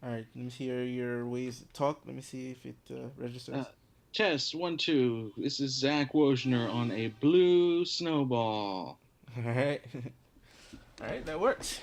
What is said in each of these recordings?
All right, let me see your ways to talk. Let me see if it Uh, registers. Test 1 2. This is Zak Wojnar on a blue snowball. All right, all right, that works.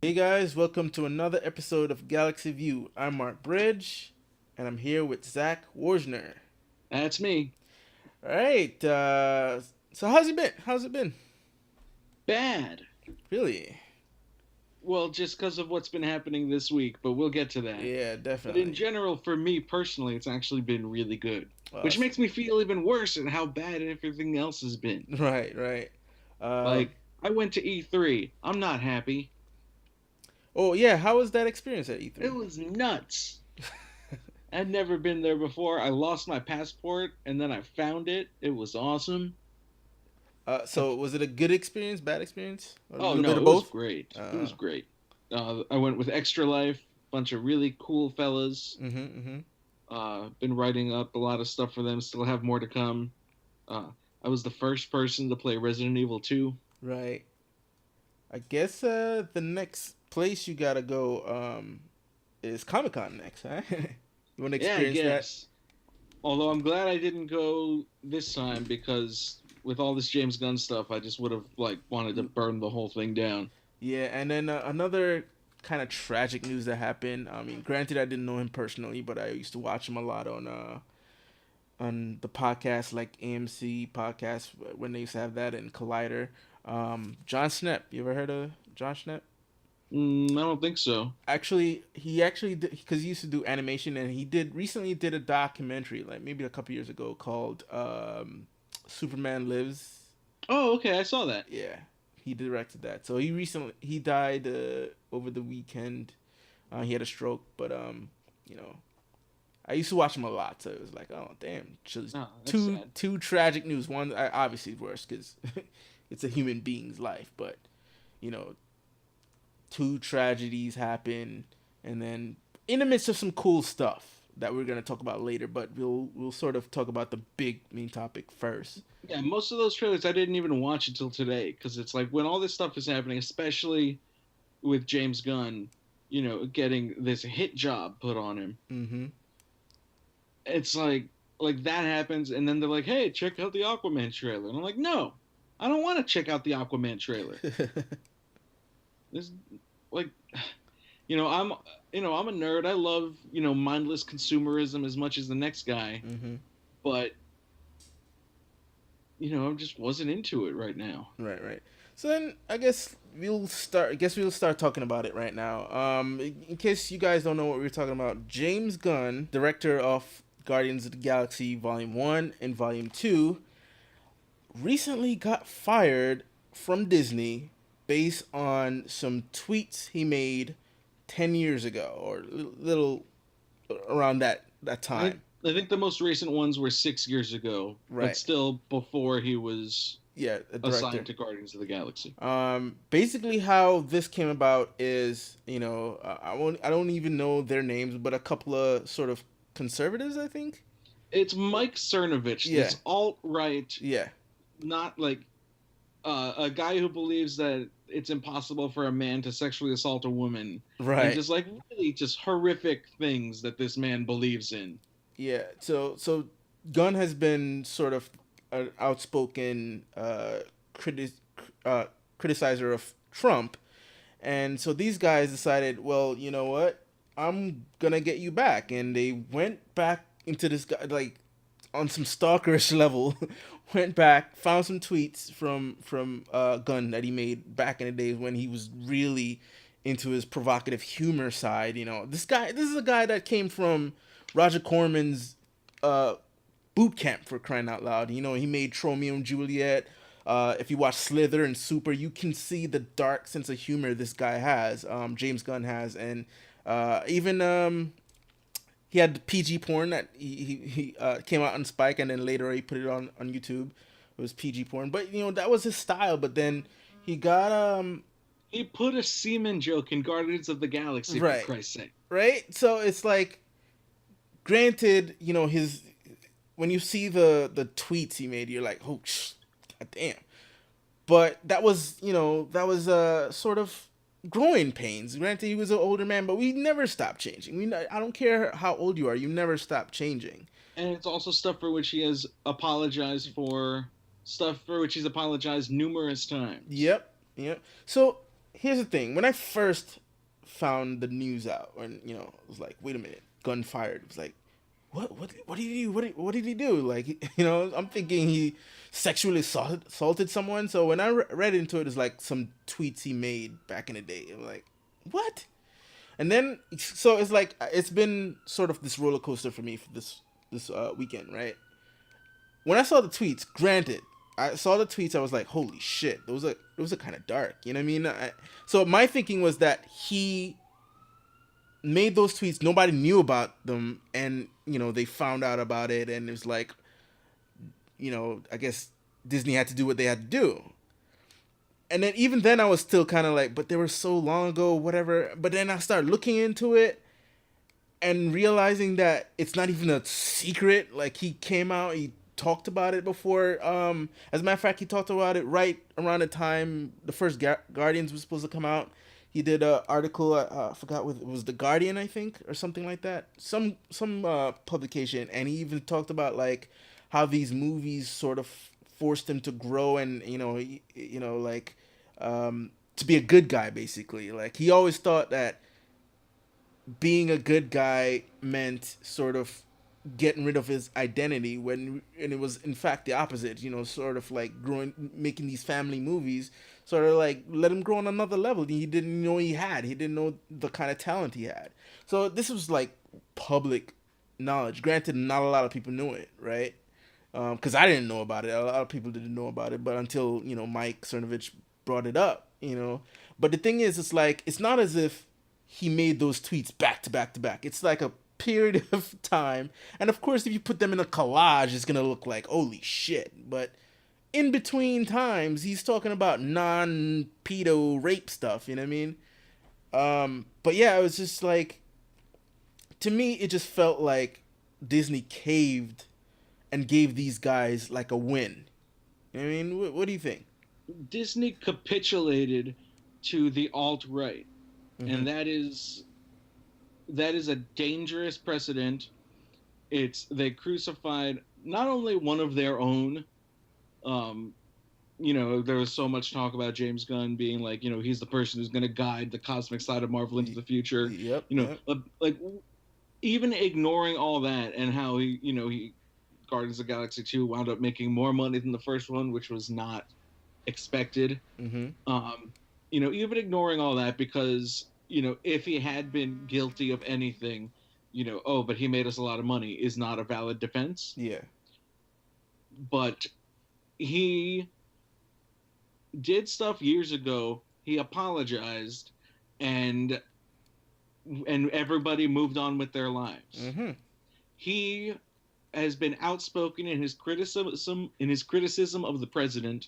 Hey guys, welcome to another episode of Galaxy View. I'm Mark Bridge, and I'm here with Zak Wojnar. That's me. All right, so how's it been? How's it been? Bad. Really? Well, just because of what's been happening this week, but we'll get to that. Yeah, But in definitely. general, for me personally, it's actually been really good. Uh, Which makes me feel even worse at how bad everything else has been. right, right. Uh, Like, I went to E3. I'm not happy. oh yeah, how was that experience at It E3? was nuts. I'd never been there before. I lost my passport and then I found it. It was awesome. So was it a good experience, bad experience, or a Oh little bit no, of it was both? great. It Uh, was great. I went with Extra Life, bunch of really cool fellas. mm-hmm, mm-hmm. Been writing up a lot of stuff for them. Still have more to come. Uh, I was the first person to play Resident Evil 2. Right. I guess the next place you gotta go is Comic Con next, huh? You want to Yeah, I experience that? guess. Although I'm glad I didn't go this time because with all this James Gunn stuff, I just would have like wanted to burn the whole thing down. Yeah, and then another kind of tragic news that happened. I mean, granted, I didn't know him personally, but I used to watch him a lot on the podcast like AMC podcast when they used to have that in Collider. John Schnepp, you ever heard of John Schnepp? I don't think so. Actually, he actually because he used to do animation, and he did recently did a documentary like maybe a couple years ago called Superman Lives. Oh, okay, I saw that. Yeah, he directed that. So he died over the weekend. He had a stroke, but you know, I used to watch him a lot, so it was like, oh damn, just Oh, that's two sad. two tragic news. One obviously worse because it's a human being's life, but you know, two tragedies happen, and then in the midst of some cool stuff that we're gonna talk about later, but we'll sort of talk about the big main topic first. Yeah, most of those trailers I didn't even watch until today because it's like when all this stuff is happening, especially with James Gunn, getting this hit job put on him. Mm-hmm. It's like that happens, and then they're like, "Hey, check out the Aquaman trailer," and I'm like, "No, I don't want to check out the Aquaman trailer." This like, I'm I'm a nerd. I love mindless consumerism as much as the next guy, mm-hmm. but I just wasn't into it right now. Right, right. So then I guess we'll start. I guess we'll start talking about it right now. In case you guys don't know what we're talking about, James Gunn, director of Guardians of the Galaxy Volume One and Volume Two, recently got fired from Disney based on some tweets he made 10 years ago or little around that I think time. I think the most recent ones were 6 years ago, but Right. still before he was Yeah, a director. assigned to Guardians of the Galaxy. Basically, how this came about is, I don't even know their names, but a couple of sort of conservatives, I think. It's Mike Cernovich, Yeah, this alt right, yeah, not like a guy who believes that it's impossible for a man to sexually assault a woman, and right, just like really just horrific things that this man believes in. yeah. So Gunn has been sort of an outspoken uh, criticizer of Trump, and so these guys decided, well, you know what, I'm gonna get you back, and they went back into this guy like on some stalkerish level, went back, found some tweets from Gunn that he made back in the days when he was really into his provocative humor side. This is a guy that came from Roger Corman's uh, boot camp, for crying out loud. He made Romeo and Juliet. If you watch Slither and Super, you can see the dark sense of humor this guy has. James Gunn has, and Even he had PG porn that he came out on Spike, and then later he put it on YouTube. It was PG porn, but that was his style. But then he got He put a semen joke in Guardians of the Galaxy, for right, Christ's sake. right. So it's like, granted, his when you see the tweets he made, you're like, oh, god damn. But that was sort of growing pains. Granted, he was an older man, but we never stopped changing. I don't care how old you are, you never stop changing. And it's also stuff for which he has apologized for, stuff for which he's apologized numerous times. Yep, yep. So here's the thing: when I first found the news out, when it was like, wait a minute, gun fired. It was like, what did he do? What did he do? Like, I'm thinking he sexually assaulted someone. So when I read into it, it's like some tweets he made back in the day. I'm like, what? And then so it's like it's been sort of this roller coaster for me for this weekend, right? When I saw the tweets, granted, I saw the tweets, I was like, holy shit, those are kind of dark. You know what I mean? So my thinking was that he made those tweets, nobody knew about them, and they found out about it, and it was like, I guess Disney had to do what they had to do. And then even then I was still kind of like, but they were so long ago, whatever. But then I started looking into it and realizing that it's not even a secret. Like, he came out, he talked about it before. As a matter of fact, he talked about it right around the time the first Guardians was supposed to come out. He did an article. I forgot what it was, the Guardian, I think, or something like that. Some publication, and he even talked about like how these movies sort of forced him to grow, and like to be a good guy, basically. Like, he always thought that being a good guy meant sort of getting rid of his identity, and it was in fact the opposite. Sort of like making these family movies, sort of like let him grow on another level he didn't know he had. He didn't know the kind of talent he had. So this was like public knowledge. Granted, not a lot of people knew it, right? Because I didn't know about it. A lot of people didn't know about it, but until Mike Cernovich brought it up. But the thing is, it's like, it's not as if he made those tweets back to back to back. It's like a period of time, and of course, if you put them in a collage, it's gonna look like, holy shit. But in between times, he's talking about non-pedo rape stuff. You know what I mean? But yeah, it was just like, to me, it just felt like Disney caved and gave these guys like a win. You know what I mean? What do you think? Disney capitulated to the alt-right, and Mm-hmm. that is a dangerous precedent. They crucified not only one of their own. um there was so much talk about James Gunn being like, he's the person who's going to guide the cosmic side of Marvel into the future. Yep. you know Yep. like, even ignoring all that, and how he Guardians of the Galaxy 2 wound up making more money than the first one, which was not expected. Mm-hmm. Even ignoring all that, because if he had been guilty of anything, oh, but he made us a lot of money, is not a valid defense. Yeah. But he did stuff years ago. He apologized, and everybody moved on with their lives. Mm-hmm. He has been outspoken in his criticism of the president,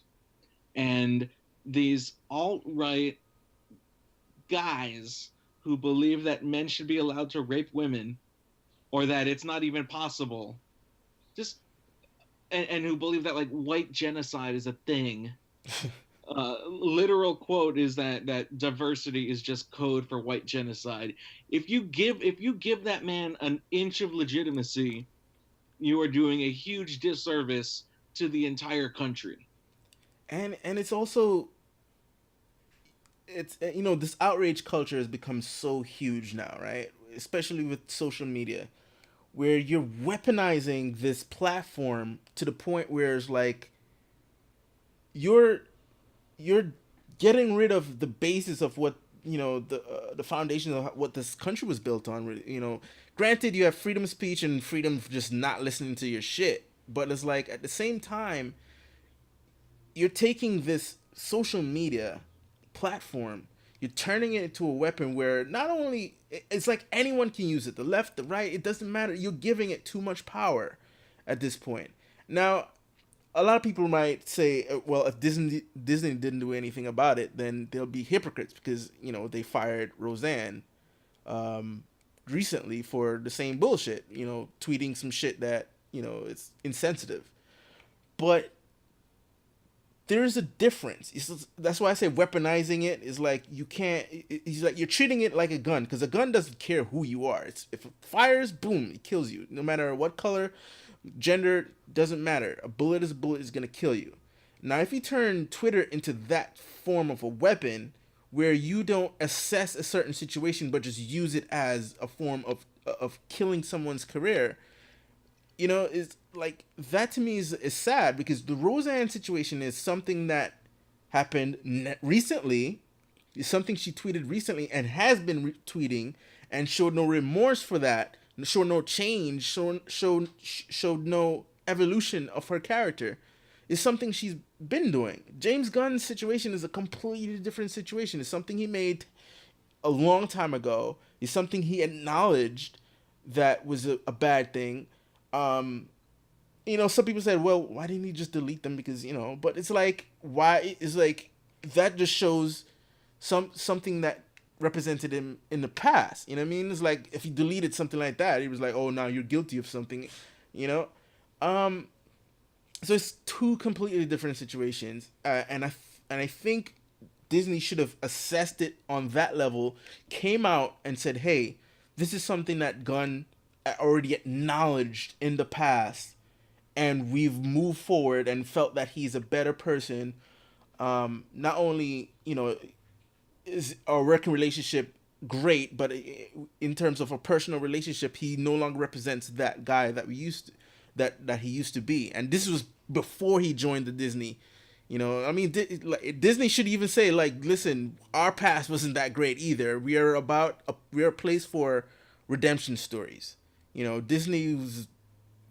and these alt-right guys who believe that men should be allowed to rape women, or that it's not even possible, just and who believe that like white genocide is a thing. Literal quote is that diversity is just code for white genocide. If you give that man an inch of legitimacy, you are doing a huge disservice to the entire country. And it's also, it's this outrage culture has become so huge now, right? Especially with social media, where you're weaponizing this platform to the point where it's like, you're you're getting rid of the basis of what, the foundation of what this country was built on. Granted, you have freedom of speech and freedom of just not listening to your shit, but it's like, at the same time, you're taking this social media platform, you're turning it into a weapon where not only it's like anyone can use it, the left, the right, it doesn't matter. You're giving it too much power at this point. Now, a lot of people might say, well, if Disney didn't do anything about it, then they'll be hypocrites because they fired Roseanne um, recently for the same bullshit. Tweeting some shit that it's insensitive. But there's a difference. That's why I say weaponizing it is like you can't. He's like you're treating it like a gun because a gun doesn't care who you are. If it fires, boom, it kills you. No matter what color, gender, doesn't matter. A bullet is a bullet is gonna kill you. Now, if you turn Twitter into that form of a weapon, where you don't assess a certain situation but just use it as a form of killing someone's career, is like that to me is sad because the Roseanne situation is something that happened recently. It's something she tweeted recently and has been tweeting and showed no remorse for that, showed no change, showed no evolution of her character. Is something she's been doing. James Gunn's situation is a completely different situation. It's something he made a long time ago. It's something he acknowledged that was a bad thing. Um, some people said, well, why didn't he just delete them? Because, but it's like, why? It's like, that just shows something that represented him in the past. You know what I mean? It's like, if he deleted something like that, he was like, oh, now you're guilty of something, you know? So it's two completely different situations. And I think Disney should have assessed it on that level, came out and said, hey, this is something that Gunn already acknowledged in the past, and we've moved forward and felt that he's a better person. Not only is our working relationship great, but in terms of a personal relationship, he no longer represents that guy that we used to, that he used to be. And this was before he joined the Disney. I mean, Disney should even say, like, listen, our past wasn't that great either. We're a place for redemption stories. Disney was,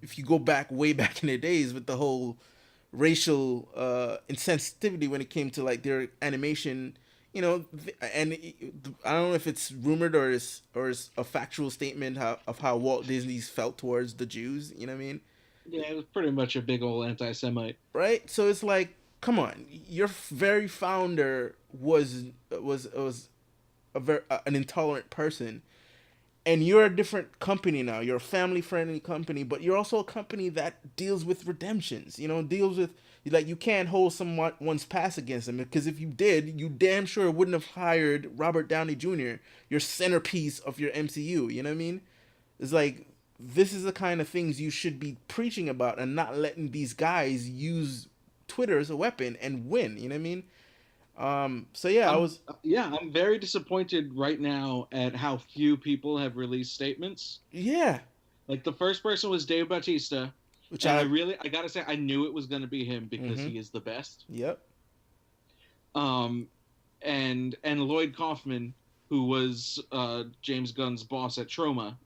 if you go back way back in the days with the whole racial insensitivity when it came to like their animation, and I don't know if it's rumored or is a factual statement of how Walt Disney's felt towards the Jews. You know what I mean? Yeah, it was pretty much a big old anti-Semite. Right. So it's like, come on, your very founder was an intolerant person, and you're a different company now. You're a family friendly company, but you're also a company that deals with redemptions. Deals with, like, you can't hold someone's past against them, because if you did, you damn sure wouldn't have hired Robert Downey Jr., your centerpiece of your MCU. You know what I mean? It's like, this is the kind of things you should be preaching about and not letting these guys use Twitter as a weapon and win. You know what I mean? So yeah, I'm very disappointed right now at how few people have released statements. Yeah. Like, the first person was Dave Bautista, Which and I gotta say, I knew it was gonna be him because he is the best. Yep. And Lloyd Kaufman, who was James Gunn's boss at Troma.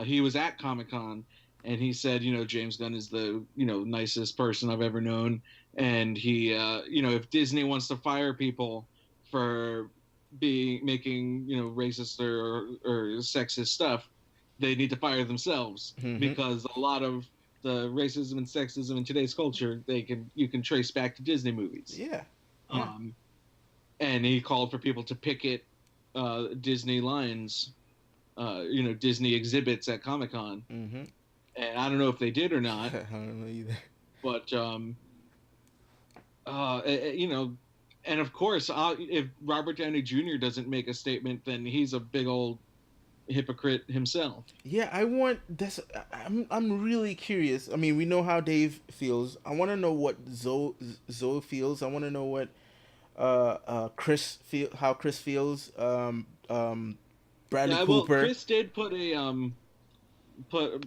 He was at Comic-Con, and he said, James Gunn is the, nicest person I've ever known. And he, if Disney wants to fire people for making, racist or sexist stuff, they need to fire themselves, because a lot of the racism and sexism in today's culture, you can trace back to Disney movies. Yeah. And he called for people to picket Disney lines, Disney exhibits at Comic-Con. And I don't know if they did or not. I don't know either. But and of course, if Robert Downey Jr. doesn't make a statement, then he's a big old hypocrite himself. Yeah, I'm really curious. I mean, we know how Dave feels. I want to know what Zoe feels. I want to know what how Chris feels. Bradley Cooper. Well, Chris did put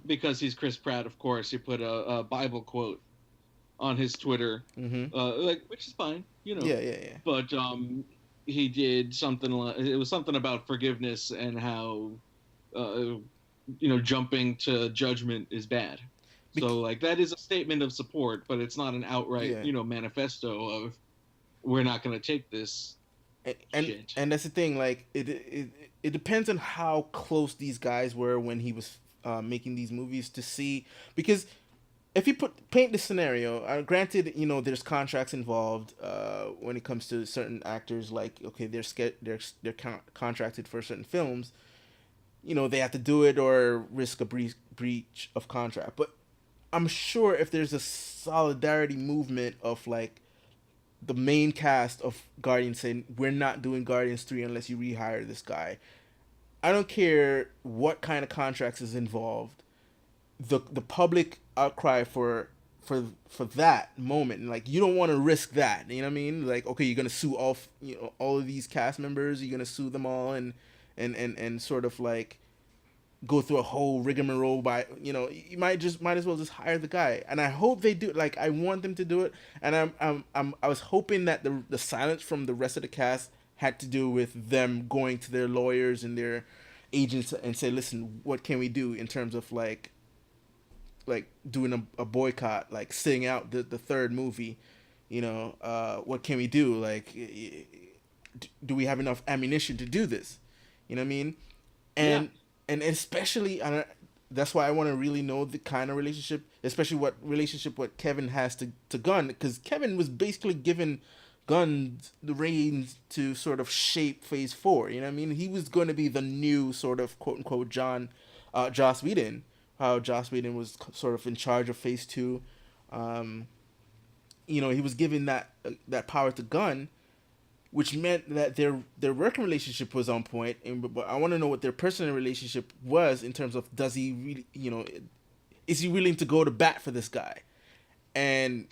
because he's Chris Pratt, of course. He put a Bible quote on his Twitter, which is fine, Yeah. But he did something it was something about forgiveness and how jumping to judgment is bad. So like, that is a statement of support, but it's not an outright manifesto of, we're not going to take this and Shit. and that's the thing. Like it depends on how close these guys were when he was making these movies to see, because if you paint the scenario, granted, there's contracts involved when it comes to certain actors. Like, okay, they're contracted for certain films. They have to do it or risk a breach of contract. But I'm sure if there's a solidarity movement of like the main cast of Guardians saying we're not doing Guardians 3 unless you rehire this guy. I don't care what kind of contracts is involved. The public outcry for that moment, like, you don't want to risk that. You know what I mean? Like, okay, you're gonna sue all of these cast members. You're gonna sue them all and sort of like go through a whole rigmarole by, you might as well just hire the guy. And I hope they do. Like, I want them to do it. And I was hoping that the silence from the rest of the cast had to do with them going to their lawyers and their agents and say, listen, what can we do in terms of like doing a boycott, like sitting out the third movie. What can we do? Like, do we have enough ammunition to do this? You know what I mean? Yeah. And especially, that's why I want to really know the kind of relationship, especially what relationship what Kevin has to Gunn, because Kevin was basically given Gunn the reins to sort of shape Phase 4. You know what I mean? He was going to be the new sort of quote unquote Joss Whedon. How Joss Whedon was sort of in charge of Phase 2. Um, he was given that power to Gunn, which meant that their working relationship was on point. But I want to know what their personal relationship was in terms of, does he really, is he willing to go to bat for this guy? And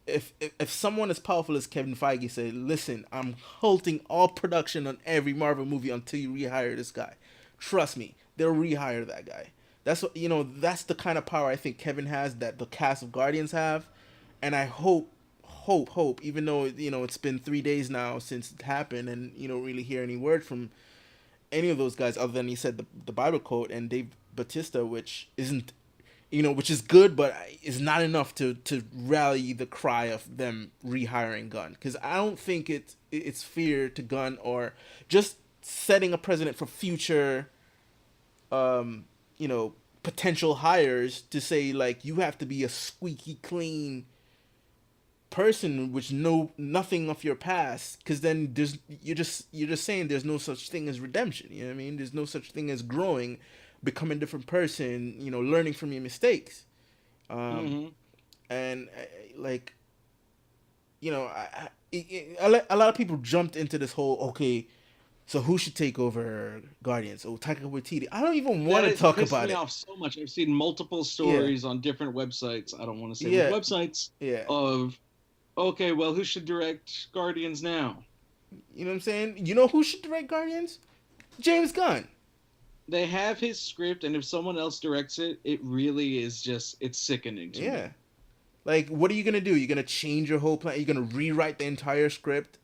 if someone as powerful as Kevin Feige said, listen, I'm halting all production on every Marvel movie until you rehire this guy, trust me, they'll rehire that guy. That's what that's the kind of power I think Kevin has, that the cast of Guardians have. And I hope, even though it's been 3 days now since it happened, and you don't really hear any word from any of those guys other than he said the Bible quote and Dave Batista, which isn't, which is good, but is not enough to rally the cry of them rehiring Gunn, because I don't think it's fear to Gunn, or just setting a precedent for future um potential hires, to say like, you have to be a squeaky clean person which know nothing of your past, because then you're just saying there's no such thing as redemption. You know what I mean? There's no such thing as growing, becoming a different person, learning from your mistakes. um Mm-hmm. and like, a lot of people jumped into this whole, okay, so who should take over Guardians? Oh, Taika Waititi. I don't even That want to has talk pissed about me it. off so much. I've seen multiple Yeah, stories on different websites. I don't want to say which yeah, websites yeah. of, okay, well, who should direct Guardians now? You know what I'm saying? You know who should direct Guardians? James Gunn. They have his script, and if someone else directs it, it really is just, it's sickening to Yeah. me. Like, what are you gonna do? You're gonna change your whole plan. You're gonna rewrite the entire script,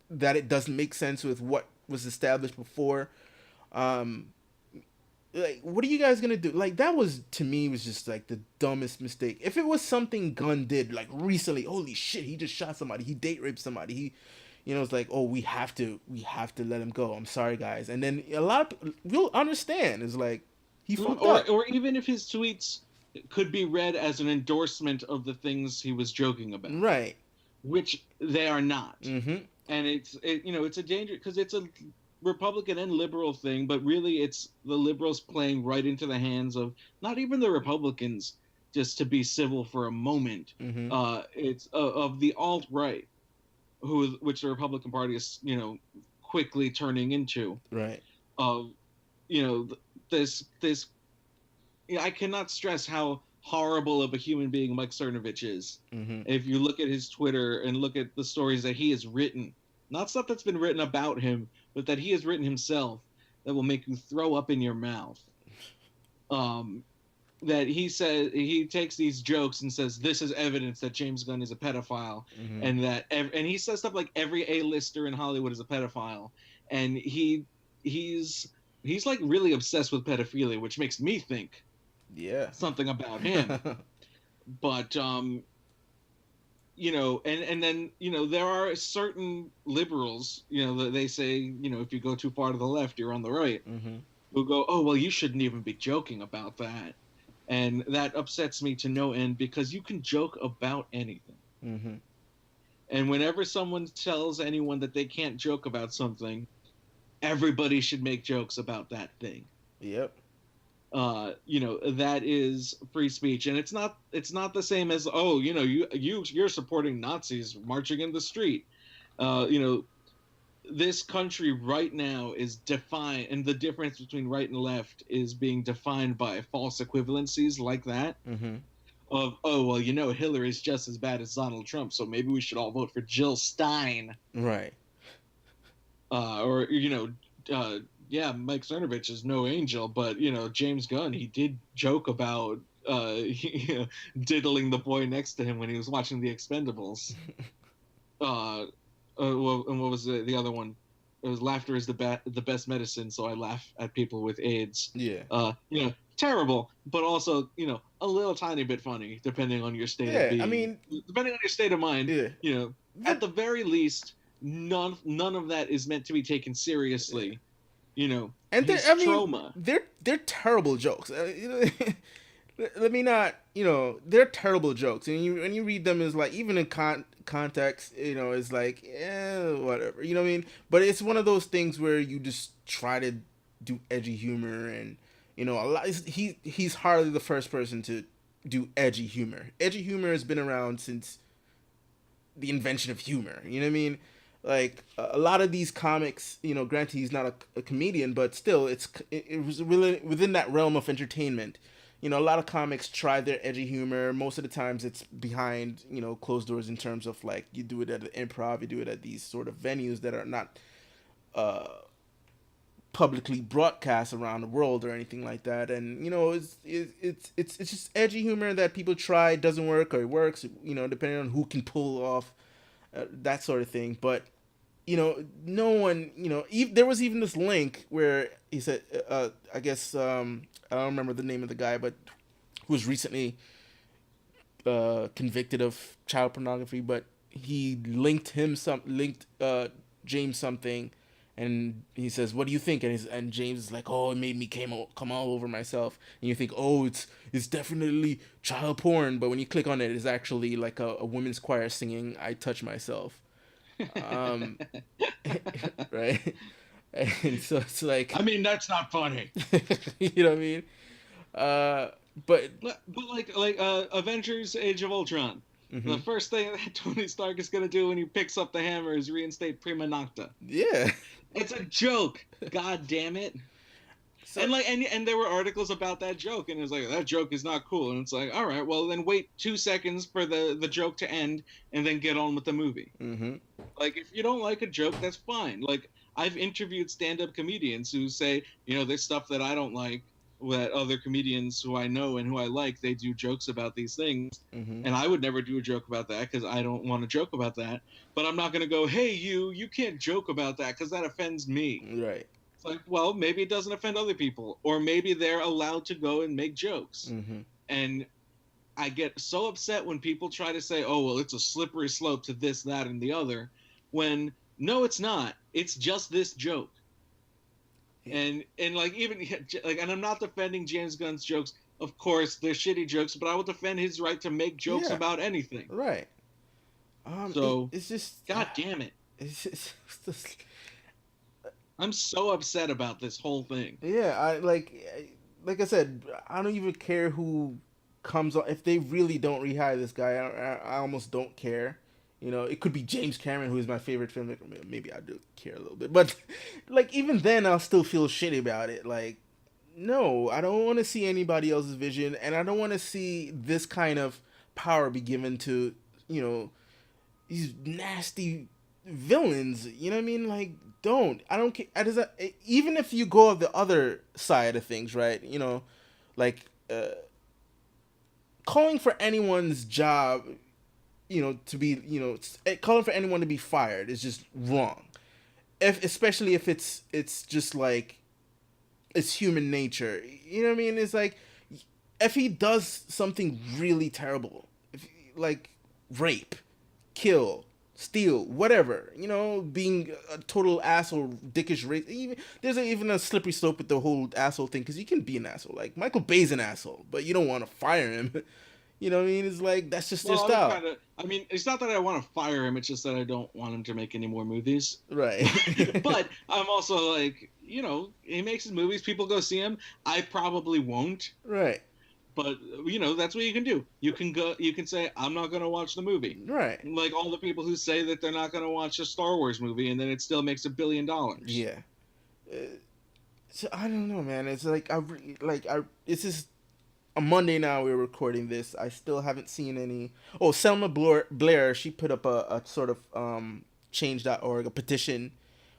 that it doesn't make sense with what was established before. Um, like, what are you guys gonna do? Like, that was, to me, was just like the dumbest mistake. If it was something Gunn did like recently, holy shit, he just shot somebody, he date raped somebody, it's like, oh, we have to let him go. I'm sorry, guys. And then a lot of people will understand. It's like, he Mhm. fucked up. Or even if his tweets could be read as an endorsement of the things he was joking about, Right. which they are not. Mm-hmm. And it's a danger, because it's a Republican and liberal thing, but really it's the liberals playing right into the hands of not even the Republicans, just to be civil for a moment. Mm-hmm. It's of the alt right, which the Republican Party is quickly turning into. Right. Of you know this I cannot stress how horrible of a human being Mike Cernovich is. Mm-hmm. If you look at his Twitter and look at the stories that he has written, not stuff that's been written about him, but that he has written himself, that will make you throw up in your mouth. Um, that he says, he takes these jokes and says this is evidence that James Gunn is a pedophile, Mm-hmm. and and he says stuff like every A-lister in Hollywood is a pedophile, and he's like really obsessed with pedophilia, which makes me think Yeah. something about him. But and then there are certain liberals, that they say, if you go too far to the left, you're on the right, Mm-hmm. who go, oh well, you shouldn't even be joking about that, and that upsets me to no end because you can joke about anything. Mm-hmm. And whenever someone tells anyone that they can't joke about something, everybody should make jokes about that thing. Yep. That is free speech, and it's not the same as, oh, you're supporting Nazis marching in the street. uh you know this country right now is defined, and the difference between right and left is being defined by false equivalencies like that, Mm-hmm. of, oh well, Hillary's just as bad as Donald Trump, so maybe we should all vote for Jill Stein. Right. Or yeah, Mike Cernovich is no angel, but James Gunn, he did joke about diddling the boy next to him when he was watching The Expendables. uh well, and what was the other one? It was laughter is the best medicine, so I laugh at people with AIDS. Yeah. Terrible, but also a little tiny bit funny, depending on your state of Yeah. I being, mean, depending on your state of mind. yeah. At the very least, none of that is meant to be taken seriously. And His I mean, trauma. they're terrible jokes. Let me not. They're terrible jokes, and when you read them, is like, even in context, it's like, whatever. You know what I mean? But it's one of those things where you just try to do edgy humor, and a lot. He's hardly the first person to do edgy humor. Edgy humor has been around since the invention of humor. You know what I mean? Like, a lot of these comics, granted he's not a comedian, but still, it was really within that realm of entertainment. A lot of comics try their edgy humor. Most of the times, it's behind closed doors, in terms of, like, you do it at an improv, you do it at these sort of venues that are not uh, publicly broadcast around the world or anything like that. And it's just edgy humor that people try. It doesn't work, or it works. Depending on who can pull off that sort of thing. But no one, there was even this link where he said, I guess, I don't remember the name of the guy, but who was recently convicted of child pornography, but he linked James something, and he says, "What do you think?" And James is like, "Oh, it made me come all over myself." And you think, "Oh, it's definitely child porn," but when you click on it, it's actually like a women's choir singing "I Touch Myself." Um, right? And so it's like, I mean, that's not funny. you know what I mean? Uh, but But like Avengers: Age of Ultron, the mhm. first thing that Tony Stark is gonna do when he picks up the hammer is reinstate Prima Nocta. Yeah. It's a joke. God damn it. So And there were articles about that joke, and it's like, that joke is not cool, and it's like, all right, well then wait 2 seconds for the joke to end, and then get on with the movie. mhm. Like, if you don't like a joke, that's fine. Like, I've interviewed stand-up comedians who say, there's stuff that I don't like, that other comedians who I know and who I like, they do jokes about these things, Mhm. and I would never do a joke about that because I don't want to joke about that. But I'm not going to go, hey, you can't joke about that because that offends me. Right. It's like, well, maybe it doesn't offend other people, or maybe they're allowed to go and make jokes. Mhm. And I get so upset when people try to say, "Oh, well, it's a slippery slope to this, that, and the other," when no, it's not. It's just this joke. And like, even like, and I'm not defending James Gunn's jokes. Of course, they're shitty jokes, but I will defend his right to make jokes Yeah. about anything. Right. So, It's just, God damn it, it's just, I'm so upset about this whole thing. yeah. Like I said, I don't even care who comes on. If they really don't rehire this guy, I almost don't care. It could be James Cameron, who is my favorite filmmaker. Maybe I do care a little bit, but like, even then, I'll still feel shitty about it. Like, no, I don't want to see anybody else's vision, and I don't want to see this kind of power be given to you know these nasty villains. You know what I mean? Like, don't. I don't care. Even if you go the other side of things, right? Like, calling for anyone's job, to be, calling for anyone to be fired is just wrong. Especially if it's just like, it's human nature. You know what I mean? It's like, if he does something really terrible, like rape, kill, steal, whatever. You know, being a total asshole, dickish race. Even there's even a slippery slope with the whole asshole thing because you can be an asshole. Like Michael Bay's an asshole, but you don't want to fire him. You know what I mean? It's like that's just their Well, I'm style, kind of. I mean, it's not that I want to fire him. It's just that I don't want him to make any more movies. right? But I'm also like, he makes his movies. People go see him. I probably won't. Right. But that's what you can do. You can go. You can say, I'm not going to watch the movie. Right. Like all the people who say that they're not going to watch a Star Wars movie, and then it still makes $1 billion. Yeah. So I don't know, man. It's like This is a Monday now. We're recording this. I still haven't seen any. Oh, Selma Blair. She put up a sort of change.org, a petition,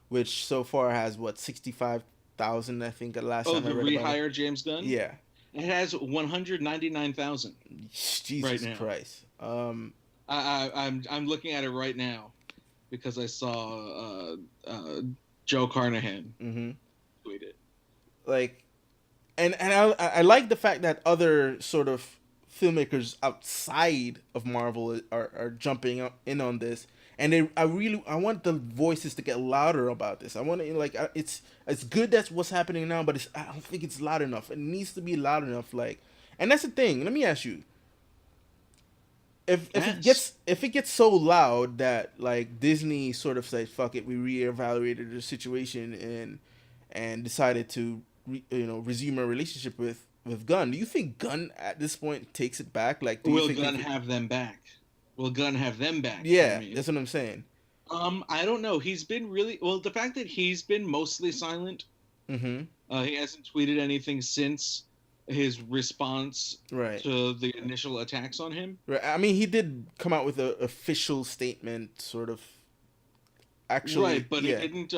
which so far has what 65,000. I think the last Oh, time I the read about it. rehire James Gunn. Yeah. It has 199,000 Jesus right now. Christ. I'm looking at it right now because I saw Joe Carnahan tweet it. Like, and I like the fact that other sort of filmmakers outside of Marvel are jumping in on this, and I want the voices to get louder about this. I want to it's good that's what's happening now, but I don't think it's loud enough. It needs to be loud enough. Like, and that's the thing. Let me ask you. If it gets so loud that like Disney sort of said fuck it, we reevaluated the situation and decided to resume a relationship with Gunn. Do you think Gunn at this point takes it back? Like, Will Gunn have them back? Will Gunn have them back? Yeah, that's what I'm saying. I don't know. He's been really well. The fact that he's been mostly silent. Mm-hmm. He hasn't tweeted anything since his response to the initial attacks on him. Right. I mean, he did come out with an official statement, sort of. Actually, right, but it didn't.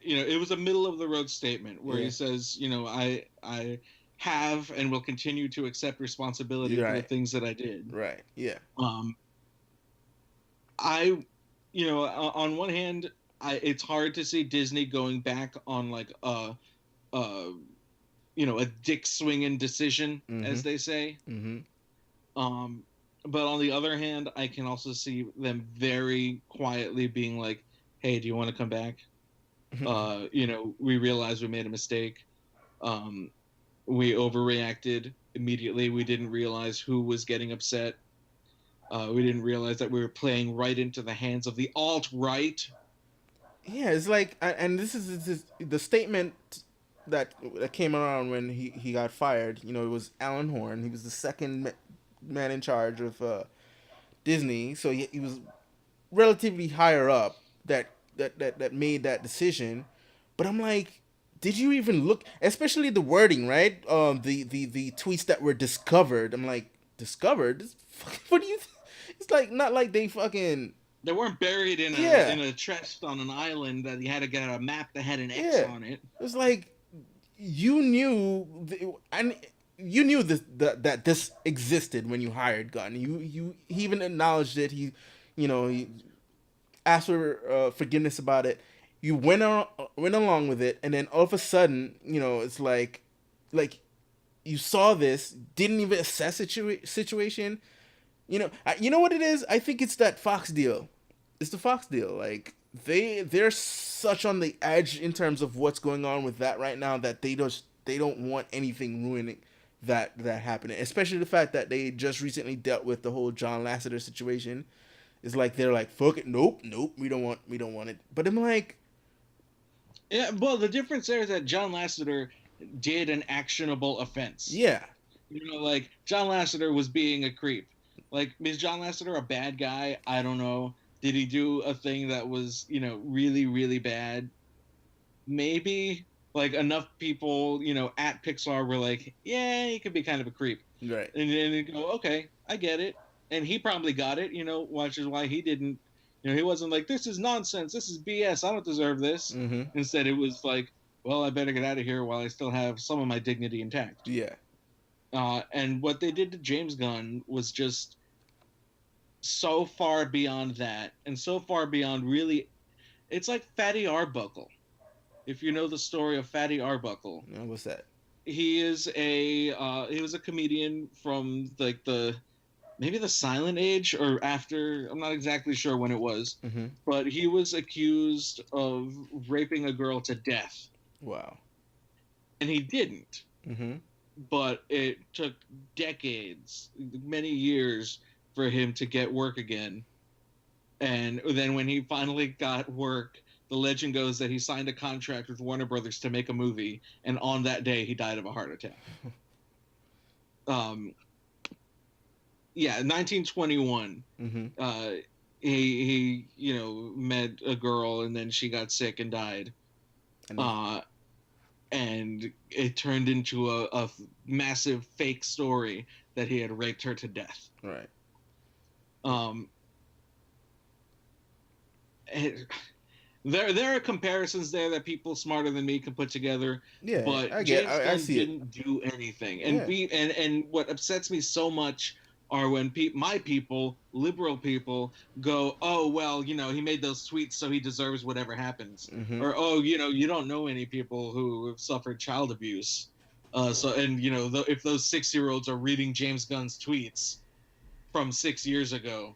It was a middle of the road statement where he says, I have and will continue to accept responsibility for the things that I did. Right. Yeah. On one hand, it's hard to see Disney going back on like a dick swinging decision, as they say. Mm-hmm. But on the other hand, I can also see them very quietly being like, "Hey, do you want to come back? We realized we made a mistake. We overreacted immediately. We didn't realize who was getting upset. We didn't realize that we were playing right into the hands of the alt-right." Yeah, it's like, and this is the statement that came around when he got fired. It was Alan Horn. He was the second man in charge of Disney, so he was relatively higher up that made that decision. But I'm like, did you even look? Especially the wording, right? The tweets that were discovered. I'm like, discovered? What do you? It's like not like they fucking. They weren't buried in a chest on an island that you had to get a map that had an X on it. It was like you knew, that this existed when you hired Gunn. He even acknowledged it. He asked for forgiveness about it. You went along with it, and then all of a sudden, it's like you saw this, didn't even assess situation. You know what it is? I think it's that Fox deal. It's the Fox deal. Like they're such on the edge in terms of what's going on with that right now that they don't want anything ruining that happening. Especially the fact that they just recently dealt with the whole John Lasseter situation. It's like they're like, fuck it, nope, we don't want it. But I'm like, yeah. Well, the difference there is that John Lasseter did an actionable offense. Yeah. Like John Lasseter was being a creep. Like, is John Lasseter a bad guy? I don't know. Did he do a thing that was, really, really bad? Maybe. Like, enough people, at Pixar were like, yeah, he could be kind of a creep. Right. And then they go, okay, I get it. And he probably got it, which is why he didn't, he wasn't like, this is nonsense. This is BS. I don't deserve this. Mm-hmm. Instead, it was like, well, I better get out of here while I still have some of my dignity intact. Yeah. And what they did to James Gunn was just so far beyond that, and so far beyond really. It's like Fatty Arbuckle. If you know the story of Fatty Arbuckle. No, what's that? He was a comedian from like the maybe the Silent Age or after. I'm not exactly sure when it was, Mm-hmm. but he was accused of raping a girl to death, Wow. and he didn't. Mm-hmm. But it took decades, many years, for him to get work again. And then when he finally got work, the legend goes that he signed a contract with Warner Brothers to make a movie, and on that day he died of a heart attack. Um, yeah, 1921. Mm-hmm. He met a girl, and then she got sick and died. And then, Uh, and it turned into a massive fake story that he had raped her to death. right. Um, and there are comparisons there that people smarter than me can put together, Yeah, but James I Gunn see it. didn't do anything. Yeah. And what upsets me so much are when my people, liberal people, go, oh well, he made those tweets, so he deserves whatever happens, Mm-hmm. or oh, you don't know any people who have suffered child abuse, if those 6-year-olds are reading James Gunn's tweets from 6 years ago,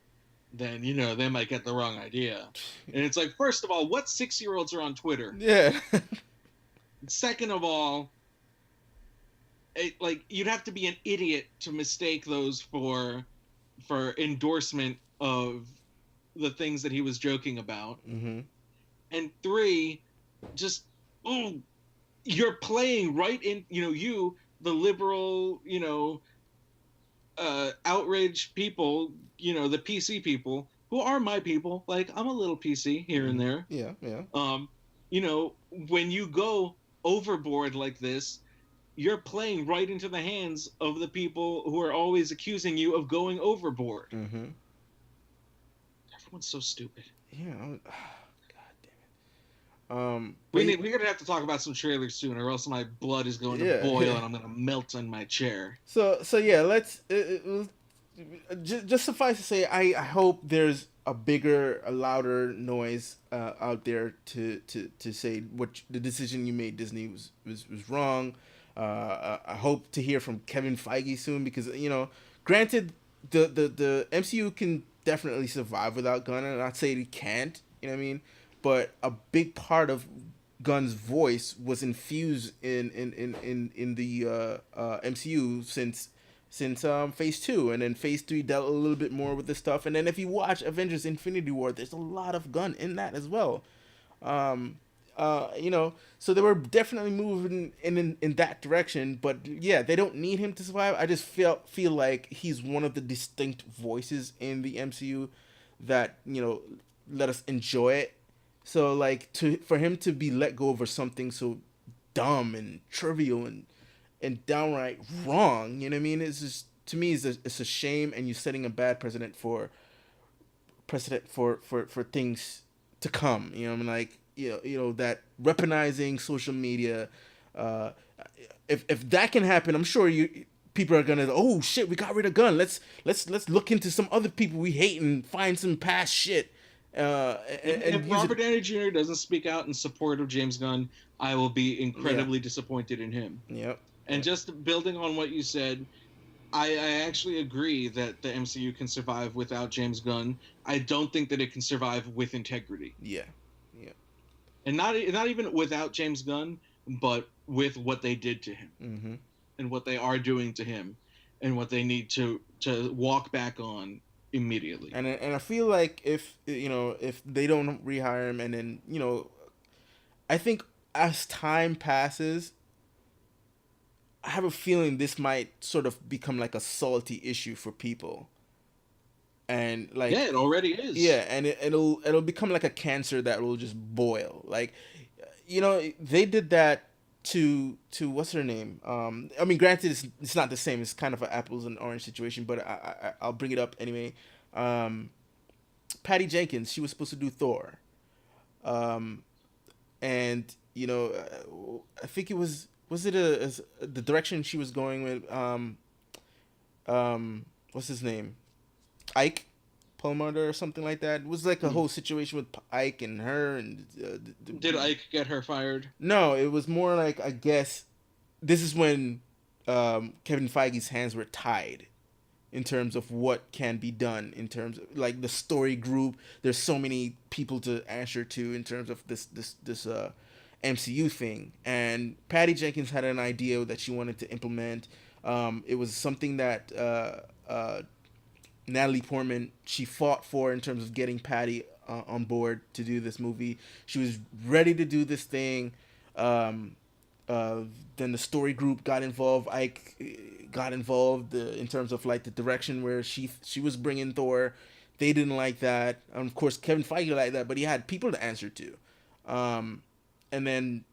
then they might get the wrong idea. And it's like, first of all, what 6-year-olds are on Twitter? Yeah. Second of all, you'd have to be an idiot to mistake those for endorsement of the things that he was joking about. Mm-hmm. And three, just oh, you're playing right in you the liberal outraged people, the PC people who are my people. Like, I'm a little PC here and Mm-hmm. there. Yeah. Yeah. When you go overboard like this, you're playing right into the hands of the people who are always accusing you of going overboard. Mm-hmm. Everyone's so stupid. Yeah. God damn it. We're gonna have to talk about some trailers soon, or else my blood is going to Yeah. boil and I'm gonna melt on my chair. So yeah, let's just suffice to say, I hope there's a louder noise out there to say what the decision you made, Disney, was wrong. I hope to hear from Kevin Feige soon, because granted, the MCU can definitely survive without Gunn, and not say it can't. You know what I mean? But a big part of Gunn's voice was infused in the MCU since Phase 2, and then Phase 3 dealt a little bit more with this stuff. And then if you watch Avengers: Infinity War, there's a lot of Gunn in that as well. Um, so they were definitely moving in that direction. But yeah, they don't need him to survive. I just feel like he's one of the distinct voices in the MCU that let us enjoy it. So like, for him to be let go over something so dumb and trivial and downright wrong, you know what I mean? It's just, to me, it's a shame, and you're setting a bad precedent for things to come. You know what I mean? Like, that weaponizing social media. Uh, if that can happen, I'm sure people are gonna, oh shit, we got rid of Gunn. Let's look into some other people we hate and find some past shit. If Robert Downey Jr. doesn't speak out in support of James Gunn, I will be incredibly disappointed in him. Yep. And just building on what you said, I actually agree that the MCU can survive without James Gunn. I don't think that it can survive with integrity. Yeah. Yeah. And not even without James Gunn, but with what they did to him, Mm-hmm. and what they are doing to him, and what they need to walk back on immediately. And I feel like if they don't rehire him, and then I think as time passes, I have a feeling this might sort of become like a salty issue for people. And like, Yeah, it already is. yeah, and it'll become like a cancer that will just boil. Like, they did that to what's her name? I mean, granted, it's not the same. It's kind of an apples and orange situation, but I'll bring it up anyway. Patty Jenkins, she was supposed to do Thor, and I think it was it the direction she was going with what's his name, Ike Perlmutter or something like that. It was like a whole situation with Ike and her, and did Ike get her fired? No, it was more like, I guess this is when Kevin Feige's hands were tied, in terms of what can be done in terms of like the story group. There's so many people to answer to in terms of this MCU thing. And Patty Jenkins had an idea that she wanted to implement. It was something that Natalie Portman she fought for in terms of getting Patty on board to do this movie. She was ready to do this thing. Um, uh, then the story group got involved. Ike got involved in terms of like the direction where she was bringing Thor. They didn't like that. Of course, Kevin Feige liked that, but he had people to answer to. Um, and then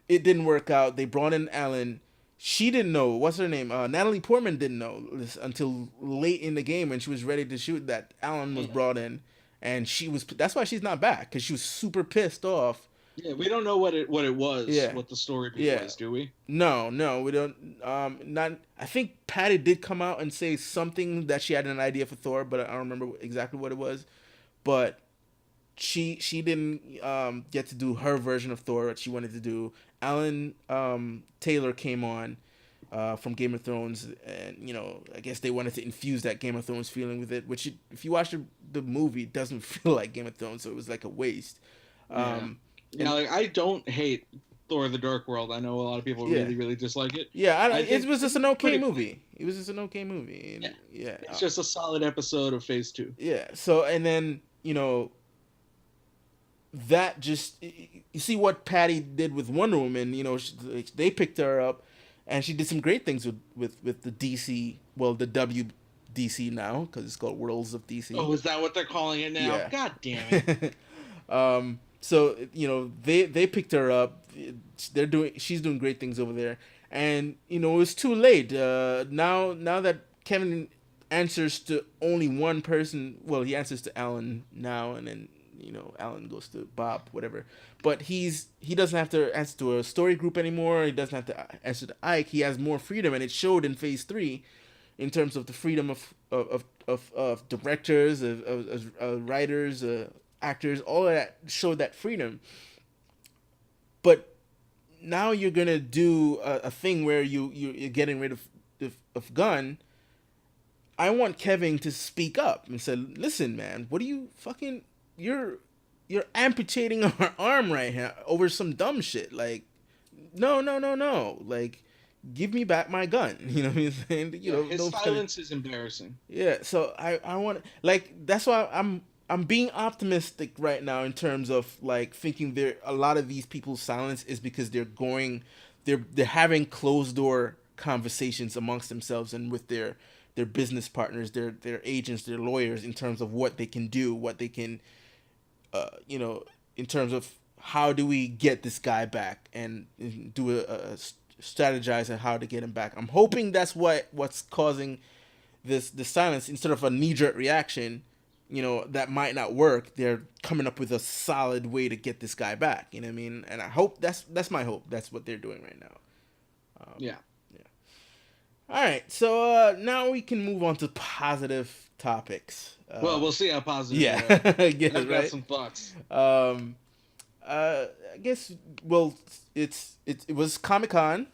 it didn't work out. They brought in Alan. She didn't know. What's her name? Natalie Portman didn't know this until late in the game when she was ready to shoot that Alan was Yeah. brought in, and she was. That's why she's not back because she was super pissed off. Yeah, we don't know what it was, Yeah, what the story beat yeah. was, do we? No, no, we don't. Not. I think Patty did come out and say something that she had an idea for Thor, but I don't remember exactly what it was. But she didn't get to do her version of Thor that she wanted to do. Alan Taylor came on from Game of Thrones, and I guess they wanted to infuse that Game of Thrones feeling with it. Which, if you watch the movie, it doesn't feel like Game of Thrones, so it was like a waste. Yeah. Um, Yeah, like I don't hate Thor: The Dark World. I know a lot of people Yeah. really, really dislike it. yeah, I it think was just an it's okay pretty movie. It was just an okay movie. And, Yeah. yeah, It's just a solid episode of Phase 2. yeah. So and then that just you see what Patty did with Wonder Woman. They picked her up, and she did some great things with the DC. Well, the WDC now because it's called Worlds of DC. Oh, is that what they're calling it now? Yeah. God damn it. So they picked her up. She's doing great things over there, and it was too late. Now that Kevin answers to only one person. Well, he answers to Alan now, and then Alan goes to Bob, whatever. But he doesn't have to answer to a story group anymore. He doesn't have to answer to Ike. He has more freedom, and it showed in Phase 3, in terms of the freedom of directors, of writers, actors. All of that showed that freedom. But now you're gonna do a thing where you're getting rid of Gunn. I want Kevin to speak up and say, "Listen, man, what are you fucking? You're amputating our arm right now over some dumb shit. Like, no, no, no, no. Like, give me back my gun." You know what I'm saying? His silence is embarrassing. Yeah. So I want that's why I'm being optimistic right now in terms of like thinking a lot of these people's silence is because they're having closed door conversations amongst themselves and with their business partners, their agents, their lawyers, in terms of what they can do, what they can, in terms of how do we get this guy back and do a strategize on how to get him back. I'm hoping that's what's causing this silence instead of a knee-jerk reaction. That might not work. They're coming up with a solid way to get this guy back. You know what I mean? And I hope that's my hope. That's what they're doing right now. Yeah. All right, so now we can move on to positive topics. Well, we'll see how positive. Yeah, yeah, I've got right. some thoughts. I guess. Well, it was Comic-Con,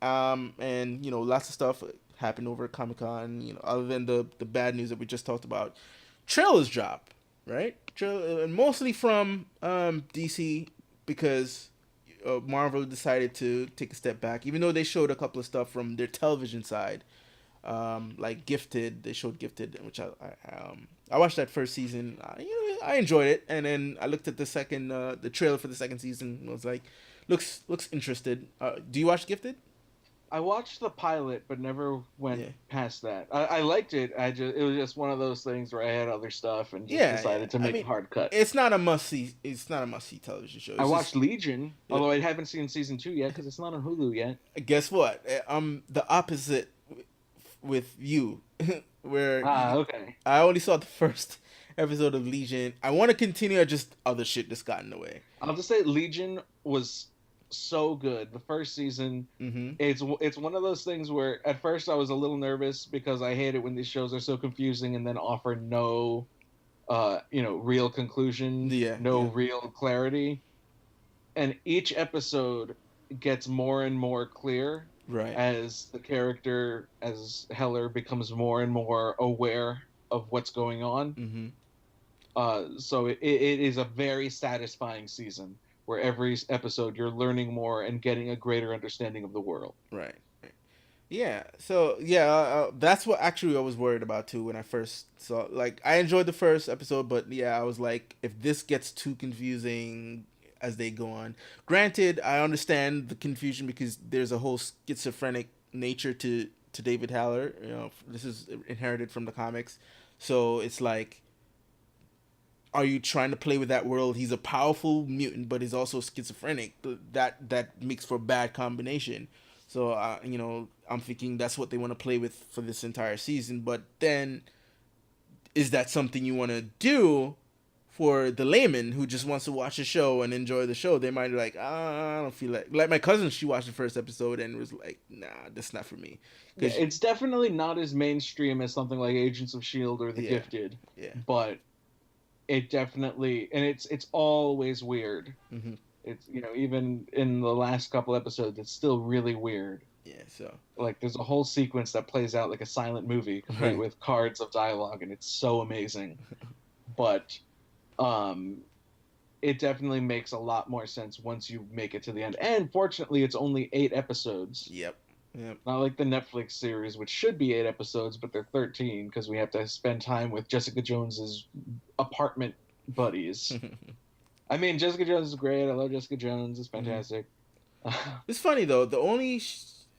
and lots of stuff happened over Comic Con. Other than the bad news that we just talked about, trailers drop, right? Mostly from DC because Marvel decided to take a step back, even though they showed a couple of stuff from their television side, like Gifted. They showed Gifted, which I watched that first season. I enjoyed it, and then I looked at the trailer for the second season. And was like, looks interested. Do you watch Gifted? I watched the pilot, but never went Yeah. past that. I liked it. It was just one of those things where I had other stuff and just Yeah, decided to make a hard cut. It's not a must see. It's not a must see television show. I It's watched just- Legion, although I haven't seen season 2 yet because it's not on Hulu yet. Guess what? I'm the opposite with you, where Okay. I only saw the first episode of Legion. I want to continue. Just other shit just got in the way. I'll just say Legion was so good. The first season, Mm-hmm. it's one of those things where at first I was a little nervous because I hate it when these shows are so confusing and then offer no, real conclusion, no real clarity. And each episode gets more and more clear Right. as the character, as Heller becomes more and more aware of what's going on. Mm-hmm. So it is a very satisfying season where every episode you're learning more and getting a greater understanding of the world. Right. Right. Yeah. So yeah, that's what actually I was worried about too when I first saw. Like, I enjoyed the first episode, but yeah, I was like, if this gets too confusing as they go on. Granted, I understand the confusion because there's a whole schizophrenic nature to David Haller. You know, this is inherited from the comics, so it's like, are you trying to play with that world? He's a powerful mutant, but he's also schizophrenic. That makes for a bad combination. So I'm thinking that's what they want to play with for this entire season. But then, is that something you want to do for the layman who just wants to watch a show and enjoy the show? They might be like, I don't feel like my cousin. She watched the first episode and was like, nah, that's not for me. Yeah, Because it's definitely not as mainstream as something like Agents of Shield or The yeah, Gifted, yeah, but it definitely, and it's always weird. hmm It's, even in the last couple episodes, it's still really weird. yeah. So Like there's a whole sequence that plays out like a silent movie, complete right, with cards of dialogue, and it's so amazing. But um, it definitely makes a lot more sense once you make it to the end. And fortunately, it's only 8 episodes. yep, yep. Not like the Netflix series, which should be 8 episodes, but they're 13 because we have to spend time with Jessica Jones's apartment buddies. I mean, Jessica Jones is great. I love Jessica Jones. It's hmm fantastic. It's funny though.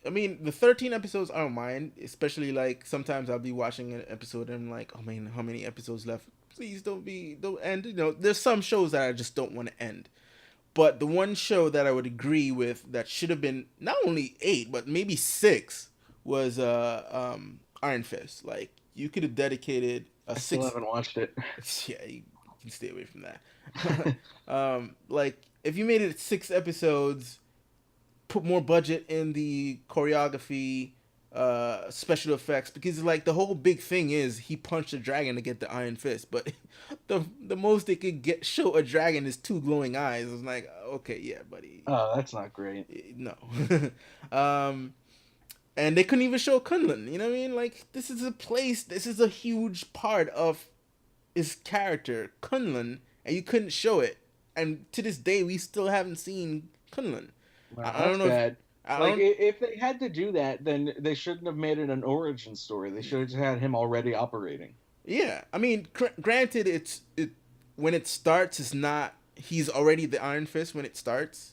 I mean, the 13 episodes I don't mind, especially like sometimes I'll be watching an episode and I'm like, oh man, how many episodes left? Please don't end. There's some shows that I just don't want to end. But the one show that I would agree with that should have been not only 8 but maybe 6 was Iron Fist. Like, you could have dedicated a I still 6. haven't watched it. Yeah, you can stay away from that. Like, if you made it 6 episodes, put more budget in the choreography, special effects, because like the whole big thing is he punched a dragon to get the Iron Fist, but the most they could get show a dragon is 2 glowing eyes. It's like, okay, yeah, buddy, Oh, that's not great. no. um, and they couldn't even show Kunlun. You know what I mean? Like, this is a place. This is a huge part of his character, Kunlun, and you couldn't show it. And to this day, we still haven't seen Kunlun. Wow, I don't that's know if bad. I Like, don't. if they had to do that, then they shouldn't have made it an origin story. They should have just had him already operating. Yeah, I mean, granted, it when it starts, it's not. He's already the Iron Fist when it starts,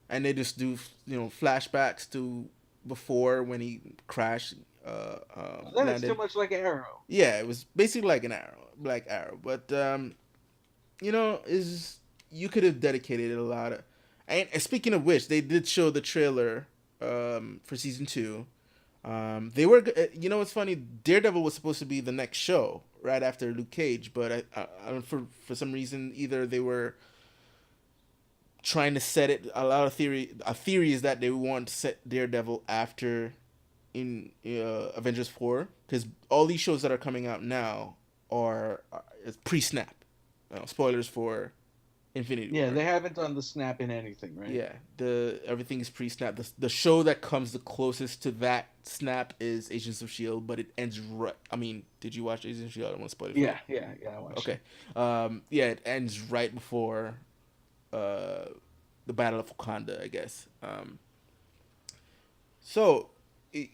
and they just do flashbacks to before when he crashed, Then it's too landed. much like Arrow. Yeah, it was basically like an arrow, Black Arrow, but is you could have dedicated a lot of. And speaking of which, they did show the trailer for season 2. They were, what's funny? Daredevil was supposed to be the next show right after Luke Cage, but I don't, for some reason either they were trying to set it. A theory is that they want to set Daredevil after in Avengers 4, because all these shows that are coming out now are pre snap. Spoilers for Infinity Yeah, War. they haven't done the snap in anything, right? Yeah, the everything is pre-snap. The show that comes the closest to that snap is Agents of Shield, but it ends right. I mean, did you watch Agents of Shield? I don't want to spoil it for you. Yeah, I watched Okay. it. Yeah, it ends right before uh, the Battle of Wakanda, I guess. So, it,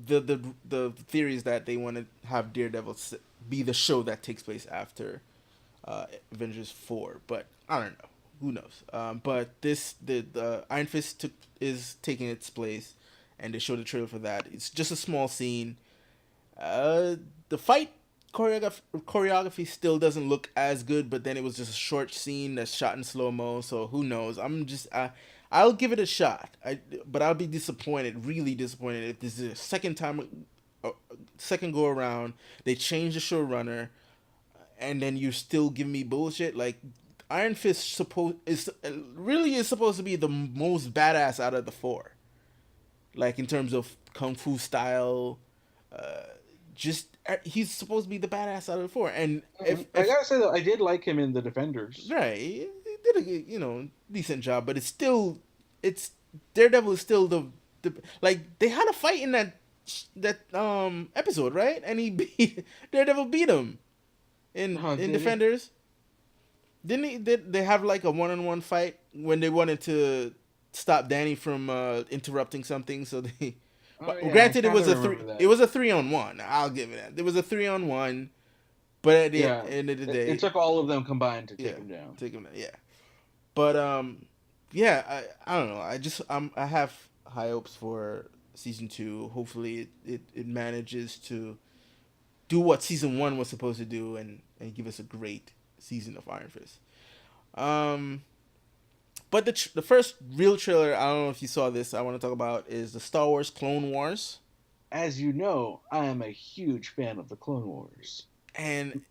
the theory is that they want to have Daredevil be the show that takes place after Avengers 4, but I don't know. Who knows? But the Iron Fist is taking its place, and they showed the trailer for that. It's just a small scene. The fight choreography still doesn't look as good, but then it was just a short scene that's shot in slow mo. So who knows? I'll give it a shot. But I'll be disappointed, really disappointed, if this is a second go around. They change the showrunner, and then you still give me bullshit. Like, Iron Fist is supposed to be the most badass out of the 4, like in terms of kung fu style. Just he's supposed to be the badass out of the 4, and I if gotta say though, I did like him in the Defenders. right, he did a decent job, but it's Daredevil is still the like they had a fight in that episode, right? And he beat Daredevil beat him Oh, in did he? Defenders. Didn't he? Did they have like a one-on-one fight when they wanted to stop Danny from interrupting something? So they, Oh well, yeah, I granted, it kind was of a three. remember It that. was a 3-on-1. I'll give it that. There was a 3-on-1, but at the Yeah, end of the it day, took all of them combined to yeah, take him down. take him down. Yeah, but yeah, I don't know. I have high hopes for season 2. Hopefully, it manages to do what season 1 was supposed to do and give us a great season of Iron Fist. Um, but the first real trailer, I don't know if you saw this, I want to talk about is the Star Wars Clone Wars. As you know, I am a huge fan of the Clone Wars. And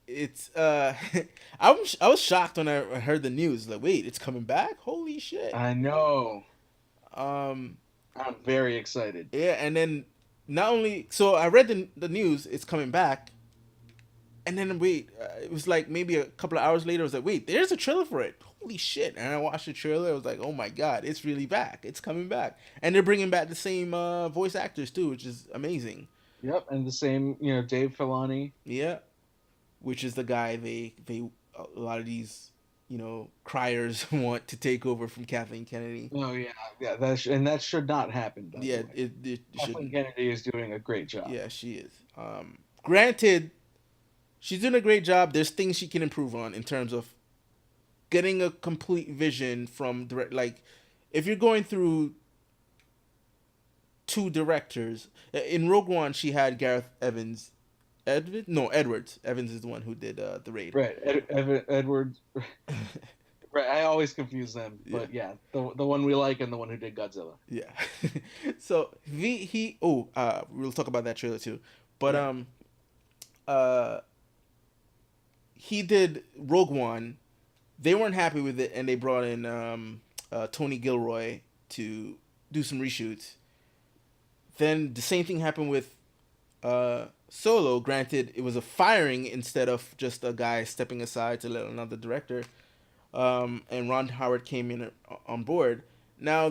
it's I was shocked when I heard the news. Like, wait, it's coming back? Holy shit! I know. Um, I'm very excited. yeah, and then not only so I read the news, it's coming back, and then wait, it was like maybe a couple of hours later. I was like, wait, there's a trailer for it. Holy shit! And I watched the trailer. I was like, oh my god, it's really back. It's coming back, and they're bringing back the same voice actors too, which is amazing. Yep, and the same, Dave Filoni. Yeah, which is the guy they a lot of these criers want to take over from Kathleen Kennedy. Oh yeah, yeah. That should not happen. By the Yeah, way, it Kathleen shouldn't. Kennedy is doing a great job. Yeah, she is. Granted, she's doing a great job. There's things she can improve on in terms of getting a complete vision from direct. Like, if you're going through two directors in Rogue One, she had Gareth Evans. Edwards. Evans is the one who did the raid. Right, Edward. Right, I always confuse them, Yeah, but yeah, the one we like and the one who did Godzilla. yeah. So we'll talk about that trailer too. But Right. uh he did Rogue One. They weren't happy with it, and they brought in Tony Gilroy to do some reshoots. Then the same thing happened with Solo. Granted, it was a firing instead of just a guy stepping aside to let another director. And Ron Howard came in on board. Now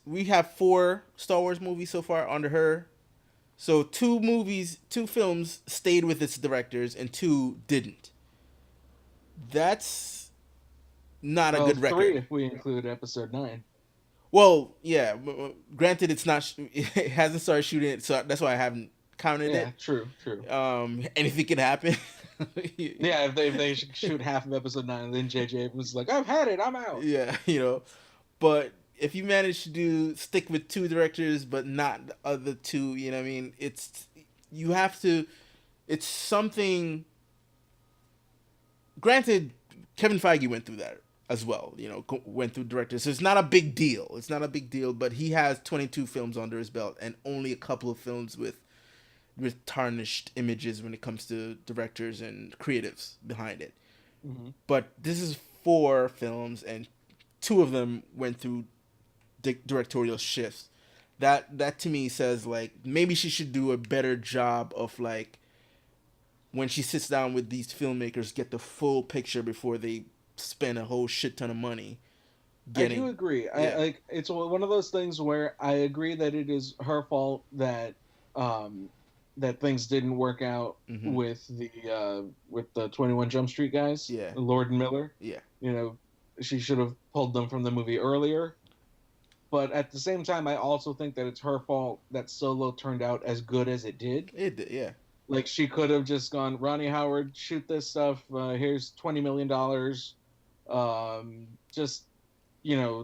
we have 4 Star Wars movies so far under her. So 2 films stayed with its directors, and 2 didn't. That's not a Well, good three record. if we include Episode 9. Well, yeah. Granted, it's not. It hasn't started shooting it, so that's why I haven't counted Yeah, it. true, true. Anything can happen. Yeah, if they shoot half of Episode 9, and then J.J. Abrams is like, I've had it, I'm out. Yeah, But if you manage to stick with 2 directors, but not the other 2, you know what I mean? You have to. It's something. Granted, Kevin Feige went through that as well. Went through directors. So it's not a big deal. It's not a big deal. But he has 22 films under his belt, and only a couple of films with tarnished images when it comes to directors and creatives behind it. Hmm. But this is 4 films, and 2 of them went through directorial shifts. That to me says like maybe she should do a better job of like when she sits down with these filmmakers, get the full picture before they spend a whole shit ton of money I do getting. agree. I Yeah. like it's one of those things where I agree that it is her fault um that things didn't work out Mm-hmm. with the 21 Jump Street guys, Yeah. Lord and Miller. Yeah. You know, she should have pulled them from the movie earlier. But at the same time, I also think that it's her fault that Solo turned out as good as it did. Yeah. Like she could have just gone, Ronnie Howard, shoot this stuff. Here's $20 million. Just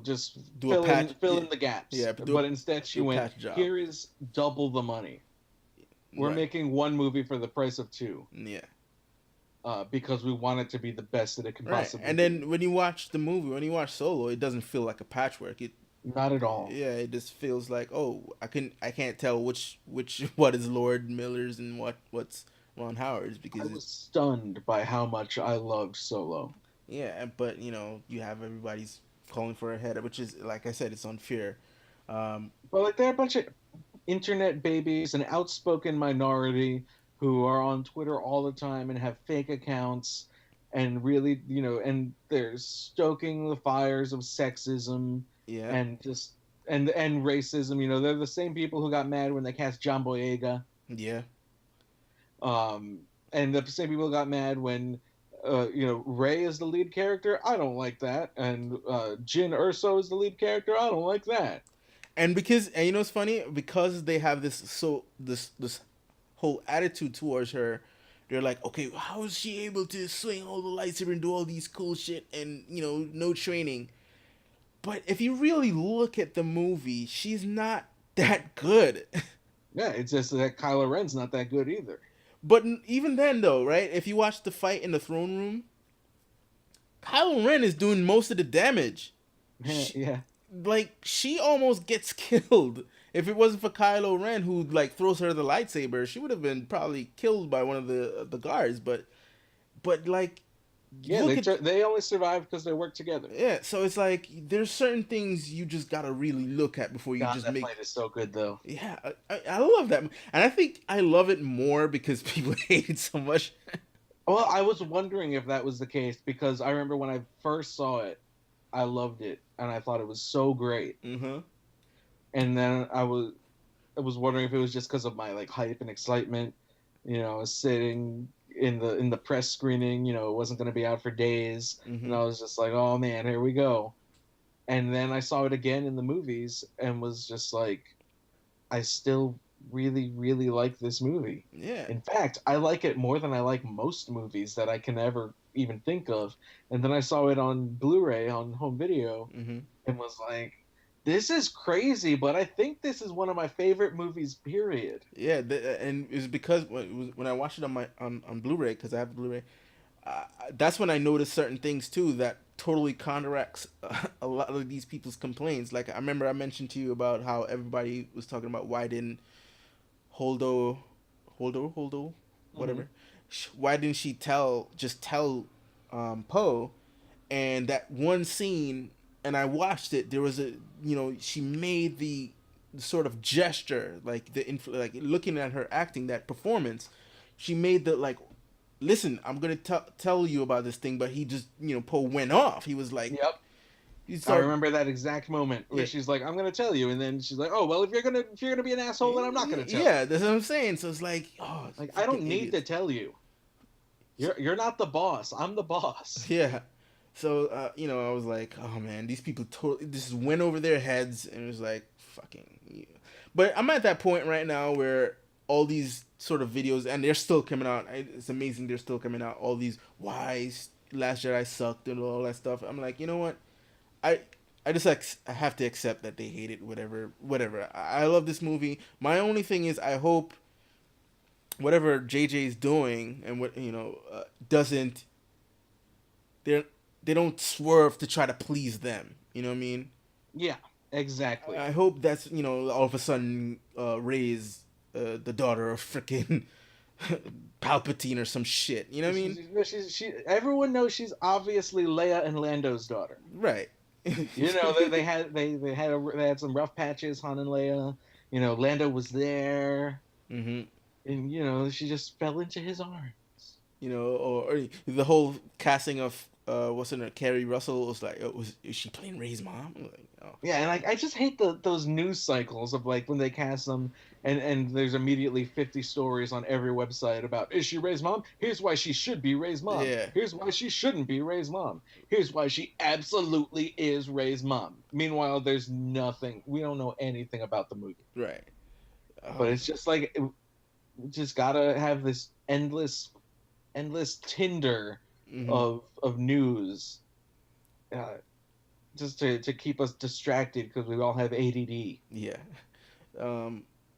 just Do a patch. fill Yeah. in the gaps. Yeah. But instead, she do a went, patch job. here is double the money. We're Right. making one movie for the price of 2. Yeah. Because we want it to be the best that it can Right. possibly And be. then when you watch the movie, when you watch Solo, it doesn't feel like a patchwork. Not at all. Yeah, it just feels like, oh, I can't tell which what is Lord Miller's and what's Ron Howard's I because was stunned by how much I loved Solo. yeah, but you have everybody's calling for a head, which is like I said, it's unfair. Um, But like they're a bunch of internet babies, an outspoken minority who are on Twitter all the time and have fake accounts and really, and they're stoking the fires of sexism yeah, and just and racism. You know, they're the same people who got mad when they cast John Boyega. Yeah. Um, and the same people got mad when, Ray is the lead character. I don't like that. And Jin Urso is the lead character. I don't like that. And you know what's funny? Because they have this whole attitude towards her, they're like, okay, how is she able to swing all the lightsaber and do all these cool shit and no training? But if you really look at the movie, she's not that good. Yeah, it's just that Kylo Ren's not that good either. But even then, though, right? If you watch the fight in the throne room, Kylo Ren is doing most of the damage. She, Yeah. she almost gets killed. If it wasn't for Kylo Ren, who throws her the lightsaber, she would have been probably killed by one of the guards. But Yeah, look at they only survived because they worked together. yeah. So it's like there's certain things you just gotta really look at before you God, just that make. fight is so good though. Yeah, I love that, and I think I love it more because people hate it so much. Well, I was wondering if that was the case because I remember when I first saw it, I loved it and I thought it was so great. Mm-hmm. And then I was wondering if it was just because of my like hype and excitement. You know, I was sitting in the press screening. You know, it wasn't going to be out for days, Mm-hmm. and I was just like, "Oh man, here we go." And then I saw it again in the movies and was just like, I still really, really like this movie. Yeah. In fact, I like it more than I like most movies that I can ever even think of. And then I saw it on Blu-ray on home video Mm-hmm. and was like, this is crazy, but I think this is one of my favorite movies, period. Yeah, and it's because when I watched it on Blu-ray, because I have the Blu-ray, that's when I noticed certain things too that totally counteracts a lot of these people's complaints. Like I remember I mentioned to you about how everybody was talking about why didn't Holdo, Mm-hmm. whatever, why didn't she tell Poe, and that one scene, and I watched it. There was she made the sort of gesture, like like looking at her acting, that performance. She made the listen, I'm gonna tell you about this thing, but he just Poe went off. He was like, Yep. he I started, remember that exact moment where yeah, she's like, "I'm gonna tell you," and then she's like, "Oh well, if you're gonna be an asshole, then I'm not gonna tell you. yeah, that's what I'm saying. So it's like, oh, Like I fucking don't need to idiots. tell you. You're not the boss. I'm the boss." Yeah. So I was like, oh man, these people totally this went over their heads, and it was like fucking. Yeah. But I'm at that point right now where all these sort of videos, and they're still coming out. It's amazing they're still coming out. All these why Last Jedi sucked and all that stuff. I'm like, you know what? I I just I have to accept that they hate it. Whatever. I love this movie. My only thing is I hope whatever JJ's doing and what doesn't they they don't swerve to try to please them. You know what I mean? Yeah, exactly. I hope that's all of a sudden Rey's the daughter of freaking Palpatine or some shit. You know what I mean? Everyone knows she's obviously Leia and Lando's daughter. Right. You know, they had some rough patches, Han and Leia. You know, Lando was there, Mm-hmm. and she just fell into his arms. Or the whole casting of what's in it, Carrie Russell was like, is she playing Rey's mom? I'm like, oh. Yeah, and I just hate those news cycles of like when they cast them, and there's immediately 50 stories on every website about, is she Rey's mom? Here's why she should be Rey's mom. Yeah. Here's why she shouldn't be Rey's mom. Here's why she absolutely is Rey's mom. Meanwhile, there's nothing. We don't know anything about the movie. Right. But it's just like we just gotta have this endless tinder Mm-hmm. of news, just to keep us distracted because we all have ADD. Yeah.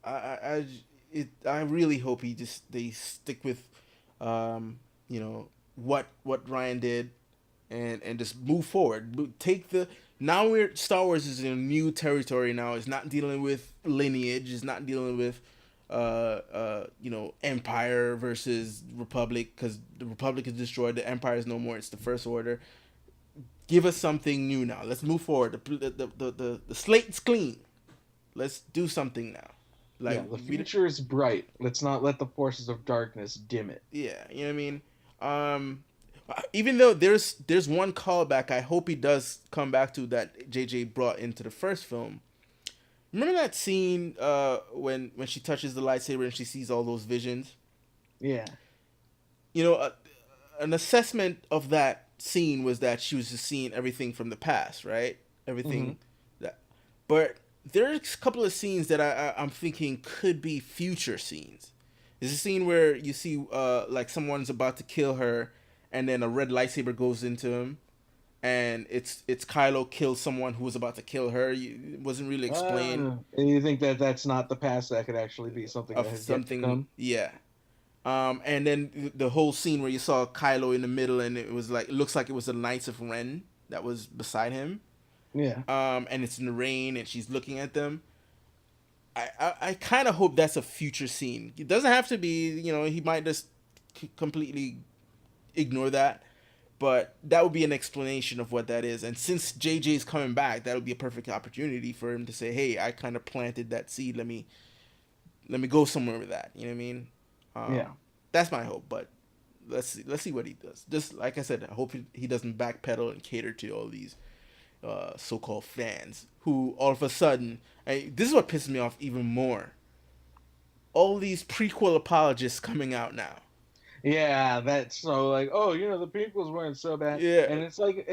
I I really hope they stick with, what Ryan did, and just move forward. Now Star Wars is in a new territory now. It's not dealing with lineage. It's not dealing with, Empire versus Republic, because the Republic is destroyed. The Empire is no more. It's the First Order. Give us something new now. Let's move forward. The slate's clean. Let's do something now. Yeah, the future is bright. Let's not let the forces of darkness dim it. Yeah, you know what I mean. Even though there's one callback, I hope he does come back to that JJ brought into the first film, Remember that scene when she touches the lightsaber and she sees all those visions? Yeah. You know, an assessment of that scene was that she was just seeing everything from the past, right? Hmm. Everything that, but there's a couple of scenes that I'm thinking could be future scenes. There's a scene where you see like someone's about to kill her, and then a red lightsaber goes into him, and it's Kylo kills someone who was about to kill her. It wasn't really explained And you think that that's not the past? That could actually be something of that has yet to something. come. Yeah. And then the whole scene where you saw Kylo in the middle, and it was like it looks like it was the Knights of Ren that was beside him. Yeah. And it's in the rain, and she's looking at them. I kind of hope that's a future scene. It doesn't have to be. You know, he might just completely ignore that, but that would be an explanation of what that is. And since JJ's coming back, that would be a perfect opportunity for him to say, "Hey, I kind of planted that seed. Let me go somewhere with that." You know what I mean? Yeah. That's my hope, but let's see what he does. Just like I said, I hope he doesn't backpedal and cater to all these so-called fans who all of a sudden. This is what pisses me off even more. All these prequel apologists coming out now. Yeah, that's so like, oh, the prequels weren't so bad, Yeah, and it's like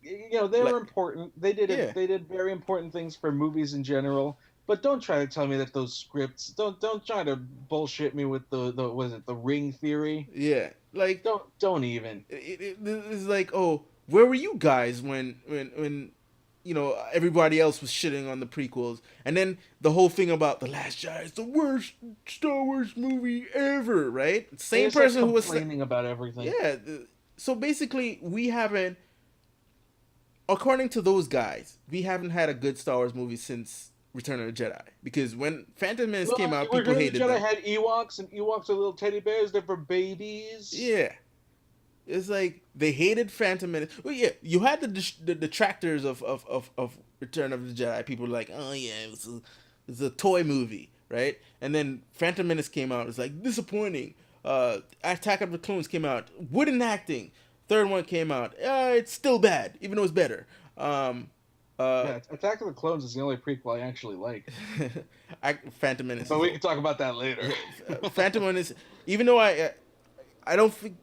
they were like important. They did yeah, it. They did very important things for movies in general. But don't try to tell me that those scripts. Don't try to bullshit me with the was it the ring theory? yeah. Like Don't even. it's like, oh, where were you guys when everybody else was shitting on the prequels, and then the whole thing about the Last Jedi is the worst Star Wars movie ever, right? They Same just like person who was complaining about everything. yeah. So basically, we haven't, according to those guys, we haven't had a good Star Wars movie since Return of the Jedi, because when Phantom Menace came Well, out, people Return of the hated Jedi them. had Ewoks, and Ewoks are little teddy bears. They're for babies. Yeah, it's like they hated Phantom Menace. Well, yeah, you had the detractors of Return of the Jedi. People were like, oh yeah, it's a toy movie, right? And then Phantom Menace came out. It's like disappointing. Attack of the Clones came out. Wooden acting. Third one came out. It's still bad, even though it's better. Um, uh, Yeah, Attack of the Clones is the only prequel I actually like. Phantom Menace But is we can talk about that later. yeah, Phantom Menace. Even though I don't think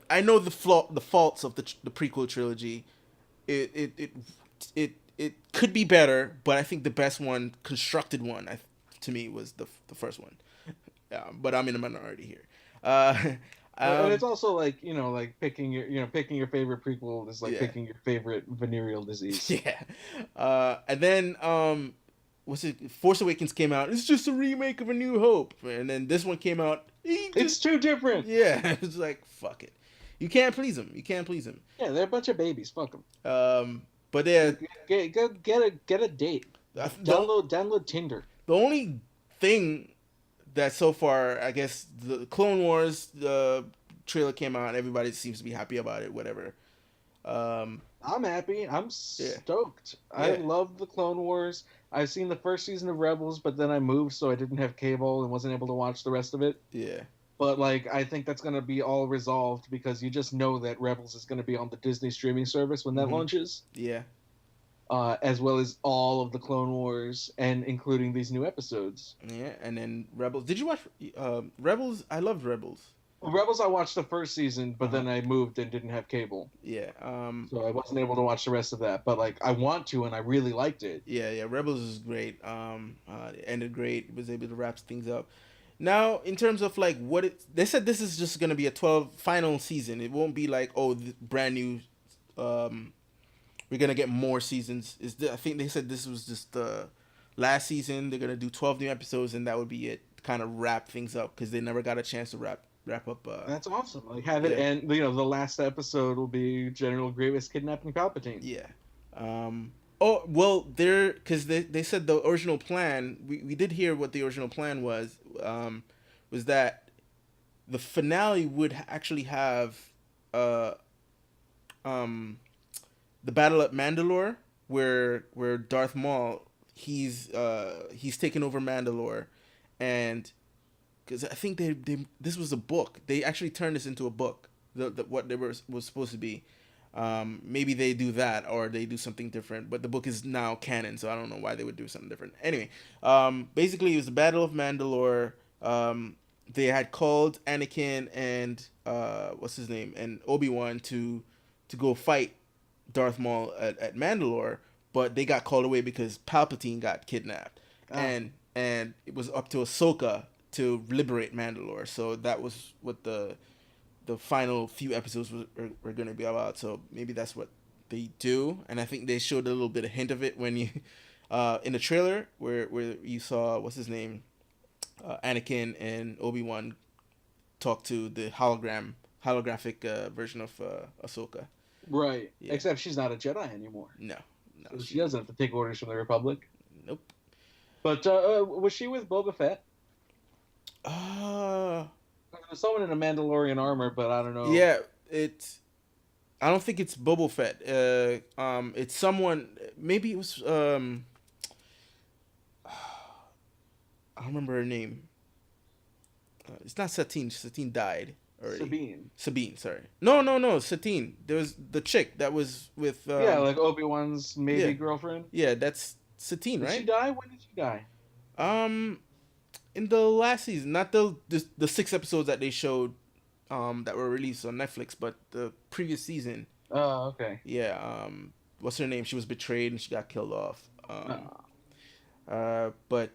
I know the faults of the prequel trilogy. It it it it could be better, but I think the best one, constructed one, to me, was the first one. But I'm in a minority here. Uh, And um, it's also like like picking your favorite prequel is like yeah, picking your favorite venereal disease. yeah. And then what's it? Force Awakens came out. It's just a remake of A New Hope, and then this one came out. He It's just too different. yeah, it's like fuck it. You can't please him. You can't please him. Yeah, they're a bunch of babies. Fuck them. But yeah, Get a date. the Download Tinder. the only thing that so far, I guess, the Clone Wars trailer came out, and everybody seems to be happy about it. Whatever. Um, I'm happy. I'm yeah, stoked. I yeah, love the Clone Wars. I've seen the first season of Rebels, but then I moved, so I didn't have cable and wasn't able to watch the rest of it. yeah, But like, I think that's gonna be all resolved because you just know that Rebels is gonna be on the Disney streaming service when that hmm launches, yeah, as well as all of the Clone Wars and including these new episodes. yeah. And then Rebels. Did you watch Rebels? I loved Rebels. Rebels, I watched the first season, Uh but huh. then I moved and didn't have cable, Yeah. so I wasn't able to watch the rest of that. But like, I want to, and I really liked it. Yeah, yeah. Rebels is great. It ended great. Was able to wrap things up. Now, in terms of like they said this is just gonna be a 12 final season. It won't be like, oh, brand new. Um, we're gonna get more seasons. I think they said this was just the last season. They're gonna do 12 new episodes, and that would be it. Kind of wrap things up because they never got a chance to wrap up. That's awesome. Like, have it, Yeah, and the last episode will be General Grievous kidnapping Palpatine. yeah. Oh well, because they said the original plan. We did hear what the original plan was. Was that the finale would actually have uh um the battle at Mandalore, where Darth Maul, he's taken over Mandalore, and because I think this was a book. They actually turned this into a book. What they was supposed to be. Maybe they do that or they do something different, but the book is now canon, so I don't know why they would do something different. Anyway, basically it was the Battle of Mandalore. They had called Anakin and what's his name and Obi-Wan to go fight Darth Maul at Mandalore, but they got called away because Palpatine got kidnapped, Ah, and it was up to Ahsoka to liberate Mandalore. So that was what the final few episodes were going to be about. So maybe that's what they do, and I think they showed a little bit of hint of it when you in the trailer where you saw what's his name, Anakin and Obi-Wan talk to the holographic version of Ahsoka. right. Yeah. Except she's not a Jedi anymore, No, no, so she doesn't have to take orders from the Republic. nope. But was she with Boba Fett? Uh There was someone in a Mandalorian armor, but I don't know. yeah, it's. I don't think it's Boba Fett. It's someone. Maybe it was. I don't remember her name. It's not Satine. Satine died already. Sabine. Sabine, sorry. No, no, no. Satine. There was the chick that was with. Yeah, like Obi-Wan's maybe yeah, girlfriend. yeah. That's Satine, Did she right? die? When did she die? Um, in the last season, not the 6 episodes that they showed, that were released on Netflix, but the previous season. Oh, okay. Yeah. What's her name? She was betrayed and she got killed off. Oh. But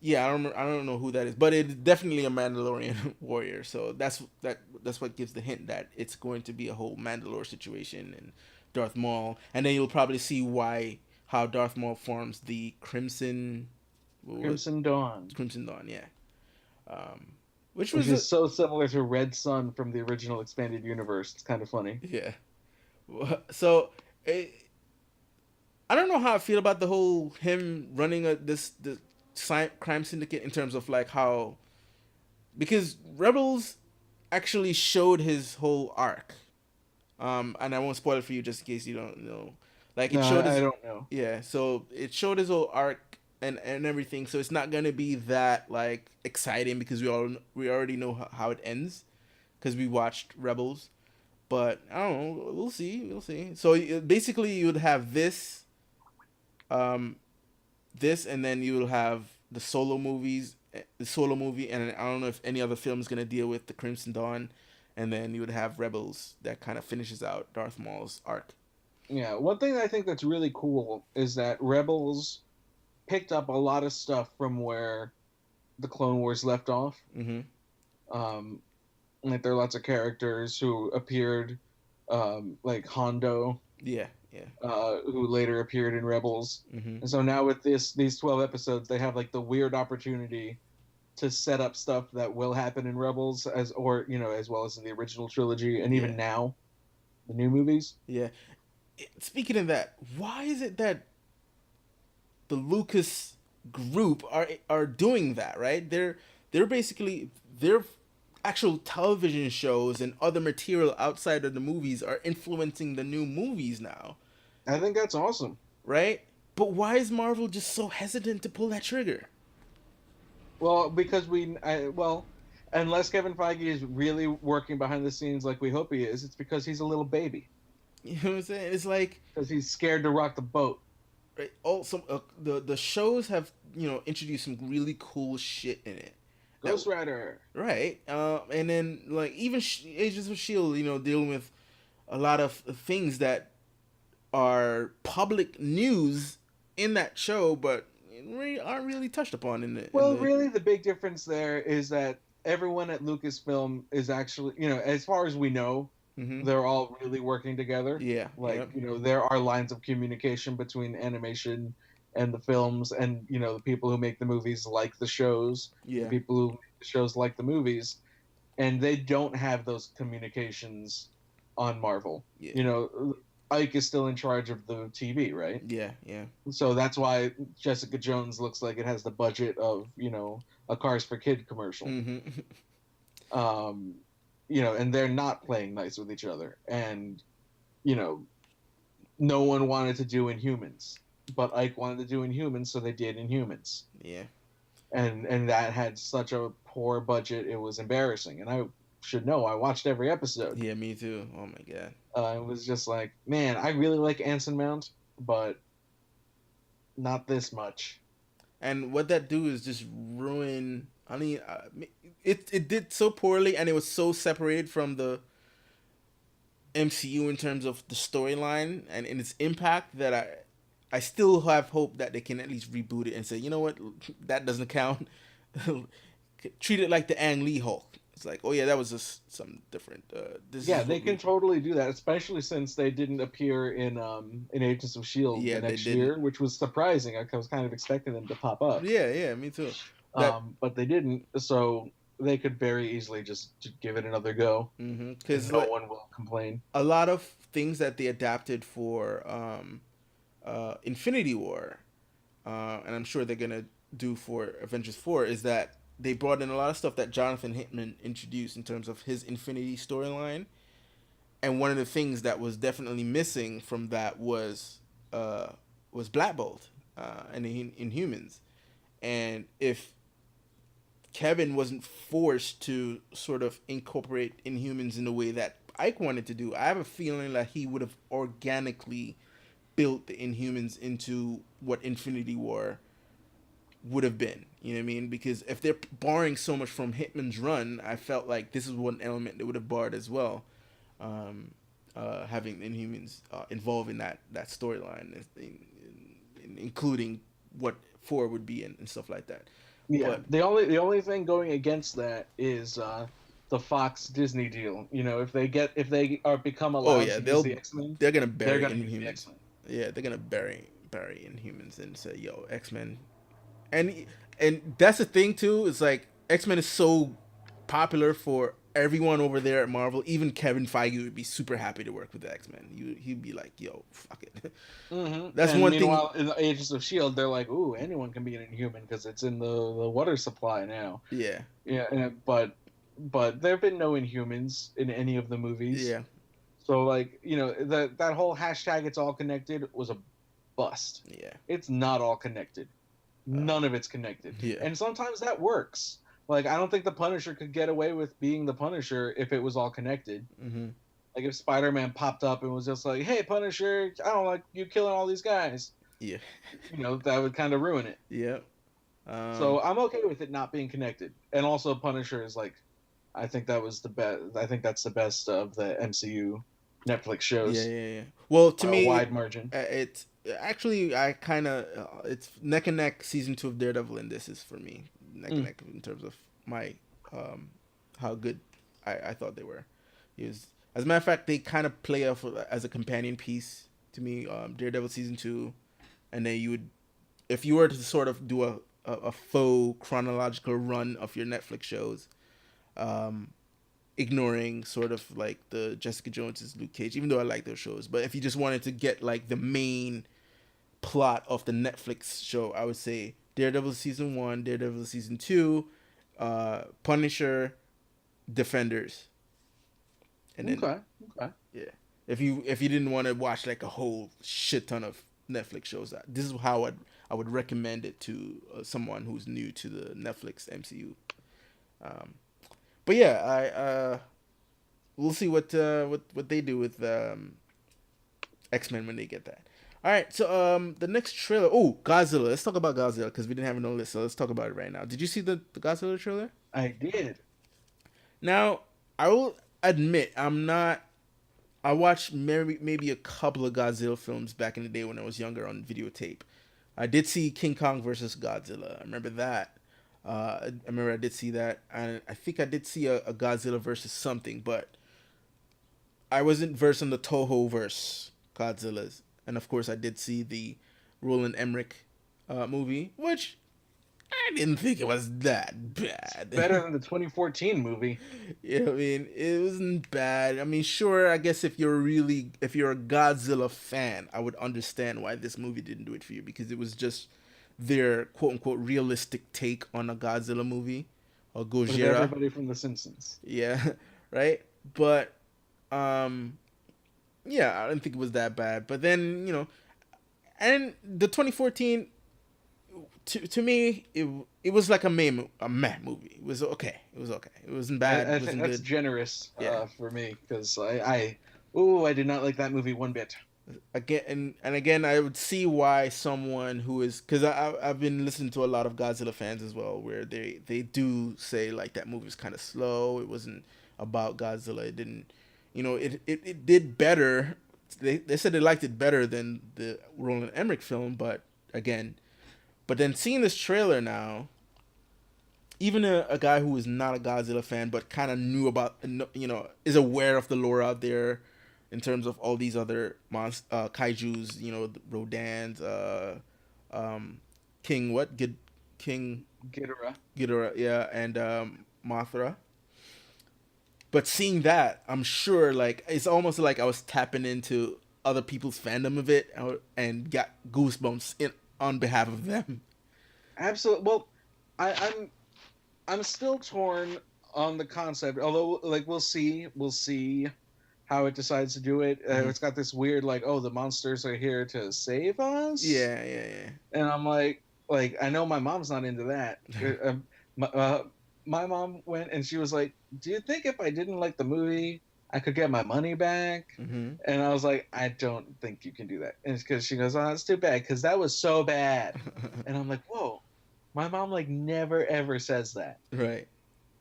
yeah, I don't know who that is, but it's definitely a Mandalorian warrior. So that's what gives the hint that it's going to be a whole Mandalore situation and Darth Maul, and then you'll probably see how Darth Maul forms the Crimson Dawn, Crimson Dawn, yeah. Um, which which was is so similar to Red Sun from the original expanded universe. It's kind of funny. yeah. So I don't know how I feel about the whole him running the crime syndicate in terms of like how, because Rebels actually showed his whole arc. And I won't spoil it for you just in case you don't know. Like No, it showed I his, don't know. yeah. So it showed his whole arc and everything. So it's not gonna be that like exciting because we already know how it ends because we watched Rebels. But I don't know. We'll see. We'll see. So basically, you'd have um, this, and then you will have the solo movie, and I don't know if any other film is gonna deal with the Crimson Dawn, and then you would have Rebels that kind of finishes out Darth Maul's arc. Yeah, one thing I think that's really cool is that Rebels picked up a lot of stuff from where the Clone Wars left off. Mm-hmm. Um, like there are lots of characters who appeared, like Hondo, Yeah, yeah. who later appeared in Rebels. Mm-hmm. And so now with these 12 episodes, they have like the weird opportunity to set up stuff that will happen in Rebels as well as in the original trilogy and Yeah, even now the new movies. yeah. Speaking of that, why is it that the Lucas group are doing that? Right? They're basically their actual television shows and other material outside of the movies are influencing the new movies now, I think that's awesome. right? But why is Marvel just so hesitant to pull that trigger? Well, because unless Kevin Feige is really working behind the scenes like we hope he is, it's because he's a little baby. You know what I'm saying? It's like, Because he's scared to rock the boat. right, also the shows have introduced some really cool shit in it. That Ghost Rider. right, and then like even Agents of Shield, dealing with a lot of things that are public news in that show, but really aren't really touched upon in Well, the. really, the big difference there is that everyone at Lucasfilm is actually, as far as we know, Mm-hmm. they're all really working together. Yeah. Like, Yep. there are lines of communication between animation and the films, and the people who make the movies like the shows, the Yeah. people who make the shows like the movies, and they don't have those communications on Marvel. Yeah. Ike is still in charge of the TV, right? Yeah. Yeah. So that's why Jessica Jones looks like it has the budget of a Cars for Kid commercial. Mm-hmm. Um, and they're not playing nice with each other, and no one wanted to do Inhumans, but Ike wanted to do Inhumans, so they did Inhumans, Yeah. and that had such a poor budget, it was embarrassing, and I should know. I watched every episode. Yeah. Me too. Oh my god. It was just like, man, I really like Anson Mount, but not this much. And what that do is just ruin. I mean, it did so poorly, and it was so separated from the MCU in terms of the storyline and in its impact that I still have hope that they can at least reboot it and say, you know what, that doesn't count. Treat it like the Ang Lee Hulk. It's like, oh yeah, that was just something different. This Yeah, is they what can we. totally do that, especially since they didn't appear in Agents of Shield Yeah, the they next didn't. year, which was surprising. I was kind of expecting them to pop up, Yeah, yeah, me too. That but they didn't. So they could very easily just give it another go, and because no like one will complain. a lot of things that they adapted for Infinity War, and I'm sure they're gonna do for Avengers 4, is that they brought in a lot of stuff that Jonathan Hickman introduced in terms of his Infinity storyline, and one of the things that was definitely missing from that uh, was Black Bolt and Inhumans, and if Kevin wasn't forced to sort of incorporate Inhumans in the way that Ike wanted to do, I have a feeling that he would have organically built the Inhumans into what Infinity War would have been. You know what I mean? Because if they're borrowing so much from Hitman's run, I felt like this is one element they would have borrowed as well. Having Inhumans involved in that storyline, including what 4 would be and stuff like that. Yeah, But the only thing going against that is the Fox Disney deal. If they are become oh allowed yeah, to use the X Men, they're gonna they're bury gonna use the Inhumans. X Men. Yeah, they're gonna bury Inhumans and say, "Yo, X Men." And that's the thing too. It's like X Men is so popular for everyone over there at Marvel. Even Kevin Feige would be super happy to work with the X Men. He'd be like, "Yo, fuck it." That's And one thing. meanwhile, in the Agents of Shield, they're like, "Ooh, anyone can be an Inhuman because it's in the water supply now." Yeah, Yeah, but there have been no Inhumans in any of the movies. yeah, So like, that whole hashtag "It's all connected" was a bust. yeah, It's not all connected. uh, None of it's connected. yeah. And sometimes that works. Like, I don't think the Punisher could get away with being the Punisher if it was all connected. Hmm. Like, if Spider-Man popped up and was just like, "Hey, Punisher, I don't like you killing all these guys," Yeah, that would kind of ruin it. yeah. Um, So I'm okay with it not being connected. And also, Punisher is like, I think that was the best. I think that's the best of the MCU Netflix yeah, shows yeah, yeah. Well, to by a me, wide margin. it's actually I kind of it's neck and neck. Season 2 of Daredevil, and this is for me neck and Mm. neck in terms of my um how good I thought they were. It was, as a matter of fact, they kind of play off as a companion piece to me. Daredevil season 2, and then you would, if you were to sort of do a faux chronological run of your Netflix shows, um, ignoring sort of like the Jessica Jones's, Luke Cage, even though I like those shows. But if you just wanted to get like the main plot of the Netflix show, I would say Daredevil season 1, Daredevil season 2, Punisher, Defenders, and then Okay. Okay. yeah. If you didn't want to watch like a whole shit ton of Netflix shows, this is how I would recommend it to someone who's new to the Netflix MCU. Um, but yeah, we'll see what they do with X Men when they get that. All right, so the next trailer. Oh, Godzilla. Let's talk about Godzilla because we didn't have it on the list. So let's talk about it right now. Did you see the Godzilla trailer? I did. Now, I will admit I'm not. I watched maybe a couple of Godzilla films back in the day when I was younger on videotape. I did see King Kong versus Godzilla. I remember that. I remember I did see that. I think I did see a Godzilla versus something, but I wasn't versed in the Toho verse Godzillas. And of course, I did see the Roland Emmerich movie, which I didn't think it was that Better bad. than the 2014 movie. Yeah, I mean, it wasn't bad. I mean, sure, I guess if you're a Godzilla fan, I would understand why this movie didn't do it for you because it was just their quote unquote realistic take on a Godzilla movie or With Gojira. everybody from The Simpsons. Yeah, right? But um yeah, I didn't think it was that bad. But then, and the 2014 to me it was like a meh movie. It was okay. It wasn't bad. I It think wasn't that's good. generous Yeah. for me because I Ooh, I did not like that movie one bit. Again and again, I would see why someone who is, because I've been listening to a lot of Godzilla fans as well, where they do say like that movie was kind of slow. It wasn't about Godzilla. It didn't, it did better. They said they liked it better than the Roland Emmerich film, but again, but then seeing this trailer now, even a guy who is not a Godzilla fan but kind of knew about, is aware of the lore out there in terms of all these other kaiju's, the Rodans, um, King what? King Ghidorah. Ghidorah, yeah, and Mothra. But seeing that, I'm sure like it's almost like I was tapping into other people's fandom of it, and got goosebumps on behalf of them. Absolutely. Well, I'm still torn on the concept. Although, like, we'll see how it decides to do it. Hmm. It's got this weird, like, oh, the monsters are here to save us, Yeah, yeah, and I'm like, I know my mom's not into that. yeah. My, my mom went and she was like, "Do you think if I didn't like the movie, I could get my money back?" Hmm. And I was like, "I don't think you can do that." And it's because she goes, "Oh, that's too bad because that was so bad." And I'm like, "Whoa." My mom like never ever says that. Right.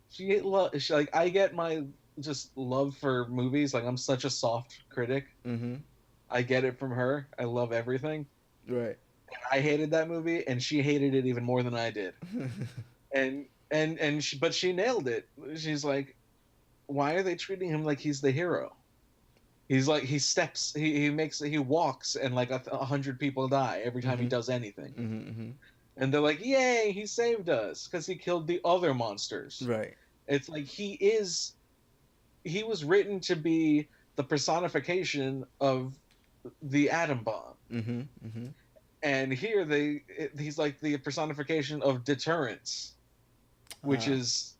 She like I get my just love for movies. Like I'm such a soft critic. Hmm. I get it from her. I love everything. Right. I hated that movie, and she hated it even more than I did. But she nailed it. She's like, why are they treating him like he's the hero? He's like he walks, and like 100 people die every time he Hmm. does anything, Hmm. and they're like, yay, he saved us because he killed the other monsters. Right. It's like he was written to be the personification of the atom bomb, Hmm. Hmm. and here he's like the personification of deterrence, which Uh, is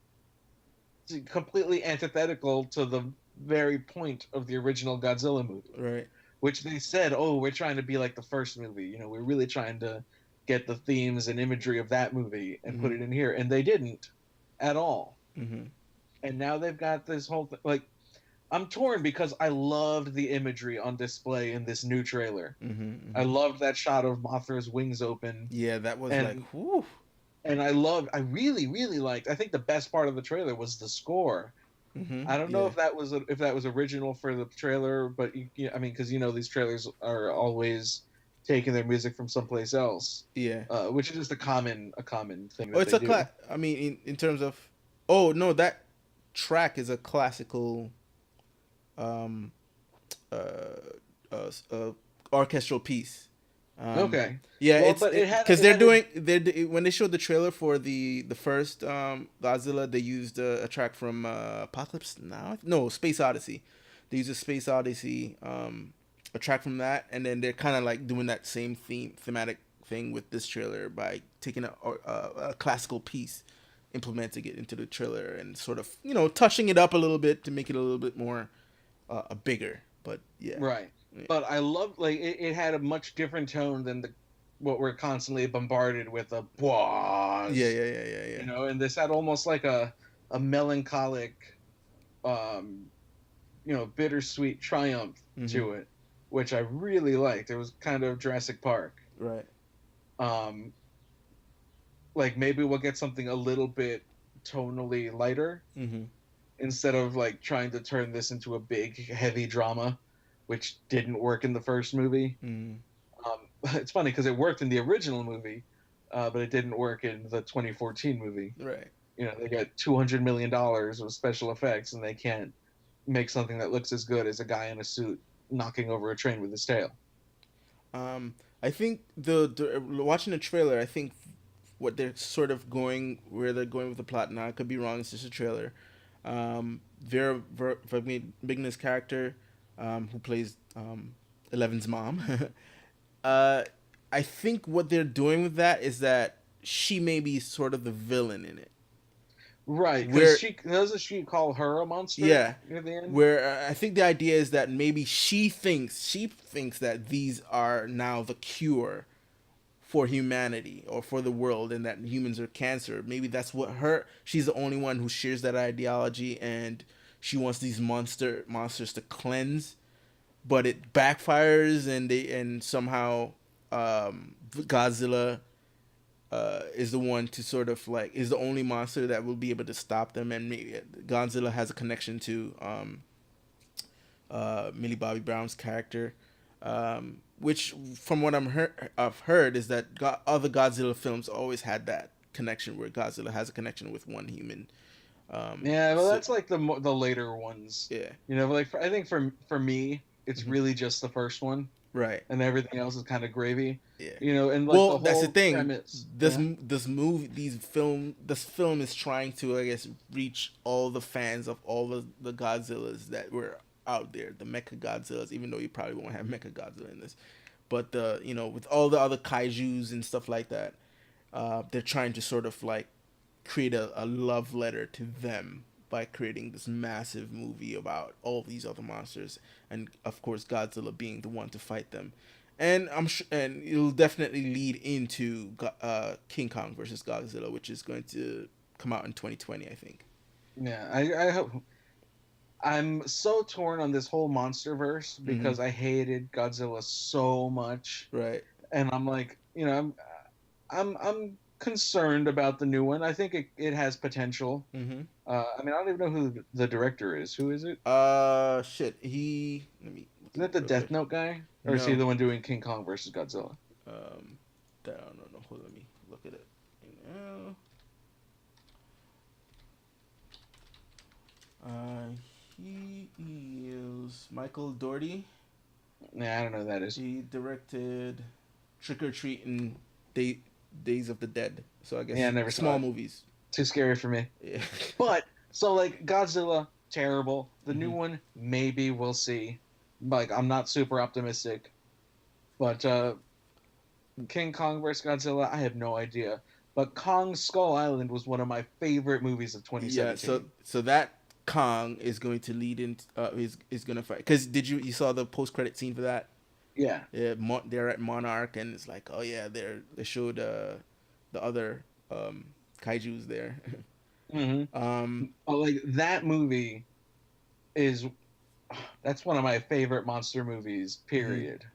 completely antithetical to the very point of the original Godzilla movie, right. which they said, oh, we're trying to be like the first movie. We're really trying to get the themes and imagery of that movie and put Hmm. it in here. And they didn't at all. Hmm. And now they've got this whole like, I'm torn because I loved the imagery on display in this new trailer. Hmm. I Hmm. loved that shot of Mothra's wings open, Yeah, that was like, and whew. I really really liked. I think the best part of the trailer was the score. Hmm. I don't know Yeah. if that was original for the trailer, but I mean, because these trailers are always taking their music from someplace else, Yeah. which is just a common thing Oh, that it's they a do. I mean, in terms of, oh no, that track is a classical, um, uh, uh, orchestral piece. Um, Okay, yeah, well, it's but it had because it had a when they showed the trailer for the first Godzilla, they used a track from Apocalypse Now. No, Space Odyssey. They used a Space Odyssey, a track from that, and then they're kind of like doing that same thematic thing with this trailer by taking a classical piece, implementing it into the trailer, and sort of touching it up a little bit to make it a little bit more bigger. But yeah, right, yeah, but I love like it had a much different tone than the what we're constantly bombarded with a yeah, pause, yeah, yeah, yeah, yeah. and this had almost like a melancholic, um, bittersweet triumph Hmm. to it, which I really liked. It was kind of Jurassic Park. Right. Um, like maybe we'll get something a little bit tonally lighter Hmm. instead of like trying to turn this into a big heavy drama, which didn't work in the first movie. Hmm. It's funny because it worked in the original movie, but it didn't work in the 2014 movie. Right. They got $200 million of special effects, and they can't make something that looks as good as a guy in a suit knocking over a train with his tail. I think the watching the trailer, I think what they're sort of going where they're going with the plot now. I could be wrong. It's just a trailer. Vigna's character, who plays Eleven's mom. uh, I think what they're doing with that is that she may be sort of the villain in it. Right, because Where she doesn't she call her a monster Yeah, near the end. where I think the idea is that maybe she thinks that these are now the cure for humanity or for the world, and that humans are cancer. Maybe that's what she's the only one who shares that ideology, and she wants these monsters to cleanse. but it backfires, and somehow Godzilla is the one to sort of like is the only monster that will be able to stop them, and maybe Godzilla has a connection to Millie Bobby Brown's character, which from what I've heard is that other Godzilla films always had that connection where Godzilla has a connection with one human. Yeah, well, So that's like the later ones. yeah, You know, like I think for me, it's hmm really just the first one, right, and everything else is kind of gravy. yeah. You know, and like Well, the that's the whole thing. premise. Yeah. This film is trying to, I guess, reach all the fans of all the Godzillas that were out there, the Mecha Godzillas. Even though you probably won't have Mecha Godzilla in this, but with all the other kaiju's and stuff like that, they're trying to sort of like create a love letter to them by creating this massive movie about all these other monsters, and of course Godzilla being the one to fight them. And I'm sure, and it'll definitely lead into King Kong versus Godzilla, which is going to come out in 2020, I think. Yeah, I hope. I'm so torn on this whole monster verse Mm-hmm. because I hated Godzilla so much, Right. and I'm like, I'm concerned about the new one. I think it has potential. Mm-hmm. I mean, I don't even know who the director is. Who is it? Shit. Let me look Isn't it up it the real quick. Death Note guy, or is he No. the one doing King Kong versus Godzilla? Um, I don't know. Hold on, let me look at it. Now. Uh, he is Michael Dougherty. Yeah, I don't know who that is. He directed Trick or Treat and Days of the Dead. So I Yeah, I guess never saw small it. movies. Too scary for me. Yeah. But so like Godzilla, terrible. The new hmm one, maybe we'll see. Like I'm not super optimistic, but King Kong vs Godzilla, I have no idea. But Kong Skull Island was one of my favorite movies of Yeah. So 2017. so that Kong is going to lead in. Is going to fight. Cause did you saw the post credit scene for that? Yeah. Yeah. They're at Monarch, and it's like, oh yeah, they showed the other kaiju's there. hmm um. But like that movie is that's one of my favorite monster movies. hmm Period.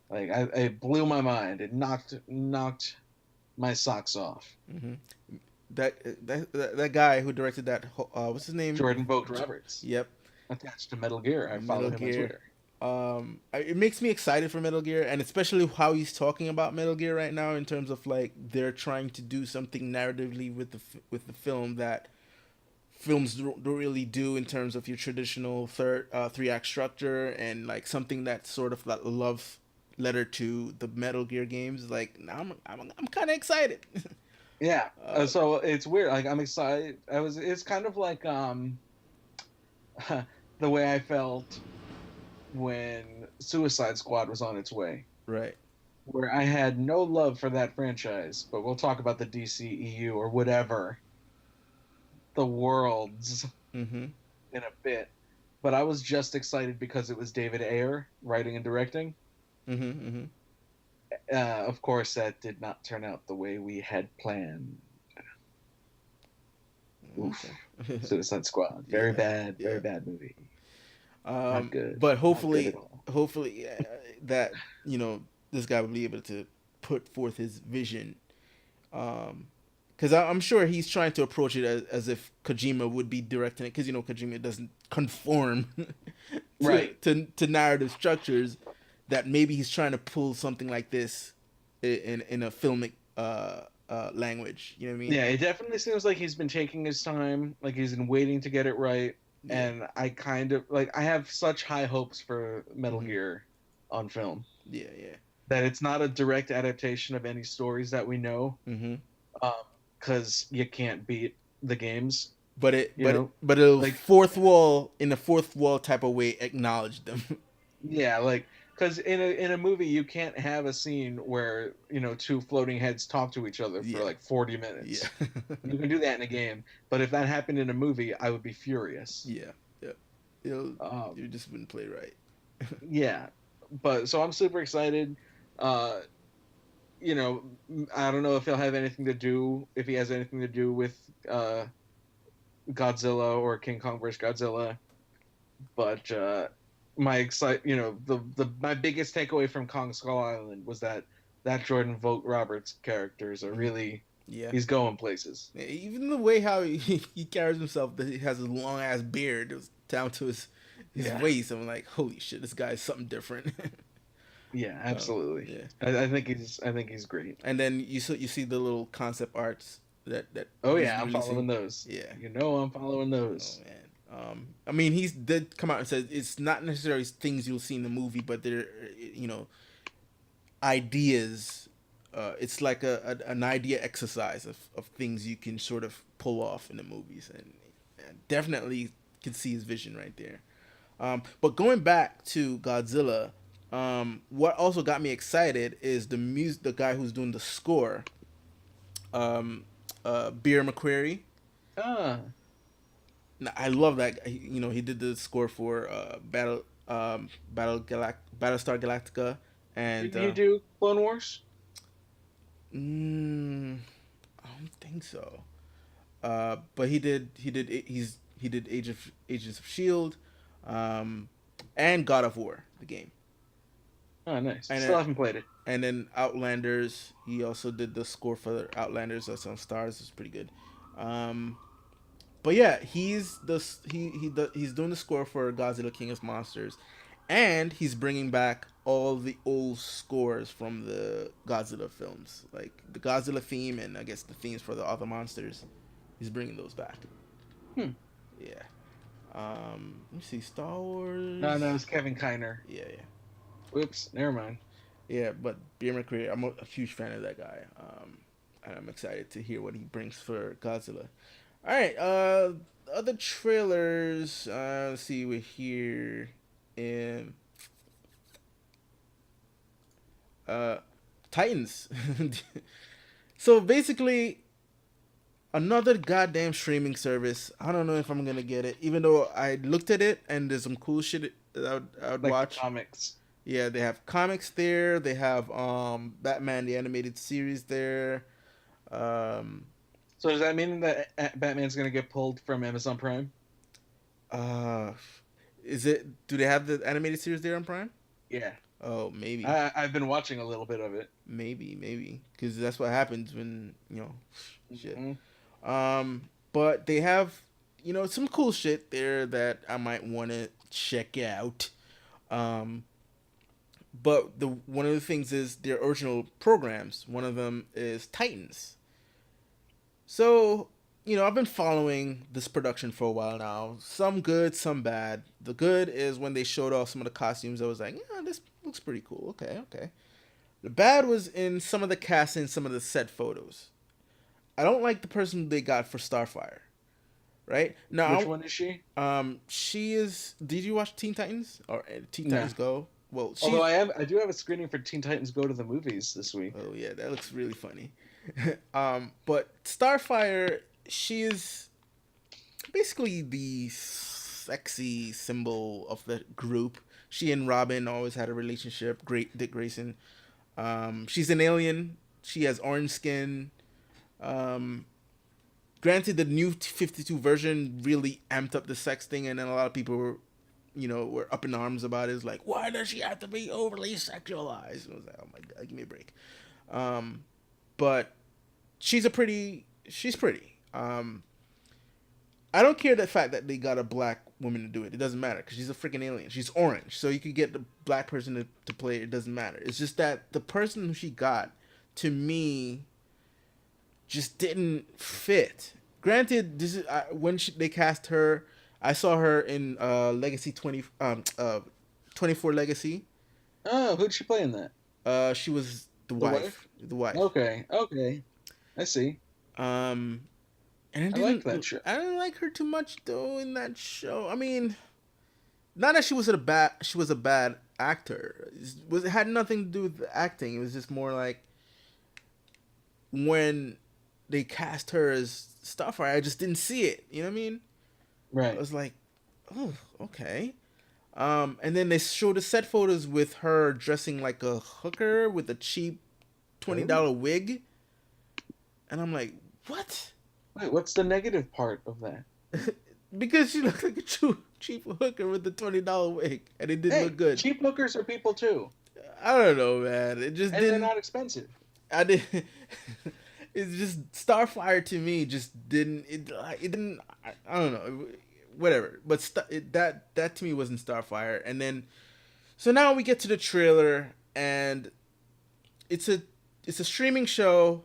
Like it blew my mind. It knocked my socks off. hmm that guy who directed that. What's his name? Jordan Vogt Roberts Yep. attached to Metal Gear. I Metal follow him on Gear. Twitter. It makes me excited for Metal Gear, and especially how he's talking about Metal Gear right now in terms of like they're trying to do something narratively with the film that films don't really do in terms of your traditional three act structure, and like something that's sort of that love letter to the Metal Gear games. Like now I'm kind of excited. Yeah. uh, So it's weird. Like I'm excited. It's kind of like the way I felt when Suicide Squad was on its way, right. where I had no love for that franchise, but we'll talk about the DCEU or whatever, the worlds Mm-hmm. in a bit. But I was just excited because it was David Ayer writing and directing. Mm-hmm. Mm-hmm. Of course, that did not turn out the way we had planned. Oof. Okay. Suicide Squad. Yeah. Very Yeah. bad movie. Not good. But Not good at all. hopefully that this guy will be able to put forth his vision. Because I'm sure he's trying to approach it as if Kojima would be directing it. Because Kojima doesn't conform Right. to narrative structures. That maybe he's trying to pull something like this in a filmic language. You know what I mean? Yeah, it definitely seems like he's been taking his time, like he's been waiting to get it right. Yeah. And I kind of like I have such high hopes for Metal hmm Gear on film Yeah. Yeah. that it's not a direct adaptation of any stories that we know, hmm because you can't beat the games, But it you know. but it'll Like in a fourth wall type of way acknowledge them. yeah, like because in a movie you can't have a scene where two floating heads talk to each other for Yeah. like 40 Yeah. minutes. You can do that in a game, but if that happened in a movie, I would be furious. Yeah. Yeah. It'll Um, you just wouldn't play right. yeah, but so I'm super excited. Uh, I don't know if he'll have anything to do if he has anything to do with Godzilla or King Kong vs Godzilla, but my biggest takeaway from Kong Skull Island was that Jordan Vogt Roberts characters are Mm, really yeah. he's going places. Yeah, even the way how he carries himself, that he has a long ass beard, it was down to his Yeah, waist. I'm like, holy shit, this guy is something different. yeah, absolutely. Yeah. I think he's great. And then you see the little concept arts that Oh he's yeah, I'm releasing. following those. Yeah. I'm following Oh those. man. I mean, he's did come out and said it's not necessarily things you'll see in the movie, but they're ideas. It's like an idea exercise of things you can sort of pull off in the movies, and definitely can see his vision right there. But going back to Godzilla, what also got me excited is the guy who's doing the score, um, Beer McQuarrie. Ah, I love that. He did the score for Battlestar Galactica, and didn't he do Clone Wars? I don't think so. But he did Agents of Shield, um, and God of War, the game, Oh, nice. and Still haven't played it. then Outlanders. He also did the score for Outlanders. That's on Stars. It's pretty good. Um, but yeah, he's doing the score for Godzilla King of Monsters, and he's bringing back all the old scores from the Godzilla films, like the Godzilla theme and I guess the themes for the other monsters. He's bringing those back. Hmm. Yeah. Let me see. Star Wars. No, no, it's Kevin Kiner. Yeah, yeah, Whoops, never mind. yeah. But Beer McCreary, I'm a huge fan of that guy. And I'm excited to hear what he brings for Godzilla. All right. Other trailers. Let's see. We're here in uh, Titans. So basically, another goddamn streaming service. I don't know if I'm gonna get it, even though I looked at it and there's some cool shit that I would Like the watch. comics. Yeah, they have comics there. They have Batman the animated series there. Um, So does that mean that Batman's gonna get pulled from Amazon Prime? uh, is it? Do they have the animated series there on Prime? Yeah, Oh, maybe, I've been watching a little bit of it. maybe, because that's what happens when shit. Hmm. But they have some cool shit there that I might want to check out. Um, but the one of the things is their original programs. One of them is Titans. So I've been following this production for a while now. Some good, some bad. The good is when they showed off some of the costumes. I was like, yeah, this looks pretty cool. Okay, okay. The bad was in some of the casting, some of the set photos. I don't like the person they got for Starfire. Right Which now, one is she? she is. Did you watch Teen Titans or Teen No. Titans Go? Well, Although she's. I do have a screening for Teen Titans Go to the Movies this week. Oh yeah, that looks really funny. But Starfire, she is basically the sexy symbol of the group. She and Robin always had a relationship. Great Dick Grayson. She's an alien. She has orange skin. Um, Granted, the new 52 version really amped up the sex thing, and then a lot of people were up in arms about it. It's like, why does she have to be overly sexualized? And I was like, oh my god, give me a break. But she's pretty. I don't care the fact that they got a black woman to do it. It doesn't matter because she's a freaking alien. She's orange, so you could get the black person to play it. It doesn't matter. It's just that the person who she got, to me, just didn't fit. Granted, this is they cast her. I saw her in Legacy 24 Legacy. Oh, who'd she play in that? She was the The wife. wife? The wife. Okay, okay, I see. Um, and I like that show. I didn't like her too much though in that show. I mean, not that she was a bad actor. It had nothing to do with the acting. It was just more like when they cast her as Starfire, I just didn't see it. You know what I mean? I Right. was like, oh, okay. And then they showed the set photos with her dressing like a hooker with a cheap $20 Oh. wig, and I'm like, what? Wait, what's the negative part of that? Because she looked like a cheap hooker with the $20 wig, and it didn't look Hey, good. cheap hookers are people too, I don't know, man. It just and they're didn't. not expensive. I did. It's just Starfire to me. Just didn't. It didn't. I don't know. Whatever. But that to me wasn't Starfire. And then, so now we get to the trailer, and it's a streaming show.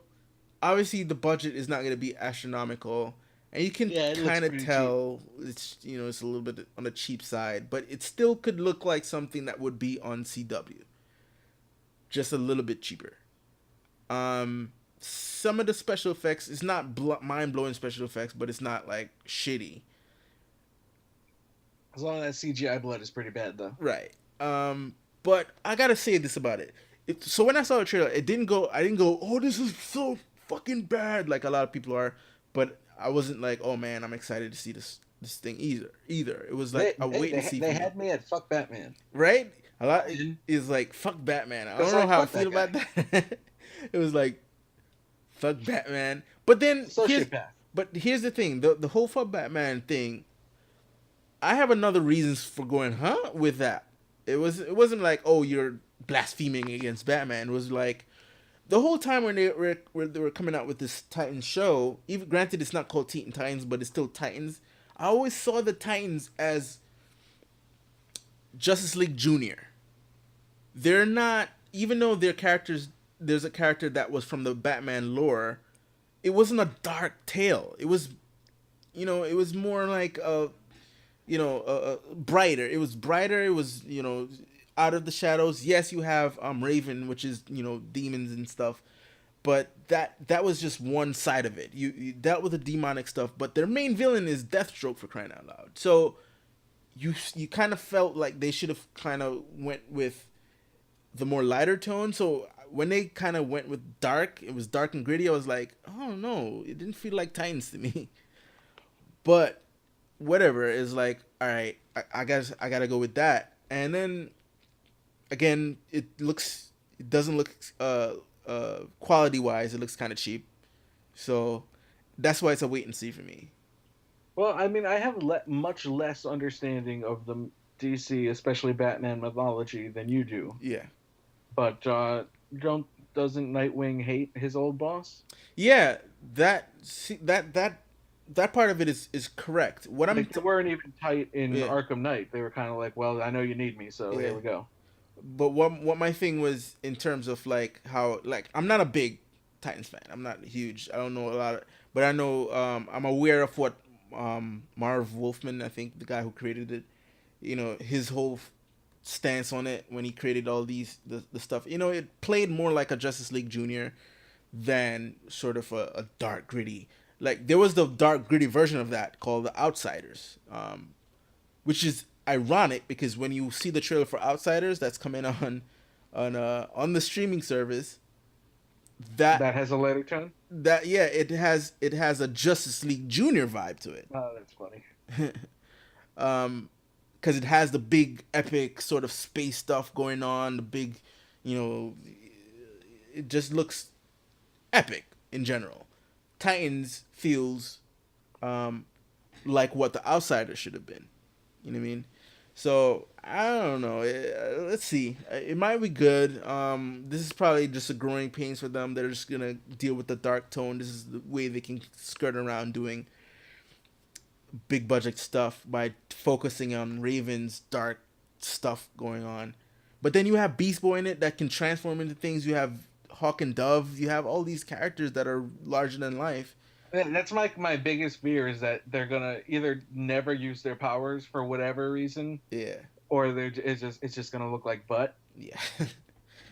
Obviously, the budget is not going to be astronomical, and you can Yeah, it looks kind of pretty tell it's it's a little bit on the cheap side, but it still could look like something that would be on CW, just a little bit cheaper. Some of the special effects, it's not mind blowing special effects, but it's not like shitty. As long as that CGI blood is pretty bad, though. Right. But I gotta say this about it. So when I saw the trailer, it didn't go. I didn't go, "Oh, this is so fucking bad," like a lot of people are. But I wasn't like, "Oh man, I'm excited to see this thing either." It was like a wait and see. They had me at fuck Batman. Right? A lot is like fuck Batman. I don't know how I feel about that. It was like fuck Batman. But then here's the thing. The whole fuck Batman thing, I have another reasons for going, huh? With that. It wasn't like, oh, you're blaspheming against Batman. It was like the whole time when they were coming out with this Titans show, even granted it's not called Teen Titans, but it's still Titans. I always saw the Titans as Justice League Junior. They're not, even though their characters, there's a character that was from the Batman lore. It wasn't a dark tale. It was, it was more like brighter. It was brighter. It was, out of the shadows. Yes, you have Raven, which is, demons and stuff, but that was just one side of it. You dealt with the demonic stuff, but their main villain is Deathstroke, for crying out loud. So you kind of felt like they should have kind of went with the more lighter tone. So when they kind of went with dark, it was dark and gritty. I was like, oh no, it didn't feel like Titans to me. But whatever, is like, all right, I guess I gotta go with that. And then again, it doesn't look quality wise, it looks kind of cheap. So that's why it's a wait and see for me. Well, I mean, I have much less understanding of the DC, especially Batman mythology, than you do. Yeah. But doesn't Nightwing hate his old boss? Yeah, that part of it is correct. They weren't even tight in Arkham Knight. They were kind of like, well, I know you need me, so here we go. But what my thing was in terms of like how, like, I'm not a big Titans fan. I'm not huge. I don't know a lot but I know I'm aware of what Marv Wolfman, I think the guy who created it, his whole stance on it when he created all the stuff. It played more like a Justice League Junior than sort of a dark gritty. Like there was the dark gritty version of that called The Outsiders, which is ironic because when you see the trailer for Outsiders that's coming on the streaming service, that has a lighter tone. It has a Justice League Junior vibe to it. Oh, that's funny. Because it has the big epic sort of space stuff going on, the big, it just looks epic in general. Titans feels like what The Outsiders should have been. You know what I mean? So I don't know. Let's see. It might be good. This is probably just a growing pains for them. They're just gonna deal with the dark tone. This is the way they can skirt around doing big budget stuff by focusing on Raven's dark stuff going on. But then you have Beast Boy in it that can transform into things. You have Hawk and Dove. You have all these characters that are larger than life. That's my biggest fear is that they're gonna either never use their powers for whatever reason, or it's just gonna look like butt. Yeah.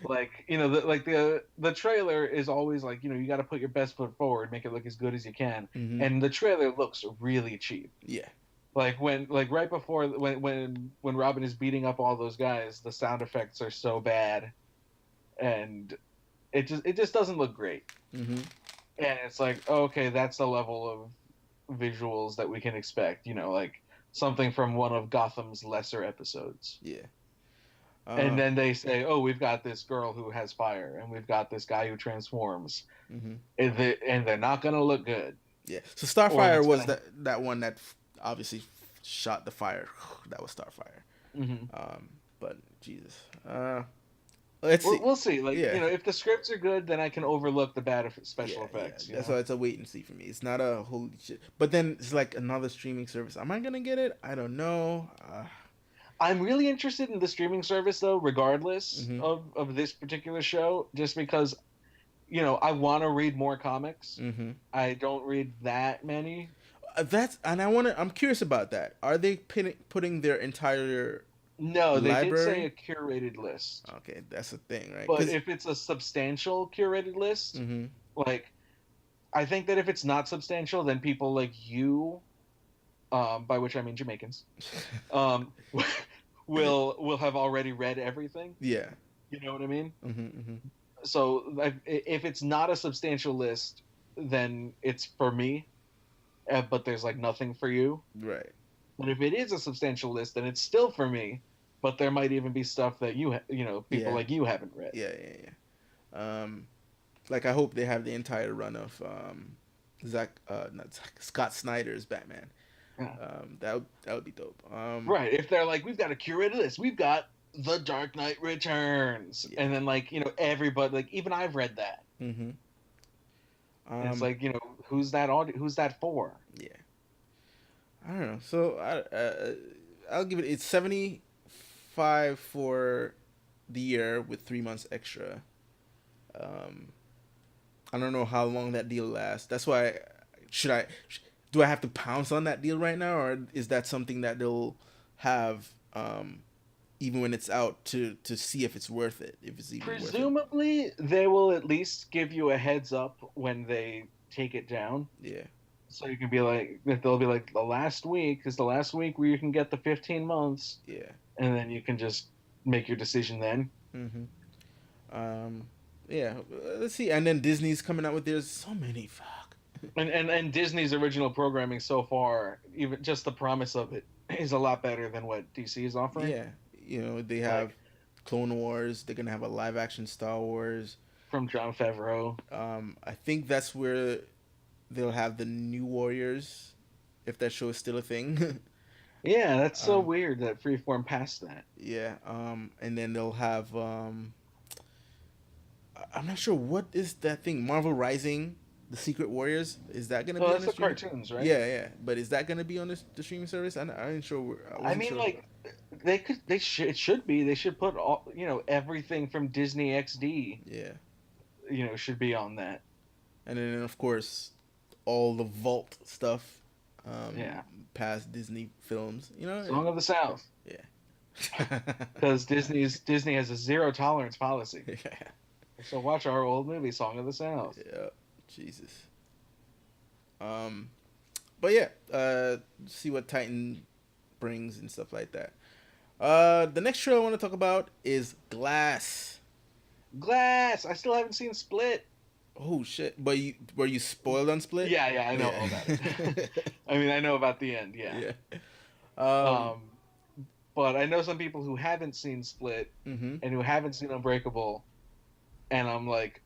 Like the trailer is always like, you got to put your best foot forward, make it look as good as you can, and the trailer looks really cheap. Yeah. Like right before when Robin is beating up all those guys, the sound effects are so bad, and it just doesn't look great. Mm-hmm. And it's like, oh, okay, that's the level of visuals that we can expect. Like something from one of Gotham's lesser episodes. Yeah. And then they say, oh, we've got this girl who has fire, and we've got this guy who transforms, and they're not going to look good. Yeah. So Starfire was that one that obviously shot the fire. That was Starfire. Hmm. But Jesus. Let's see. We'll see. Like, Yeah. if the scripts are good, then I can overlook the bad Yeah, special yeah. effects. That's why it's a wait and see for me. It's not a holy shit. But then it's like another streaming service. Am I gonna get it? I don't know. I'm really interested in the streaming service though, regardless Mm-hmm. of this particular show, just because I want to read more comics. Mm-hmm. I don't read that many. That's and I want to. I'm curious about that. Are they putting their entire No, they did say library? a curated list, Okay, that's the thing, right? but Because if it's a substantial curated list, mm-hmm. like I think that if it's not substantial, then people like you, by which I mean Jamaicans, um, will have already read everything. Yeah. You know what I mean? Mm-hmm, mm-hmm. So like, if it's not a substantial list, then it's for me, but there's like nothing for you. Right. But if it is a substantial list, then it's still for me. But there might even be stuff that people Yeah. like you haven't read. Yeah. Yeah. Yeah. Like I hope they have the entire run of not Zack, Scott Snyder's Batman. Yeah. That would be dope. Right. If they're like, we've got a curated list, we've got The Dark Knight Returns, Yeah. and then like everybody, like even I've read that. Mm-hmm. And it's like who's that who's that for? Yeah. I don't know. So I'll give it. It's 75 for the year with 3 months extra. Um, I don't know how long that deal lasts. That's why should I do I have to pounce on that deal right now, or is that something that they'll have even when it's out to see if it's worth it, if it's even worth it? Presumably, they will at least give you a heads up when they take it down. Yeah. So you can be like, they'll be like, the last week is the last week where you can get the 15 months, Yeah. and then you can just make your decision then. Mm-hmm. Yeah. Let's see. And then Disney's coming out with theirs. So many. Fuck. And Disney's original programming so far, even just the promise of it, is a lot better than what DC is offering. Yeah. They have Clone Wars. They're gonna have a live action Star Wars from Jon Favreau. I think that's where they'll have the New Warriors, if that show is still a thing. Yeah, that's so weird that Freeform passed that. Yeah. And then they'll have I'm not sure what is that thing. Marvel Rising, the Secret Warriors. Is that gonna be on that's the the streaming? cartoons, right? Yeah, yeah. But is that gonna be on the streaming service? I ain't sure. I mean, sure. like, it should be. They should put all, everything from Disney XD, Yeah. should be on that. And then of course, all the Vault stuff. Yeah. Past Disney films. Song of the South. Yeah. Because Disney has a zero tolerance policy. Yeah. So watch our old movie, Song of the South. Yeah. Jesus. But yeah, see what Titan brings and stuff like that. The next show I want to talk about is Glass. Glass. I still haven't seen Split. Oh shit! But were you spoiled on Split? Yeah, I know all about it. I mean, I know about the end. Yeah. Yeah. But I know some people who haven't seen Split and who haven't seen Unbreakable, and I'm like,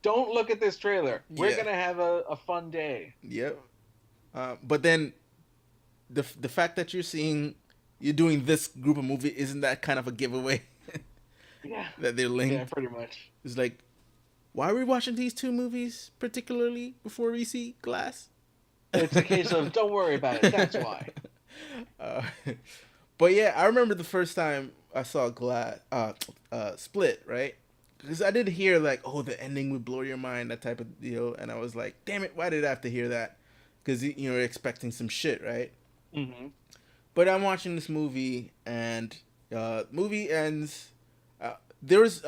don't look at this trailer. We're gonna have a fun day. Yep. But then, the fact that you're doing this group of movie, isn't that kind of a giveaway? Yeah. That they're linked. Yeah, pretty much. It's like, why are we watching these two movies particularly before we see Glass? It's a case of don't worry about it. That's why. But yeah, I remember the first time I saw Split, right? Because I did hear like, oh, the ending would blow your mind, that type of deal, and I was like, damn it, why did I have to hear that? Because you're expecting some shit, right? Mm-hmm. But I'm watching this movie, and movie ends. There's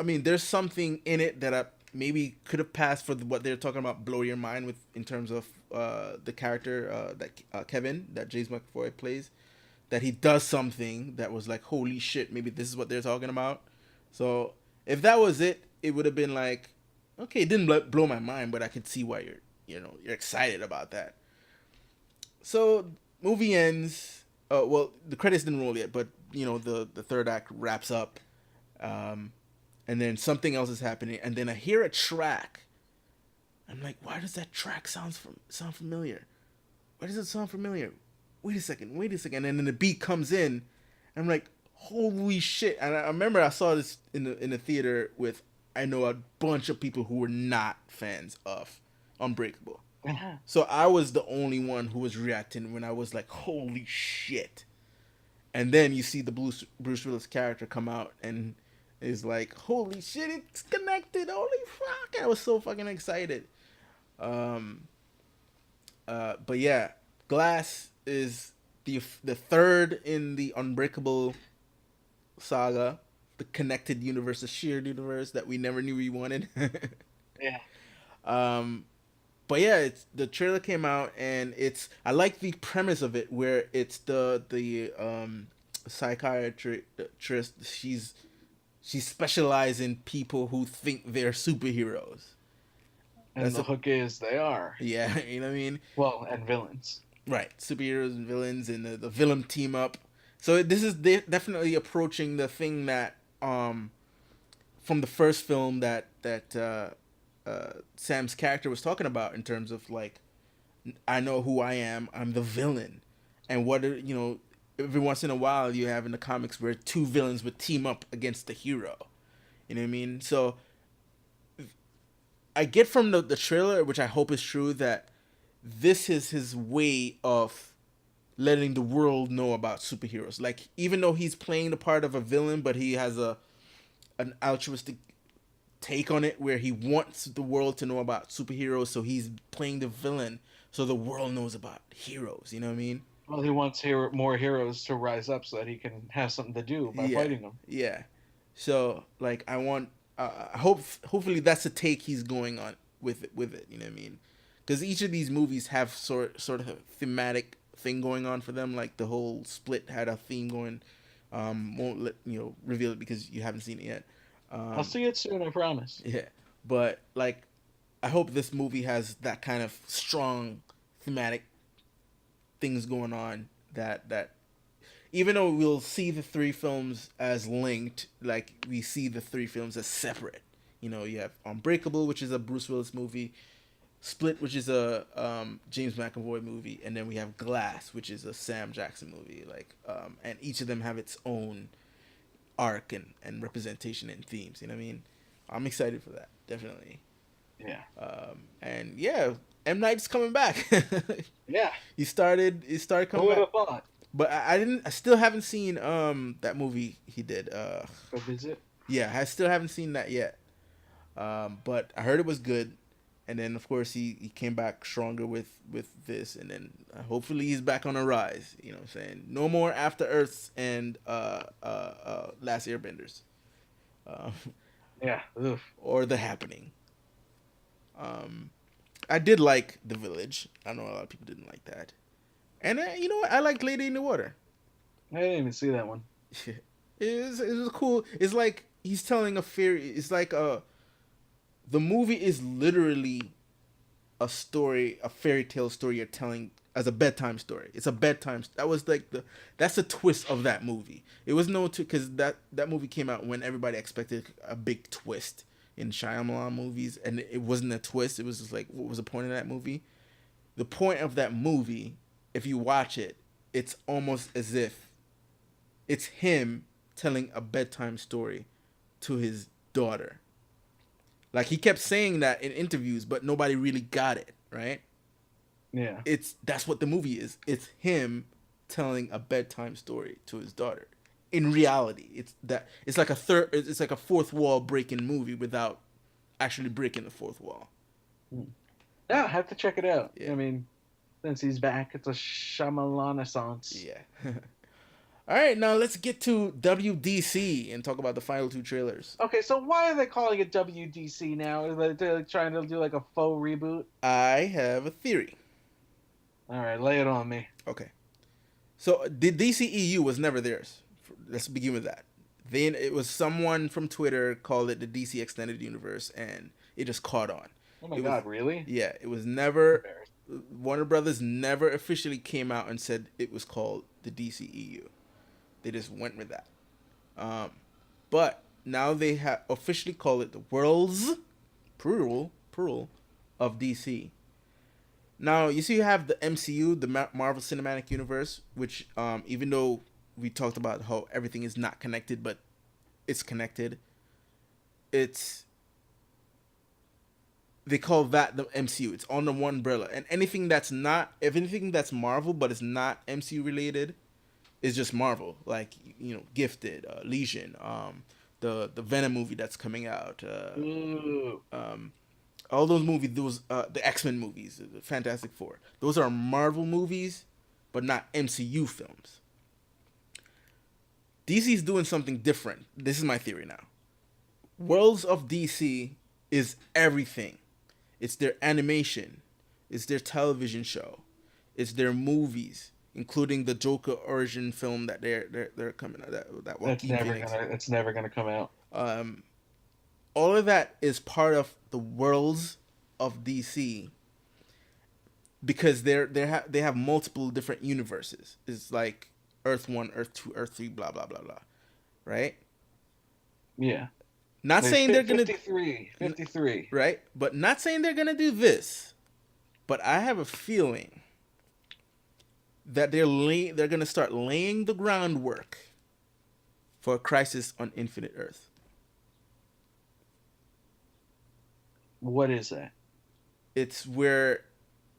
something in it that I maybe could have passed for what they're talking about, blow your mind with in terms of the character that Kevin, that James McAvoy plays, that he does something that was like, holy shit, maybe this is what they're talking about. So if that was it, it would have been like, okay, it didn't blow my mind, but I could see why you're excited about that. So movie ends. Well, the credits didn't roll yet, but the third act wraps up. And then something else is happening, and then I hear a track. I'm like, why does that track sound familiar? Why does it sound familiar? wait a second, and then the beat comes in, and I'm like, holy shit! And I remember I saw this in the theater with, I know, a bunch of people who were not fans of Unbreakable. So I was the only one who was reacting when I was like, holy shit. And then you see the Bruce Willis character come out and is like, holy shit, it's connected. Holy fuck. I was so fucking excited. Um, but yeah, Glass is the third in the Unbreakable saga, the connected universe, the shared universe that we never knew we wanted. Yeah. um, but yeah, it's the trailer came out and it's I like the premise of it where it's the psychiatrist. She's specialized in people who think they're superheroes. And That's the a hook is they are. yeah, you know what I mean? Well, and villains. Right, superheroes and villains, and the villain team up. So this is definitely approaching the thing that from the first film that Sam's character was talking about in terms of like, I know who I am. I'm the villain, and every once in a while you have in the comics where two villains would team up against the hero. You know what I mean? So I get from the trailer, which I hope is true, that this is his way of letting the world know about superheroes. Like, even though he's playing the part of a villain, but he has an altruistic take on it where he wants the world to know about superheroes, so he's playing the villain so the world knows about heroes. You know what I mean? Well, he wants more heroes to rise up so that he can have something to do by Yeah, fighting them. yeah. So like, I want, hopefully that's the take he's going on with it. You know what I mean? Because each of these movies have sort of a thematic thing going on for them. Like the whole Split had a theme going. Won't let reveal it because you haven't seen it yet. I'll see it soon, I promise. Yeah, but like, I hope this movie has that kind of strong thematic things going on that even though we'll see the three films as linked, like we see the three films as separate. You have Unbreakable, which is a Bruce Willis movie, Split, which is a James McAvoy movie, and then we have Glass, which is a Sam Jackson movie. Like, and each of them have its own arc and representation and themes. You know what I mean? I'm excited for that, definitely. Yeah. And yeah, M. Night's coming back. Yeah. He started Who coming would back. have thought? But I still haven't seen that movie he did. Go visit? Yeah, I still haven't seen that yet. But I heard it was good, and then of course he came back stronger with this, and then hopefully he's back on a rise. You know what I'm saying? No more After Earths and Last Airbenders. Uh, Yeah. Oof. or The Happening. I did like The Village. I know a lot of people didn't like that. And you know what? I liked Lady in the Water. I didn't even see that one. It was cool. It's like he's telling a fairy. It's like the movie is literally a story, a fairy tale story you're telling as a bedtime story. It's a bedtime. That was like that's the twist of that movie. It was because that movie came out when everybody expected a big twist in Shyamalan movies, and it wasn't a twist. It was just like, what was the point of that movie? The point of that movie, if you watch it, it's almost as if it's him telling a bedtime story to his daughter. Like, he kept saying that in interviews, but nobody really got it, right? Yeah. That's what the movie is. It's him telling a bedtime story to his daughter. In reality, it's like a fourth wall breaking movie without actually breaking the fourth wall. Yeah, I have to check it out. Yeah. I mean, since he's back, it's a Shyamalan-essence. Yeah. All right, now let's get to WDC and talk about the final two trailers. Okay, so why are they calling it WDC now? Are they trying to do like a faux reboot? I have a theory. All right, lay it on me. Okay. So the DCEU was never theirs. Let's begin with that. Then it was someone from Twitter called it the DC Extended Universe, and it just caught on. Oh my God, really? Yeah, it was never. Warner Brothers never officially came out and said it was called the DCEU. They just went with that. But now they have officially called it the Worlds, plural, of DC. Now you see, you have the MCU, the Marvel Cinematic Universe, which even though we talked about how everything is not connected, but it's connected. It's They call that the MCU. It's on the one umbrella, and anything that's not, if anything that's Marvel but is not MCU related, is just Marvel. Like, Gifted, Legion, the Venom movie that's coming out, Ooh. all those movies. Those the X-Men movies, the Fantastic Four. Those are Marvel movies, but not MCU films. DC's doing something different. This is my theory now. Worlds of DC is everything. It's their animation, it's their television show, it's their movies, including the Joker origin film that they're coming out, that That's Joaquin never Phoenix. gonna. It's never gonna come out. Um, all of that is part of the worlds of DC because they have multiple different universes. It's like Earth 1, Earth 2, Earth 3, blah blah blah blah, right? Yeah. Not There's saying they're gonna 53. 53. right, but not saying they're gonna do this. But I have a feeling that they're gonna start laying the groundwork for a Crisis on Infinite Earth. What is that? It's where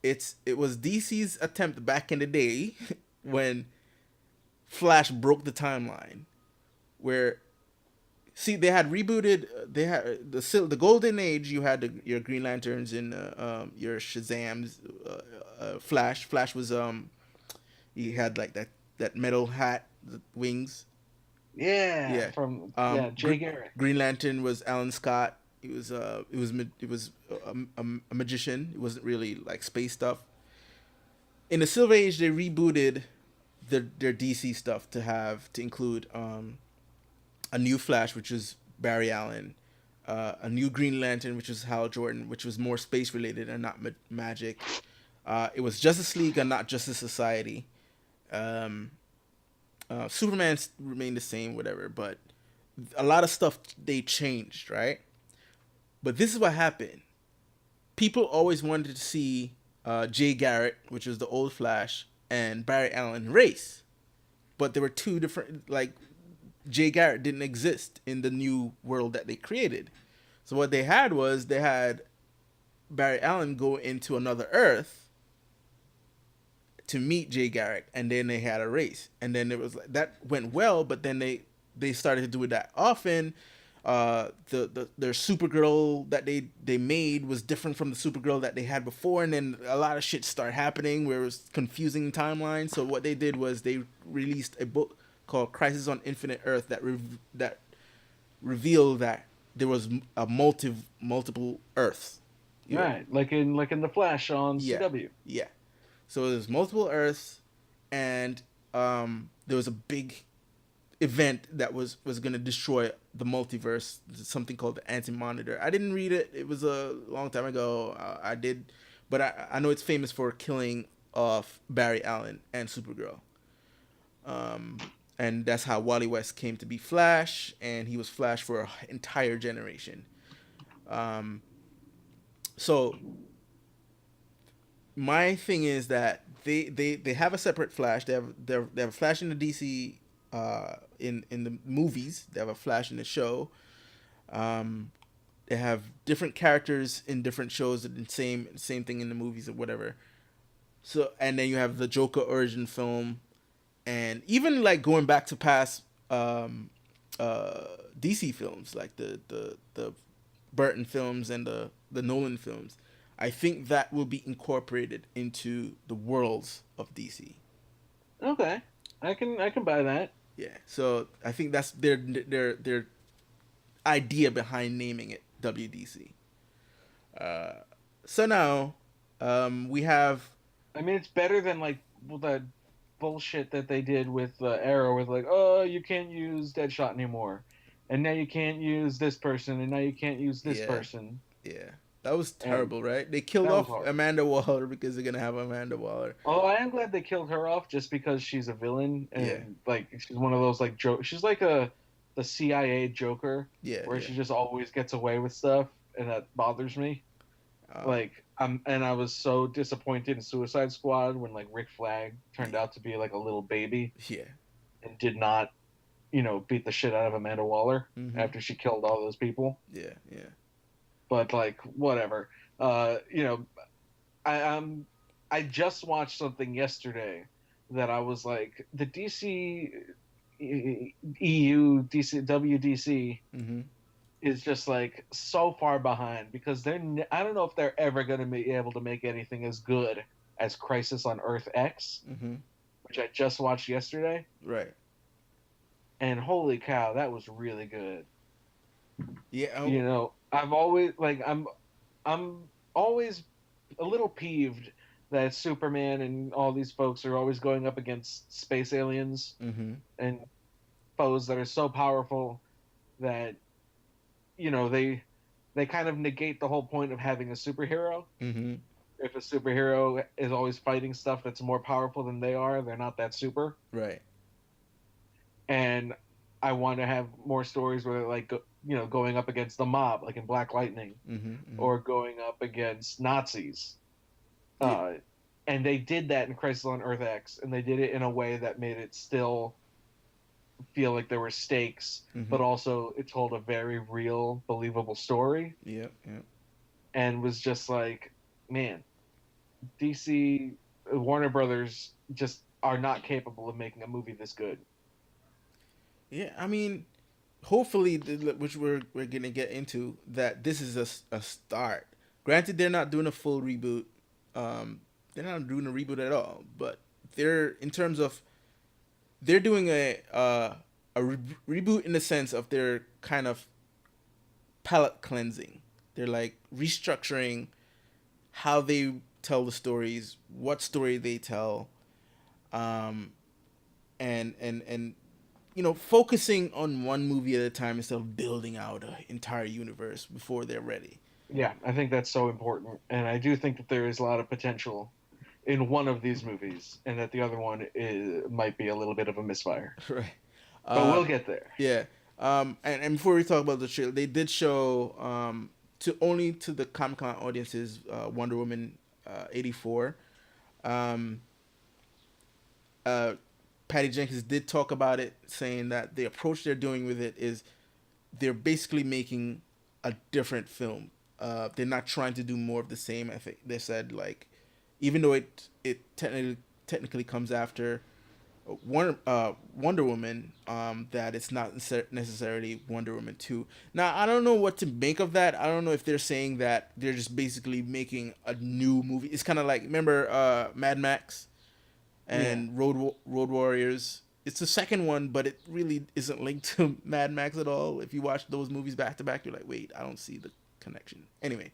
it was DC's attempt back in the day when Flash broke the timeline, where see they had rebooted, they had the golden age. You had your Green Lanterns and your Shazams. Flash was he had like that metal hat, the wings. Yeah, Yeah. from Jay Gr- Garrick. Green Lantern was Alan Scott. It was a magician. It wasn't really like space stuff. In the Silver Age, they rebooted their DC stuff to include a new Flash, which was Barry Allen, a new Green Lantern, which was Hal Jordan, which was more space related and not magic. It was Justice League and not Justice Society. Superman remained the same, whatever, but a lot of stuff they changed, right? But this is what happened. People always wanted to see Jay Garrick, which was the old Flash, and Barry Allen race, but there were two different. Like, Jay Garrick didn't exist in the new world that they created. So what they had Barry Allen go into another Earth to meet Jay Garrick, and then they had a race, and then it was like, that went well, but then they started to do it that often. Their Supergirl that they made was different from the Supergirl that they had before, and then a lot of shit started happening where it was confusing timelines. So what they did was they released a book called Crisis on Infinite Earth that revealed that there was a multiple Earths. Right, like in the Flash on Yeah, CW. yeah. So there's multiple Earths, and there was a big event that was going to destroy the multiverse. Something called the Anti-Monitor. I didn't read it. It was a long time ago. I did, but I know it's famous for killing off Barry Allen and Supergirl. And that's how Wally West came to be Flash, and he was Flash for an entire generation. So my thing is that they have a separate Flash. They have a Flash in the DC in the movies. They have a Flash in the show. They have different characters in different shows, and same thing in the movies or whatever. So, and then you have the Joker origin film, and even like going back to past DC films, like the Burton films and the Nolan films. I think that will be incorporated into the worlds of DC. Okay, I can buy that. Yeah, so I think that's their idea behind naming it WDC. So now we have. I mean, it's better than like the bullshit that they did with Arrow, with like, oh, you can't use Deadshot anymore, and now you can't use this person, and now you can't use this Yeah. person. Yeah, that was And terrible, right? They killed that was off hard. Amanda Waller because they're gonna have Amanda Waller. Oh, I am glad they killed her off just because she's a villain and Yeah. like she's one of those like she's like the CIA Joker Yeah, where yeah. she just always gets away with stuff and that bothers me. Oh, Like and I was so disappointed in Suicide Squad when like Rick Flag turned yeah, out to be like a little baby yeah. and did not, beat the shit out of Amanda Waller Mm-hmm. after she killed all those people. Yeah, yeah. But like whatever. Uh, you know, I just watched something yesterday that I was like the DC EU DC WDC Mm-hmm. is just like so far behind because I don't know if they're ever going to be able to make anything as good as Crisis on Earth X, Mm-hmm. which I just watched yesterday, Right. and holy cow, that was really good. Yeah. I've always like I'm always a little peeved that Superman and all these folks are always going up against space aliens Mm-hmm. and foes that are so powerful that they kind of negate the whole point of having a superhero. Mm-hmm. If a superhero is always fighting stuff that's more powerful than they are, they're not that super. Right. And I want to have more stories where like going up against the mob, like in Black Lightning, Mm-hmm. Mm-hmm. or going up against Nazis. Yeah. Uh, and they did that in Crisis on Earth X, and they did it in a way that made it still feel like there were stakes, Mm-hmm. but also it told a very real, believable story, Yeah. Yeah. and was just like, man, DC, Warner Brothers just are not capable of making a movie this good. Yeah. I mean, hopefully, which we're gonna get into, that this is a start. Granted, they're not doing a full reboot. Um, they're not doing a reboot at all. But they're in terms of they're doing a reboot in the sense of they're kind of palette cleansing. They're like restructuring how they tell the stories, what story they tell, um, and focusing on one movie at a time instead of building out an entire universe before they're ready. Yeah, I think that's so important, and I do think that there is a lot of potential in one of these movies, and that the other one might be a little bit of a misfire. Right. But Uh, we'll get there. yeah. And before we talk about the trailer, they did show to the Comic Con audiences Wonder Woman 84. Um, uh, Patty Jenkins did talk about it, saying that the approach they're doing with it is they're basically making a different film. They're not trying to do more of the same. I think they said, like, even though it technically comes after Wonder Woman, that it's not necessarily Wonder Woman 2. Now, I don't know what to make of that. I don't know if they're saying that they're just basically making a new movie. It's kind of like, remember Mad Max Yeah, and Road Warriors? It's the second one, but it really isn't linked to Mad Max at all. If you watch those movies back to back, you're like, wait, I don't see the connection. Anyway,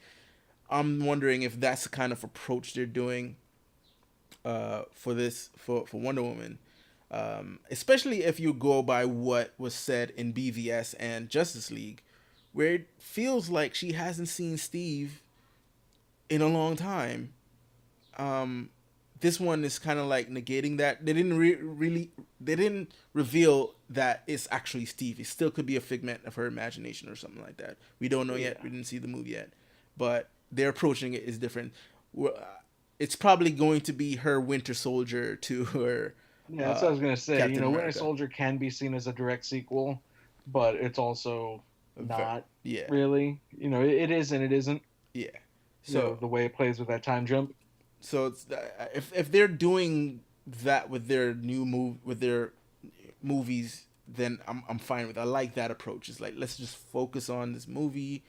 I'm wondering if that's the kind of approach they're doing for Wonder Woman, especially if you go by what was said in BVS and Justice League, where it feels like she hasn't seen Steve in a long time. Um, this one is kind of like negating that. They didn't really they didn't reveal that it's actually Steve. It still could be a figment of her imagination or something like that. We don't know yet. yeah, We didn't see the movie yet, but their approaching it is different. It's probably going to be her Winter Soldier to her yeah. That's what I was gonna say. Captain Winter America. Soldier can be seen as a direct sequel, but it's also not Yeah, really. It is and it isn't. yeah. So The way it plays with that time jump. it's if they're doing that with their with their movies, then I'm fine with it. I like that approach. It's like, let's just focus on this movie.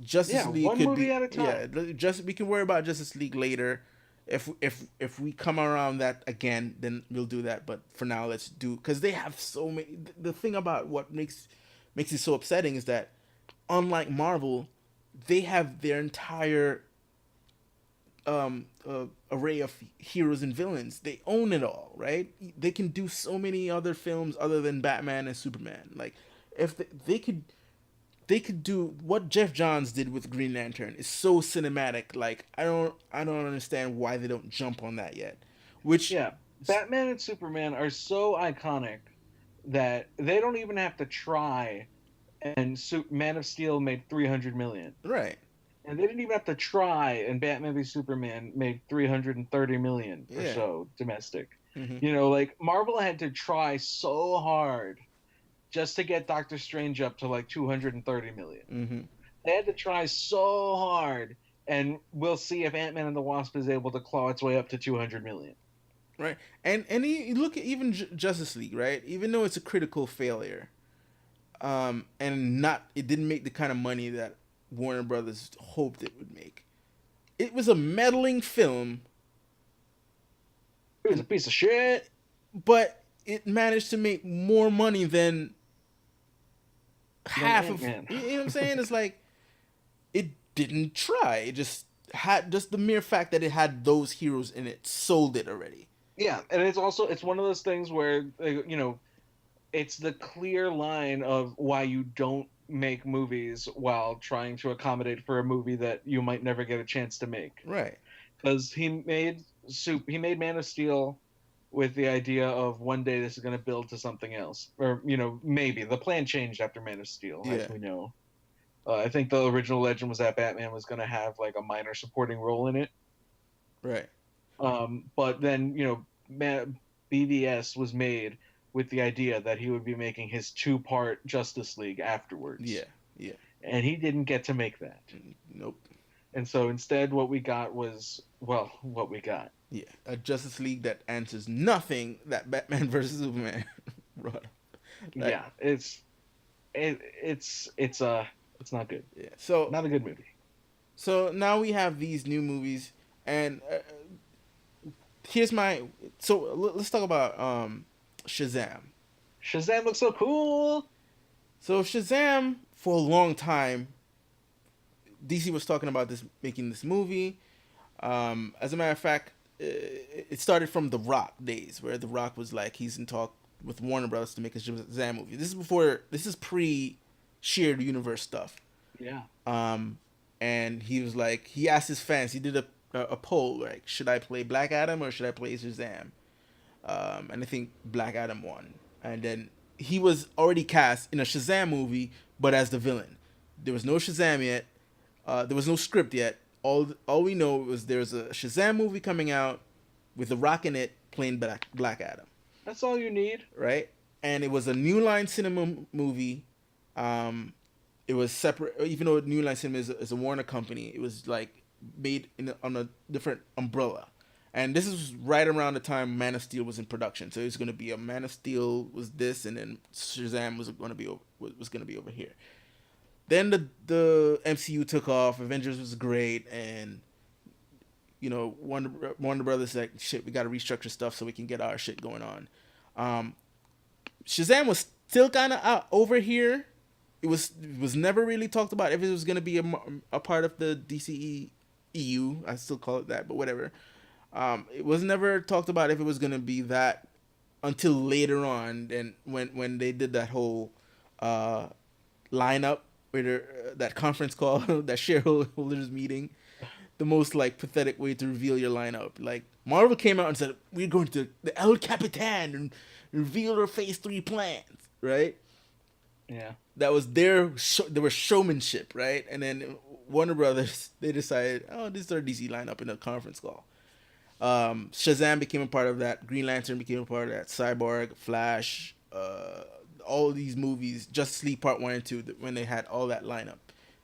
Justice Yeah, League one could movie be, at a yeah. time. Just we can worry about Justice League later. If we come around that again, then we'll do that. But for now, let's do, because they have so many. The thing about what makes it so upsetting is that, unlike Marvel, they have their entire array of heroes and villains. They own it all, right? They can do so many other films other than Batman and Superman. Like, if they could do what Jeff Johns did with Green Lantern. Is so cinematic. Like, I don't understand why they don't jump on that yet. Which, Yeah, Batman and Superman are so iconic that they don't even have to try. And Man of Steel made 300 million. right? And they didn't even have to try, and Batman v Superman made 330 million or Yeah. so domestic. Hmm. Like Marvel had to try so hard just to get Doctor Strange up to like 230 million. Hmm. They had to try so hard, and we'll see if Ant-Man and the Wasp is able to claw its way up to 200 million. Right. And you look at even Justice League, right? Even though it's a critical failure, and not it didn't make the kind of money that Warner Brothers hoped it would make. It was a meddling film, It was a piece of shit. but it managed to make more money than Then half of. Ant-Man. You know what I'm saying? It's like it didn't try. It just the mere fact that it had those heroes in it sold it already. Yeah, and it's one of those things where it's the clear line of why you don't make movies while trying to accommodate for a movie that you might never get a chance to make. Right. Because he made Man of Steel with the idea of one day this is going to build to something else, or maybe the plan changed after Man of Steel, as Yeah. we know. I think the original legend was that Batman was going to have like a minor supporting role in it. Right. But then BVS was made with the idea that he would be making his two-part Justice League Yeah. afterwards, Yeah. and he didn't get to make that. Nope. And so instead, what we got was, well, what we got. Yeah. A Justice League that answers nothing that Batman versus Superman brought up. Like, Yeah, it's not good. yeah. So Not a good movie. now we have these new movies, and here's my. So let's talk about Shazam. Shazam looks so cool. So Shazam, for a long time, DC was talking about this making this movie. As a matter of fact, it started from The Rock days, where The Rock was like he's in talk with Warner Brothers to make a Shazam movie. This is pre shared universe stuff. Yeah. And he was like, he asked his fans, he did a poll, like, should I play Black Adam or should I play Shazam? And I think Black Adam won. And then he was already cast in a Shazam movie, but as the villain. There was no Shazam yet. There was no script yet. All we know was there's a Shazam movie coming out with The Rock in it playing Black Adam. That's all you need. Right? And it was a New Line Cinema movie. It was separate, even though New Line Cinema is a Warner company. It was like made on a different umbrella. And this is right around the time Man of Steel was in production. So it was going to be a Man of Steel was this, and then Shazam was going to be over here. Then the MCU took off. Avengers was great, and Warner Brothers like, shit, we got to restructure stuff so we can get our shit going on. Shazam was still kind of over here. It was never really talked about if it was going to be a part of the DCE EU. I still call it that, but whatever. It was never talked about if it was going to be that until later on. And when they did that whole lineup, that conference call, that shareholders meeting, the most like pathetic way to reveal your lineup. Like Marvel came out and said we're going to the El Capitan and reveal our Phase 3 plans, right? Yeah. That was there was showmanship, right? And then Warner Brothers, they decided, oh, this is our DC lineup in a conference call. Shazam became a part of that. Green Lantern became a part of that. Cyborg, Flash, all these movies, Justice League Part 1 and 2, when they had all that lineup.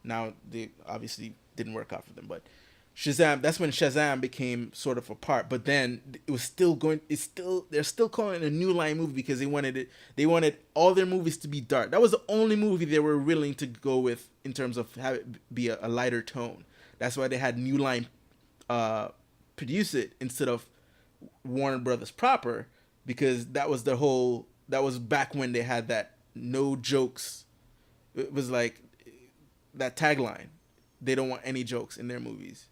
Now, they obviously didn't work out for them, but Shazam, that's when Shazam became sort of a part. But then it was still going, they're still calling it a New Line movie because they wanted all their movies to be dark. That was the only movie they were willing to go with in terms of have it be a lighter tone. That's why they had New Line produce it instead of Warner Brothers proper, because that was back when they had that no jokes. It was like that tagline. They don't want any jokes in their movies.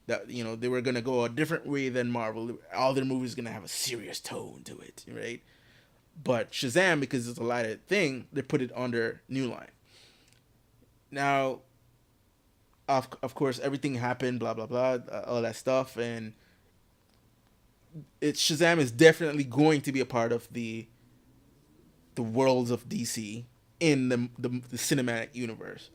That they were gonna go a different way than Marvel. All their movies are gonna have a serious tone to it, right? But Shazam, because it's a lighter thing, they put it under New Line. Now, of course, everything happened, blah blah blah, all that stuff, and Shazam is definitely going to be a part of the worlds of DC in the cinematic universe.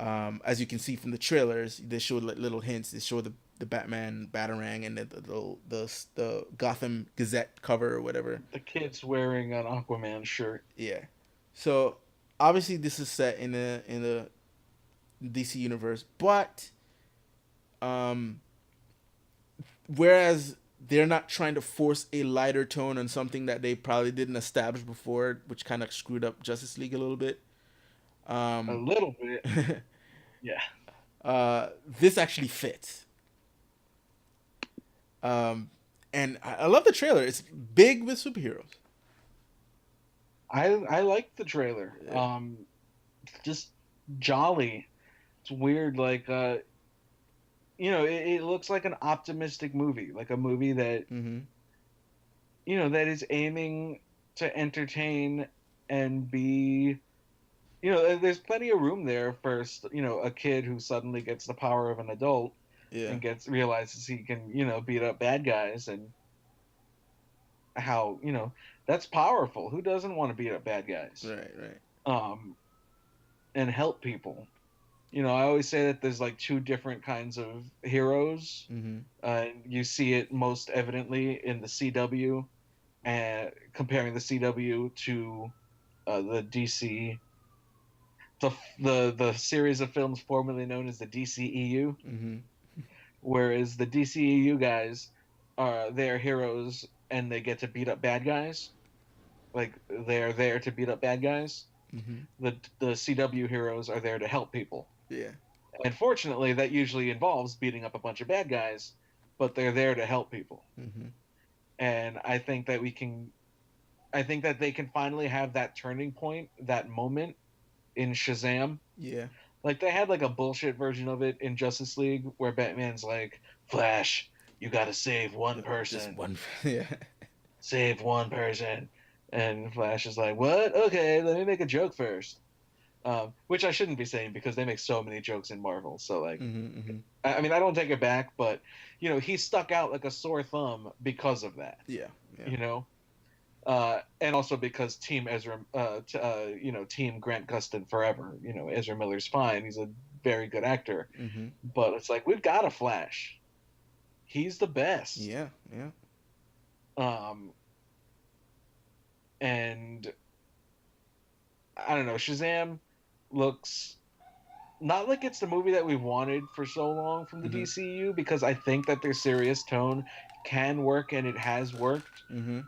As you can see from the trailers, they showed like little hints. They show the Batman Batarang and the Gotham Gazette cover or whatever. The kid's wearing an Aquaman shirt. Yeah. So obviously this is set in the DC universe, but um, whereas they're not trying to force a lighter tone on something that they probably didn't establish before, which kind of screwed up Justice League a little bit. A Um, little bit. Yeah. this actually fits. Um, and I love the trailer. It's big with superheroes. I like the trailer. Yeah. Just jolly. It's weird, like it looks like an optimistic movie, like a movie that Mm-hmm. that is aiming to entertain and be, there's plenty of room there for, a kid who suddenly gets the power of an adult Yeah. and realizes he can, beat up bad guys, and how, that's powerful. Who doesn't want to beat up bad guys? Right. Right. Um, and help people. I always say that there's like two different kinds of heroes. Mm-hmm. You see it most evidently in the CW, and comparing the CW to the DC, the series of films formerly known as the DCEU, Mm-hmm. whereas the DCEU guys they're heroes and they get to beat up bad guys, like they're there to beat up bad guys. Mm-hmm. The CW heroes are there to help people. Yeah. And fortunately, that usually involves beating up a bunch of bad guys, but they're there to help people. Mm-hmm. And I think that they can finally have that turning point, that moment in Shazam. Yeah. Like they had like a bullshit version of it in Justice League where Batman's like, Flash, you gotta save one person. Just one. Yeah. Save one person. And Flash is like, what? Okay, let me make a joke first. Which I shouldn't be saying because they make so many jokes in Marvel. So like, Mm-hmm. Mm-hmm. I mean, I don't take it back, but he stuck out like a sore thumb because of that. Yeah. Yeah. And also because Team Ezra, Team Grant Gustin forever. Ezra Miller's fine; he's a very good actor. Mm-hmm. But it's like we've got a Flash. He's the best. Yeah. Yeah. Um, and I don't know, Shazam looks not like it's the movie that we wanted for so long from the Mm-hmm. DCU, because I think that their serious tone can work and it has worked. Mm-hmm.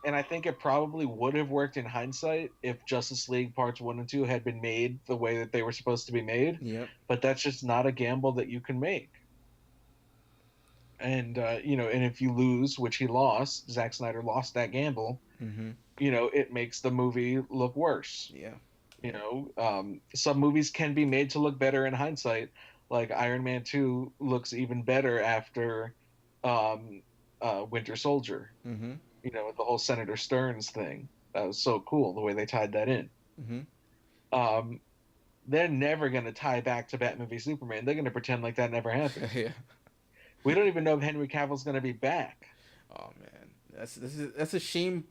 And I think it probably would have worked in hindsight if Justice League Parts 1 and 2 had been made the way that they were supposed to be made. Yep. But that's just not a gamble that you can make. And, and if you lose, which he lost, Zack Snyder lost that gamble, Mm-hmm. it makes the movie look worse. Yeah. Some movies can be made to look better in hindsight. Like Iron Man 2 looks even better after Winter Soldier. Mm-hmm. With the whole Senator Stearns thing. That was so cool, the way they tied that in. Mm-hmm. They're never going to tie back to Batman v Superman. They're going to pretend like that never happened. Yeah. We don't even know if Henry Cavill's going to be back. Oh man, that's a shame.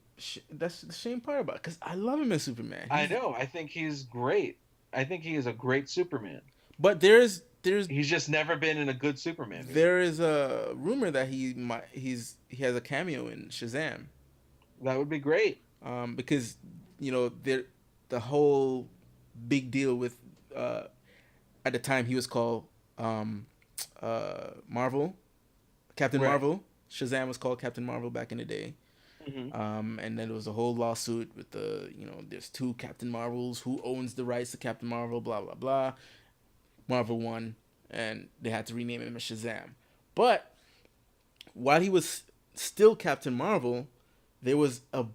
That's the shame part about it, because I love him as Superman. I know. I think he's great. I think he is a great Superman. But there's He's just never been in a good Superman movie. there is a rumor that he has a cameo in Shazam. That would be great. Because the whole big deal with at the time he was called Marvel, Captain Right. Marvel. Shazam was called Captain Marvel back in the day. Mm-hmm. And then there was a whole lawsuit with there's two Captain Marvels, who owns the rights to Captain Marvel, blah blah blah. Marvel won, and they had to rename him as Shazam. But while he was still Captain Marvel, there was a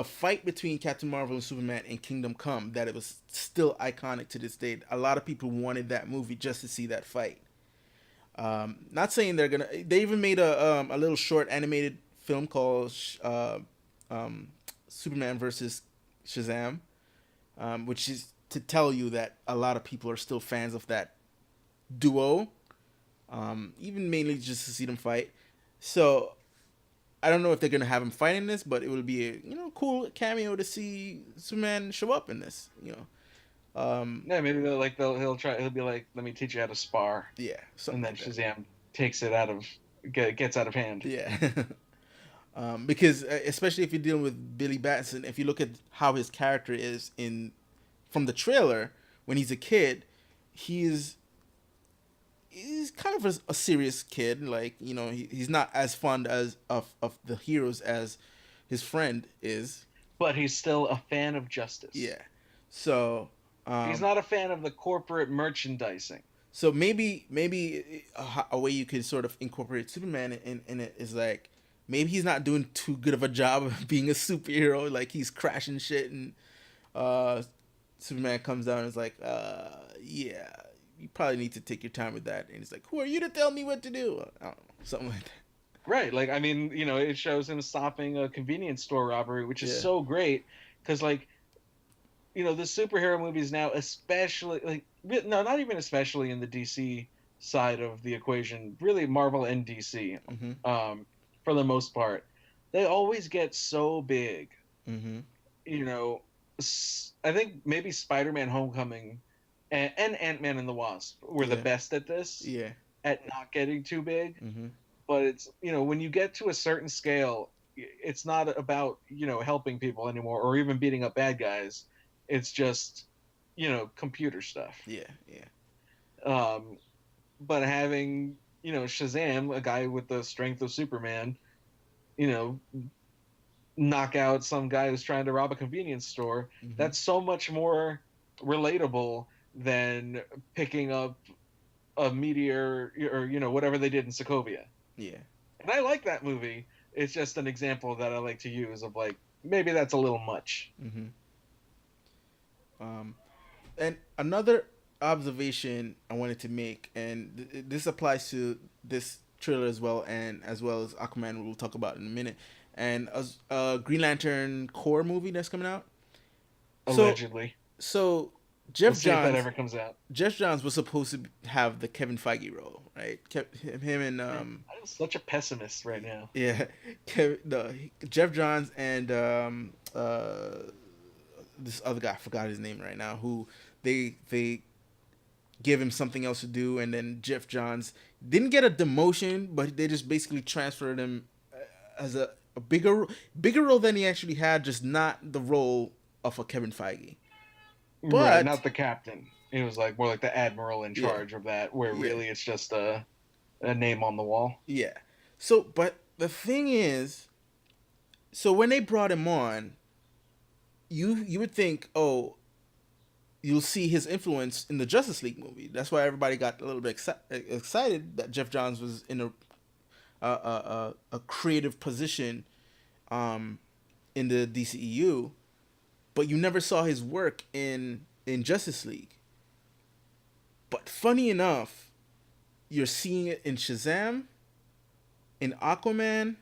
fight between Captain Marvel and Superman in Kingdom Come that it was still iconic to this day. A lot of people wanted that movie just to see that fight. Not saying they're gonna. They even made a little short animated film called Superman versus Shazam, which is to tell you that a lot of people are still fans of that duo, even mainly just to see them fight. So I don't know if they're gonna have him fight in this, but it would be a cool cameo to see Superman show up in this. Yeah, maybe he'll be like, let me teach you how to spar, Yeah, and something then like that. Shazam takes it gets out of hand. Yeah. Because especially if you're dealing with Billy Batson, if you look at how his character is in from the trailer when he's a kid, he's he's kind of a serious kid. Like he's not as fond of the heroes as his friend is. But he's still a fan of justice. Yeah. So He's um, not a fan of the corporate merchandising. so maybe a way you could sort of incorporate Superman in it is like maybe he's not doing too good of a job of being a superhero. Like he's crashing shit and uh, Superman comes down and is like, yeah, you probably need to take your time with that. And he's like, who are you to tell me what to do? I don't know, something like that. Right. Like, I mean, it shows him stopping a convenience store robbery, which is Yeah. so great because, like, the superhero movies now, especially, like, no, not even especially in the DC side of the equation, really Marvel and DC, Mm-hmm. for the most part, they always get so big. Mm-hmm. You know, I think maybe Spider-Man: Homecoming and Ant-Man and the Wasp were the Yeah. best at this, Yeah. at not getting too big. Mm-hmm. But it's, when you get to a certain scale, it's not about, helping people anymore or even beating up bad guys. It's just, computer stuff. Yeah. Yeah. Um, but having, Shazam, a guy with the strength of Superman, you know, knock out some guy who's trying to rob a convenience store, Mm-hmm. that's so much more relatable than picking up a meteor or, whatever they did in Sokovia. Yeah. And I like that movie. It's just an example that I like to use of, like, maybe that's a little much. Mm-hmm. Um, and another observation I wanted to make, and this applies to this trailer as well, and as well as Aquaman, we'll talk about in a minute, and Green Lantern core movie that's coming out. So, Allegedly. so We'll Jeff see if that Johns, ever comes out. Jeff Johns was supposed to have the Kevin Feige role, right? Him and Man, I'm such a pessimist right now. yeah, Jeff Johns and this other guy, I forgot his name right now, who they give him something else to do, and then Jeff Johns didn't get a demotion, but they just basically transferred him as a bigger role than he actually had, just not the role of a Kevin Feige. Right, But not the captain. It was like more like the admiral in yeah, charge of that, where yeah, really it's just a name on the wall. yeah. So, but the thing is, so when they brought him on, you would think, oh, you'll see his influence in the Justice League movie. That's why everybody got a little bit excited that Jeff Johns was in a creative position um, in the DCEU, but you never saw his work in Justice League. But funny enough, you're seeing it in Shazam, in Aquaman,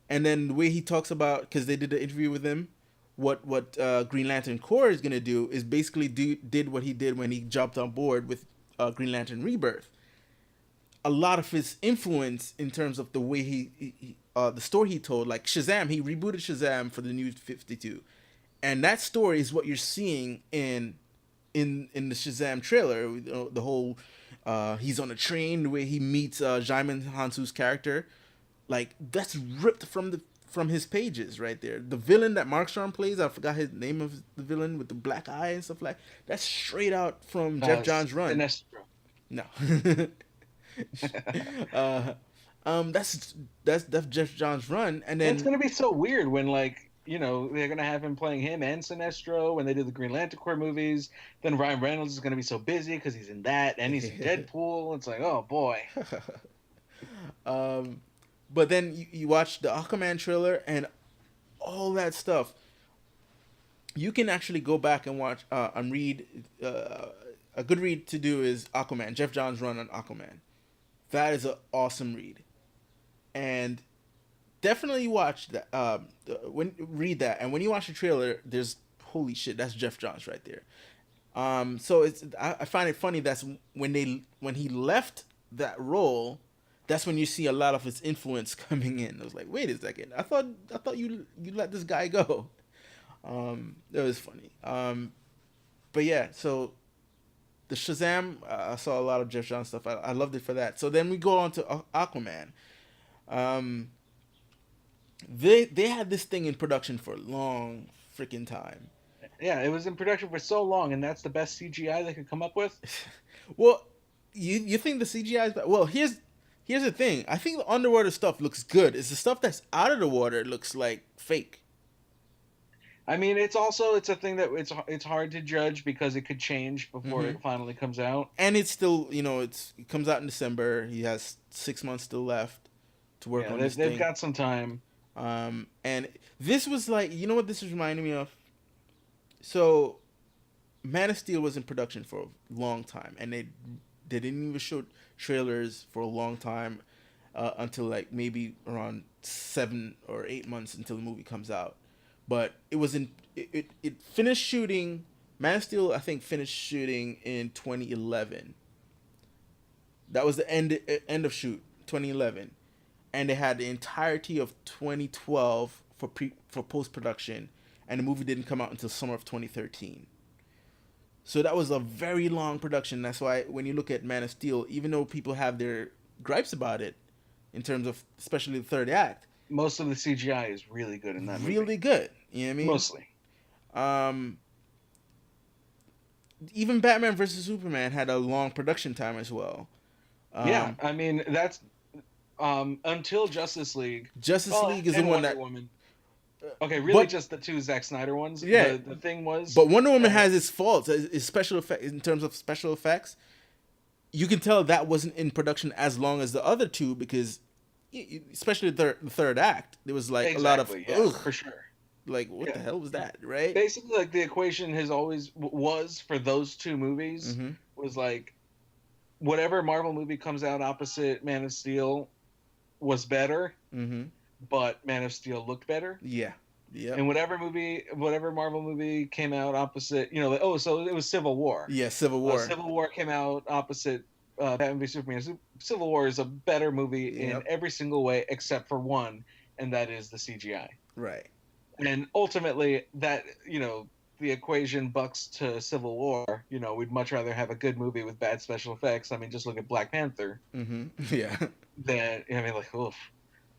and then the way he talks about, because they did the interview with him, what Green Lantern Corps is gonna do is basically did what he did when he jumped on board with Green Lantern Rebirth. A lot of his influence in terms of the way the story he told, like Shazam, he rebooted Shazam for the New 52, and that story is what you're seeing in the Shazam trailer. The whole he's on a train, the way he meets Jaimin Hansu's character, like that's ripped from his pages right there. The villain that Mark Strong plays, I forgot his name of the villain with the black eye and stuff like that's straight out from Jeff Johns' run. Sinestro. No. uh, that's Jeff Johns' run, and It's then gonna be so weird when, like, they're gonna have him playing him and Sinestro when they do the Green Lantern Corps movies. Then Ryan Reynolds is gonna be so busy because he's in that and he's in Deadpool. It's like, oh boy. um, but then you watch the Aquaman trailer and all that stuff. You can actually go back and watch and read. A good read to do is Aquaman. Jeff Johns' run on Aquaman. That is an awesome read, and definitely watch that. When read that, and when you watch the trailer, there's holy shit. That's Jeff Johns right there. So I find it funny that's when he left that role, that's when you see a lot of his influence coming in. I was like, wait a second, I thought you let this guy go. It was funny. but yeah, so the Shazam, I saw a lot of Jeff Johns stuff. I loved it for that. So then we go on to Aquaman. Um, they had this thing in production for a long freaking time. Yeah, it was in production for so long, and that's the best CGI they could come up with. Well, you think the CGI is bad? Well, here's the thing. I think the underwater stuff looks good. It's the stuff that's out of the water looks like fake. I mean, it's a thing that it's hard to judge because it could change before Mm-hmm. it finally comes out. And it's still, it comes out in December. He has 6 months still left to work Yeah, on this they've thing. got some time. And this was like, you know what this is reminding me of? So, Man of Steel was in production for a long time, and they didn't even show trailers for a long time until like maybe around 7 or 8 months until the movie comes out. But it finished shooting. Man of Steel, I think, finished shooting in 2011. That was the end of shoot, 2011, and they had the entirety of 2012 for post production, and the movie didn't come out until summer of 2013. So that was a very long production. That's why when you look at Man of Steel, even though people have their gripes about it, in terms of especially the third act, Most of the CGI is really good in that movie. really good. You know what I mean? Mostly. Um, even Batman versus Superman had a long production time as well. Yeah, Um, I mean that's until Justice League. Justice Oh, League is the and one Wonder that, Woman. Okay, really, but just the two Zack Snyder ones. yeah, The thing was, but Wonder Woman has its faults. Its special effect in terms of special effects. You can tell that wasn't in production as long as the other two because, especially the third act, there was like a lot of exactly, yeah, ugh, for sure. like what Yeah, the hell was that, right? basically, like the equation has always was for those two movies Mm-hmm. was like whatever Marvel movie comes out opposite Man of Steel was better, Mm-hmm. but Man of Steel looked better. Yeah. Yep. And whatever Marvel movie came out opposite, like, oh, so it was Civil War. Yeah. Civil War. Civil War came out opposite Batman v Superman. Civil War is a better movie in Yep. every single way except for one, and that is the CGI. Right. And ultimately, that the equation bucks to Civil War. We'd much rather have a good movie with bad special effects. I mean, just look at Black Panther. Mm-hmm. Yeah. Like, woof,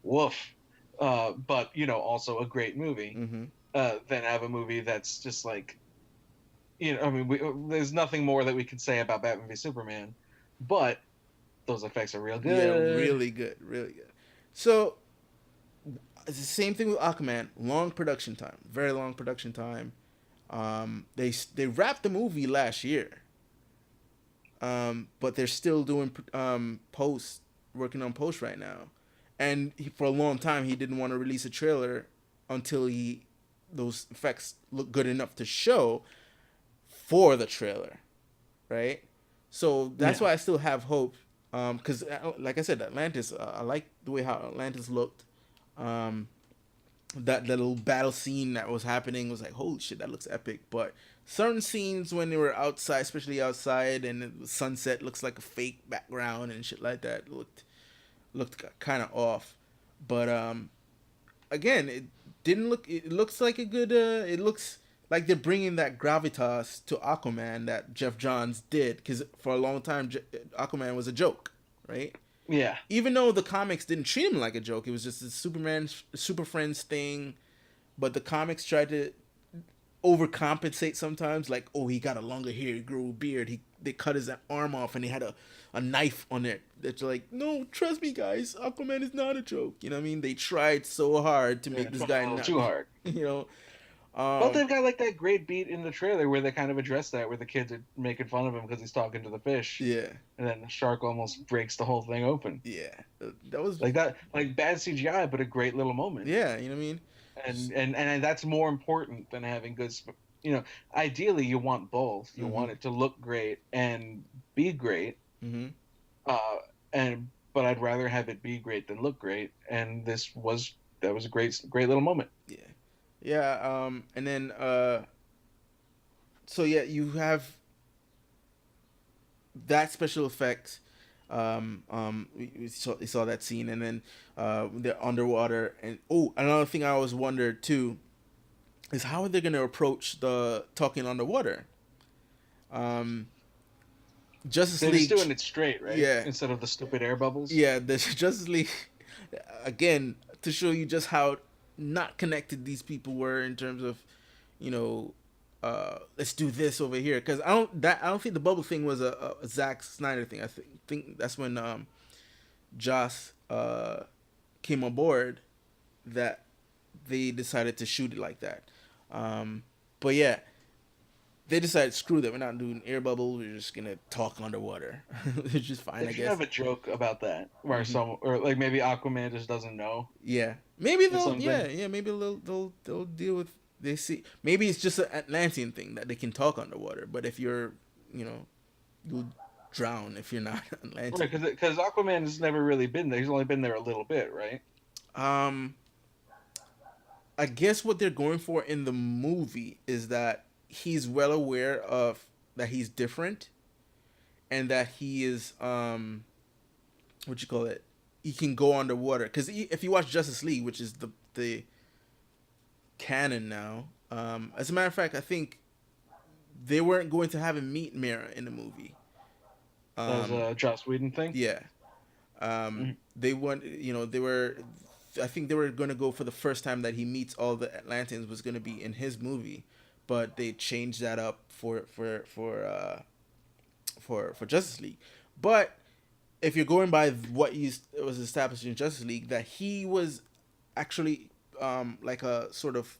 woof. But also a great movie. Mm-hmm. Than have a movie that's just like, I mean, there's nothing more that we could say about Batman v Superman, but those effects are real good. Yeah. Really good. Really good. So it's the same thing with Aquaman. Long production time. Very long production time. They wrapped the movie last year. But they're still doing working on post right now. And for a long time, he didn't want to release a trailer until those effects look good enough to show for the trailer, right? So that's Yeah. why I still have hope. Because like I said, Atlantis, I like the way how Atlantis looked. Um, that little battle scene that was happening was like, holy shit, that looks epic. But certain scenes when they were outside, especially outside, and the sunset looks like a fake background and shit like that, looked kind of off. But again, it didn't look. It looks like a good. It looks like they're bringing that gravitas to Aquaman that Jeff Johns did, because for a long time Aquaman was a joke, right? Yeah. Even though the comics didn't treat him like a joke, it was just a Super Friends thing. But the comics tried to overcompensate sometimes. Like, oh, he got a longer hair, he grew a beard. They cut his arm off, and he had a knife on it. That's like, no, trust me, guys, Aquaman is not a joke. You know what I mean? They tried so hard to make this guy A little not too hard. You know. But they've got like that great beat in the trailer where they kind of address that, where the kids are making fun of him because he's talking to the fish. Yeah. And then the shark almost breaks the whole thing open. Yeah. That was like that, like bad CGI, but a great little moment. Yeah, you know what I mean. And that's more important than having good. Ideally, you want both. You want it to look great and be great. Mm-hmm. But I'd rather have it be great than look great. And that was a great little moment. Yeah. Yeah, and then so yeah, you have that special effect. We saw that scene, and then they're underwater, and another thing I always wondered too is how are they going to approach the talking underwater? Um, Justice They're just League, doing it straight, right? yeah, Instead of the stupid air bubbles. yeah, the Justice League, again, to show you just how not connected these people were in terms of, you know, let's do this over here. Because I don't think the bubble thing was a Zack Snyder thing. I think that's when Joss came on board that they decided to shoot it like that. Um, but yeah, they decided screw that. We're not doing air bubble. We're just gonna talk underwater, which is fine, They I should guess. have a joke about that, where Hmm. some, or like maybe Aquaman just doesn't know Yeah, maybe or they'll. something. Yeah, maybe they'll deal with. They see. Maybe it's just an Atlantean thing that they can talk underwater. But if you're, you know, you'll drown if you're not Right, Atlantean. because Aquaman has never really been there. He's only been there a little bit, right? Um, I guess what they're going for in the movie is that he's well aware of that he's different and that he is what you call it, he can go underwater because if you watch Justice League, which is the canon now, as a matter of fact, I think they weren't going to have him meet Mira in the movie. That was um a Joss Whedon thing. yeah. Mhm. They want, you know, they were, I think they were going to go for the first time that he meets all the Atlanteans was going to be in his movie, but they changed that up for Justice League. But if you're going by what was established in Justice League, that he was actually like a sort of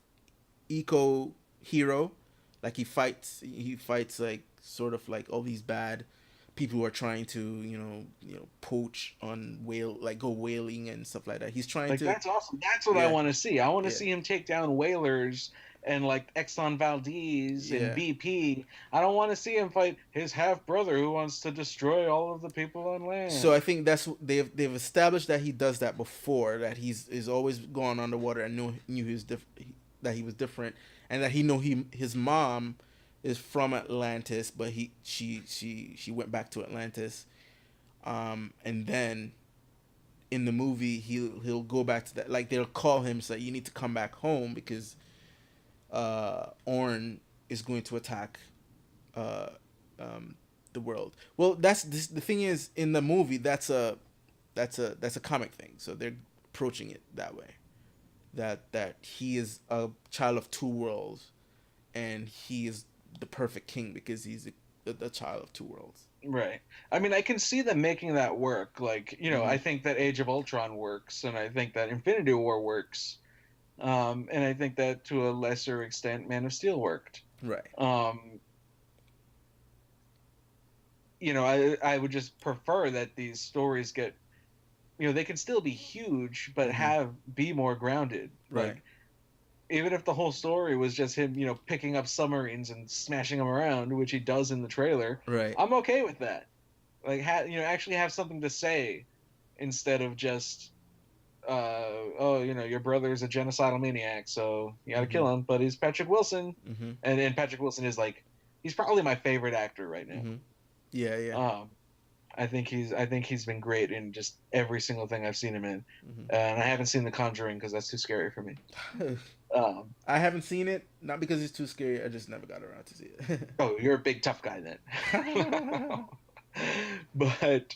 eco hero, like he fights like sort of like all these bad people who are trying to poach on whale, like go whaling and stuff like that. He's trying Like to, that's awesome. That's what I yeah, want to see. I want to yeah, see him take down whalers and like Exxon Valdez and yeah. BP. I don't want to see him fight his half brother who wants to destroy all of the people on So I land. think that's they've established that he does that before, that he's always gone underwater and knew he was that he was different, and that his mom is from Atlantis, but she went back to Atlantis, and then in the movie he'll go back to that, like they'll call him, say you need to come back home because Orn is going to attack uh, um, the world. Well, the thing is, in the movie that's a comic thing, so they're approaching it that way. That he is a child of two worlds, and he is the perfect king because he's a child of two worlds. Right. I mean, I can see them making that work. Like, Mm-hmm. I think that Age of Ultron works, and I think that Infinity War works, and I think that to a lesser extent, Man of Steel worked. Right. Um, I would just prefer that these stories get, they can still be huge, but Mm-hmm. be more grounded. Right. Like, even if the whole story was just him, picking up submarines and smashing them around, which he does in the trailer, Right. I'm okay with that. Like, actually have something to say instead of just, oh, your brother's a genocidal maniac, so you got to Mm-hmm. kill him. But he's Patrick Wilson, Mm-hmm. and Patrick Wilson is like, he's probably my favorite actor right now. Mm-hmm. Yeah. Yeah. Um, I think he's been great in just every single thing I've seen him in, Mm-hmm. and I haven't seen The Conjuring because that's too scary for me. Um, I haven't seen it, not because it's too scary. I just never got around to see it. oh, you're a big tough guy then. But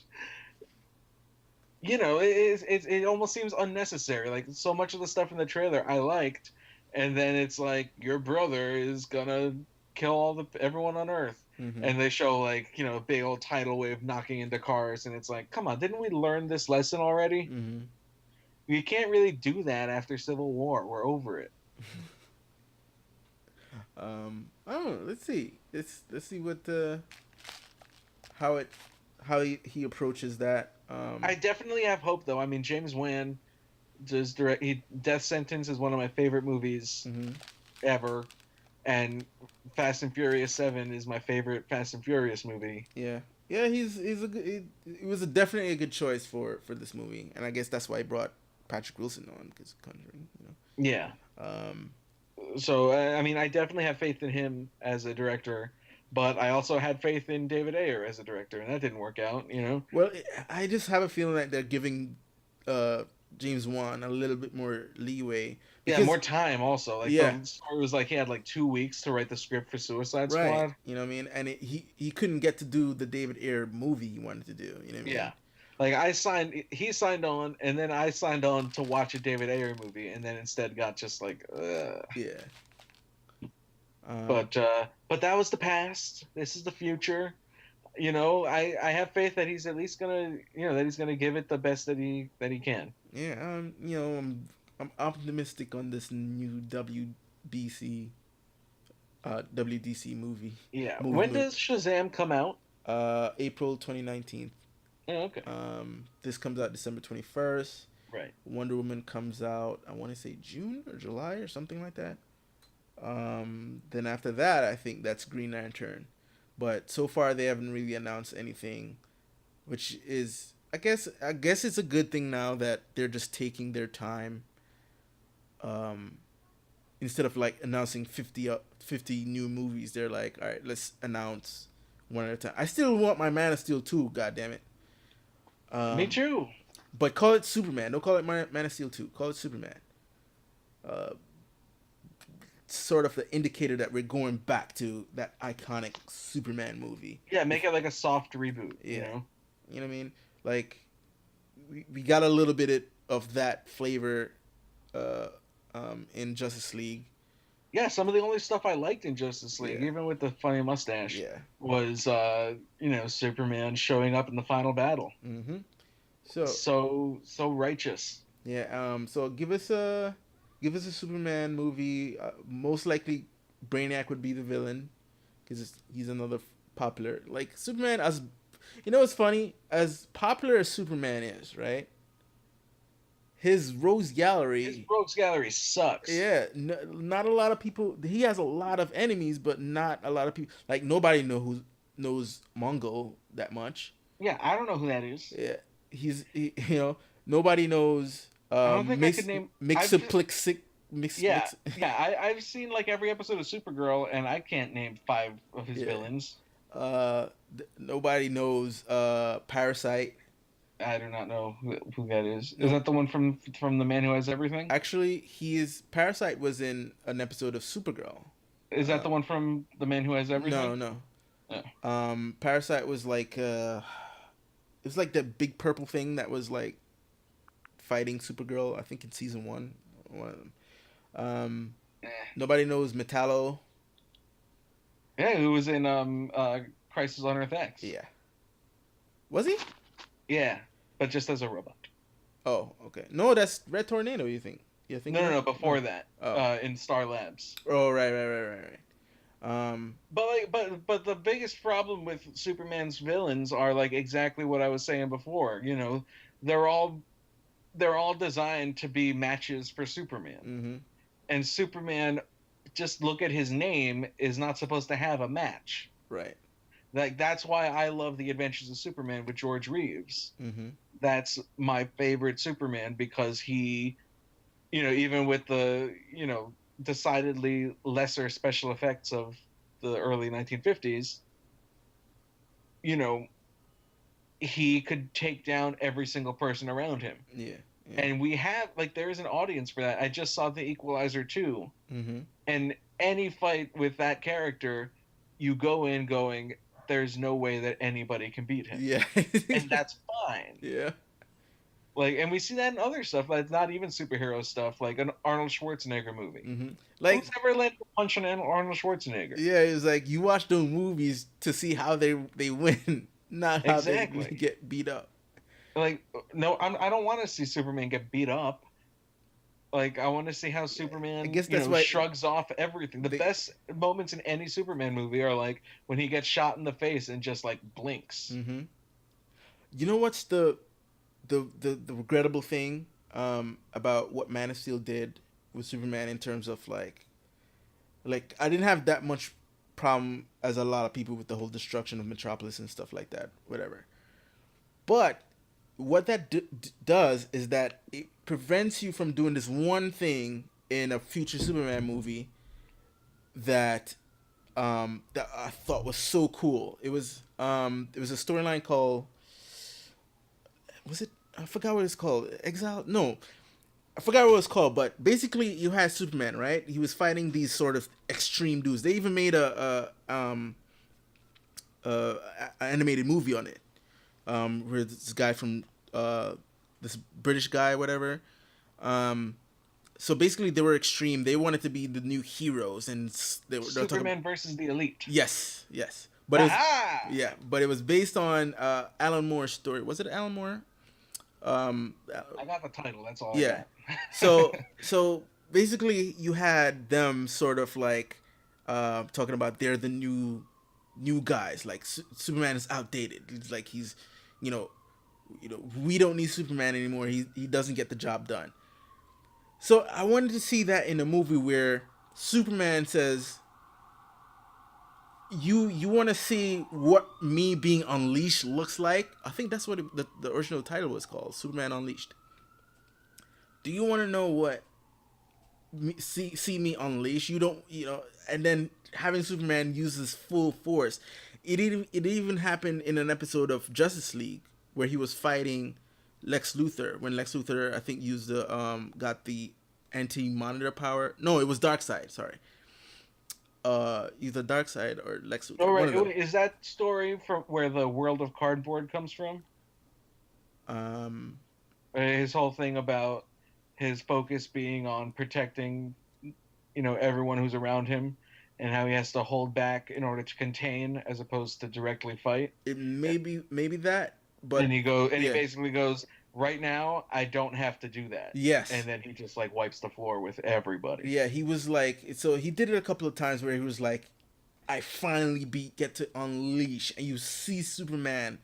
it almost seems unnecessary. Like so much of the stuff in the trailer I liked, and then it's like your brother is gonna kill everyone on Earth, Mm-hmm. and they show like a big old tidal wave knocking into cars, and it's like, come on, didn't we learn this lesson already? Mm-hmm. You can't really do that after Civil War. We're over it. I don't know. Let's see. Let's see what how it how he approaches that. I definitely have hope, though. I mean, James Wan does direct. Death Sentence is one of my favorite movies Mm-hmm. ever, and Fast and Furious 7 is my favorite Fast and Furious movie. Yeah, yeah. He's a good. He was definitely a good choice for this movie, and I guess that's why he brought Patrick Wilson on because Conjuring. Yeah. Um, So I mean, I definitely have faith in him as a director, but I also had faith in David Ayer as a director, and that didn't work out. well, I just have a feeling that they're giving James Wan a little bit more leeway Yeah, because more time also. Like yeah, the story was like he had like 2 weeks to write the script for Suicide right. Squad. You know what I mean? And he couldn't get to do the David Ayer movie he wanted to do. You know what I Yeah. mean? Like he signed on, and then I signed on to watch a David Ayer movie, and then instead got just like, Yeah. Um, but that was the past. This is the future. I have faith that he's at least gonna, that he's gonna give it the best that he can. yeah. I'm optimistic on this new WBC WDC Yeah. When movement. does Shazam come out? April 2019. Oh, okay. This comes out December 21st. Right. Wonder Woman comes out, I want to say June or July or something like that. Then after that, I think that's Green Lantern. But so far, they haven't really announced anything, which is, I guess it's a good thing now that they're just taking their time. Um, Instead of like announcing 50 new movies, they're like, all right, let's announce one at a time. I still want my Man of Steel 2, God damn it. Me Um, too. but call it Superman. Don't call it Man of Steel 2. Call it Superman. Uh, Sort of the indicator that we're going back to that iconic Superman movie. Yeah, make it like a soft reboot. Yeah. You know what I mean? Like, we got a little bit of that flavor uh, in Justice League. Yeah, some of the only stuff I liked in Justice League, Yeah. even with the funny mustache, Yeah. was Superman showing up in the final battle. Mm-hmm. So, So righteous. yeah. So give us a Superman movie. Most likely, Brainiac would be the villain because he's another popular. Like Superman, as you know, it's funny as popular as Superman is, right? His Rose His Gallery, Rogues Gallery sucks. yeah, not a lot of people. He has a lot of enemies, but not a lot of people. Like nobody knows Mongol that much. Yeah, I don't know who that is. Yeah, nobody knows I don't think I could name. I've Mixaplix mix Yeah, mix. yeah. I've seen like every episode of Supergirl, and I can't name five of his Yeah. villains. Nobody knows Parasite. I do not know who that is. Is No, that the one from The Man Who Has Everything? actually, Parasite was in an episode of Supergirl. Is that Uh, the one from The Man Who Has Everything? no, no. Oh. Parasite was like it was like the big purple thing that was like fighting Supergirl. I think in season one. Um, Eh. Nobody knows Metallo. Yeah, who was in Crisis on Earth X? Yeah, was he? Yeah, but just as a robot. Oh, okay. No, that's Red Tornado. You think? You think? No, before that, Oh. in Star Labs. Oh, right. But the biggest problem with Superman's villains are like exactly what I was saying before. They're all they're all designed to be matches for Superman, Mm-hmm. and Superman, just look at his name, is not supposed to have a match. Right. Like that's why I love the Adventures of Superman with George Reeves. Mm-hmm. That's my favorite Superman because he, even with the, decidedly lesser special effects of the early 1950s, you know, he could take down every single person around him. Yeah. Yeah. And we have, like, there is an audience for that. I just saw The Equalizer 2, Mm-hmm. and any fight with that character, you go in going, there's no way that anybody can beat him. Yeah. And that's fine. Yeah. Like, and we see that in other stuff that's not even superhero stuff, like an Arnold Schwarzenegger movie. Mm-hmm. Like, who's ever landed a punch on Arnold Schwarzenegger? yeah, it was like you watch those movies to see how they win, not how Exactly. they get beat up. Like, no, I don't want to see Superman get beat up. Like, I want to see how Superman, I guess that's why shrugs off everything. The they- best moments in any Superman movie are like when he gets shot in the face and just like blinks. Mm-hmm. You know what's the regrettable thing about what Man of Steel did with Superman in terms of like I didn't have that much problem as a lot of people with the whole destruction of Metropolis and stuff like that, whatever. But what that does is that it prevents you from doing this one thing in a future Superman movie that that I thought was so cool. It was a storyline called, was it I forgot what it's called. Exile? No, I forgot what it's called. But basically, you had Superman, right? He was fighting these sort of extreme dudes. They even made a animated movie on it. Where this guy from this British guy, whatever. Um, so basically, they were extreme. They wanted to be the new heroes, and they were talking. Superman versus the Elite. Yes, yes. But it was, Aha! yeah, but it was based on Alan Moore's story. Was it Alan Moore? I got the title. That's all Yeah. I got. So basically, you had them sort of like talking about they're the new guys. Like Superman is outdated. It's like he's, you know, we don't need Superman anymore. He doesn't get the job done. So I wanted to see that in a movie where Superman says, you want to see what me being unleashed looks like? I think that's what the original title was called, Superman Unleashed. Do you want to know what see me unleash? You don't, and then having Superman use his full force. It even happened in an episode of Justice League where he was fighting Lex Luthor, when Lex Luthor I think used the got the anti-monitor power. No, it was Darkseid, sorry. Either Darkseid or Lex Luthor. All One right, of them. is that story from where the world of cardboard comes from? Um His whole thing about his focus being on protecting, everyone who's around him, and how he has to hold back in order to contain as opposed to directly fight. it maybe that, but And he yeah. basically goes, right now I don't have to do that. Yes. And then he just like wipes the floor with everybody. Yeah, he was like, so he did it a couple of times where he was like, I finally get to unleash, and you see Superman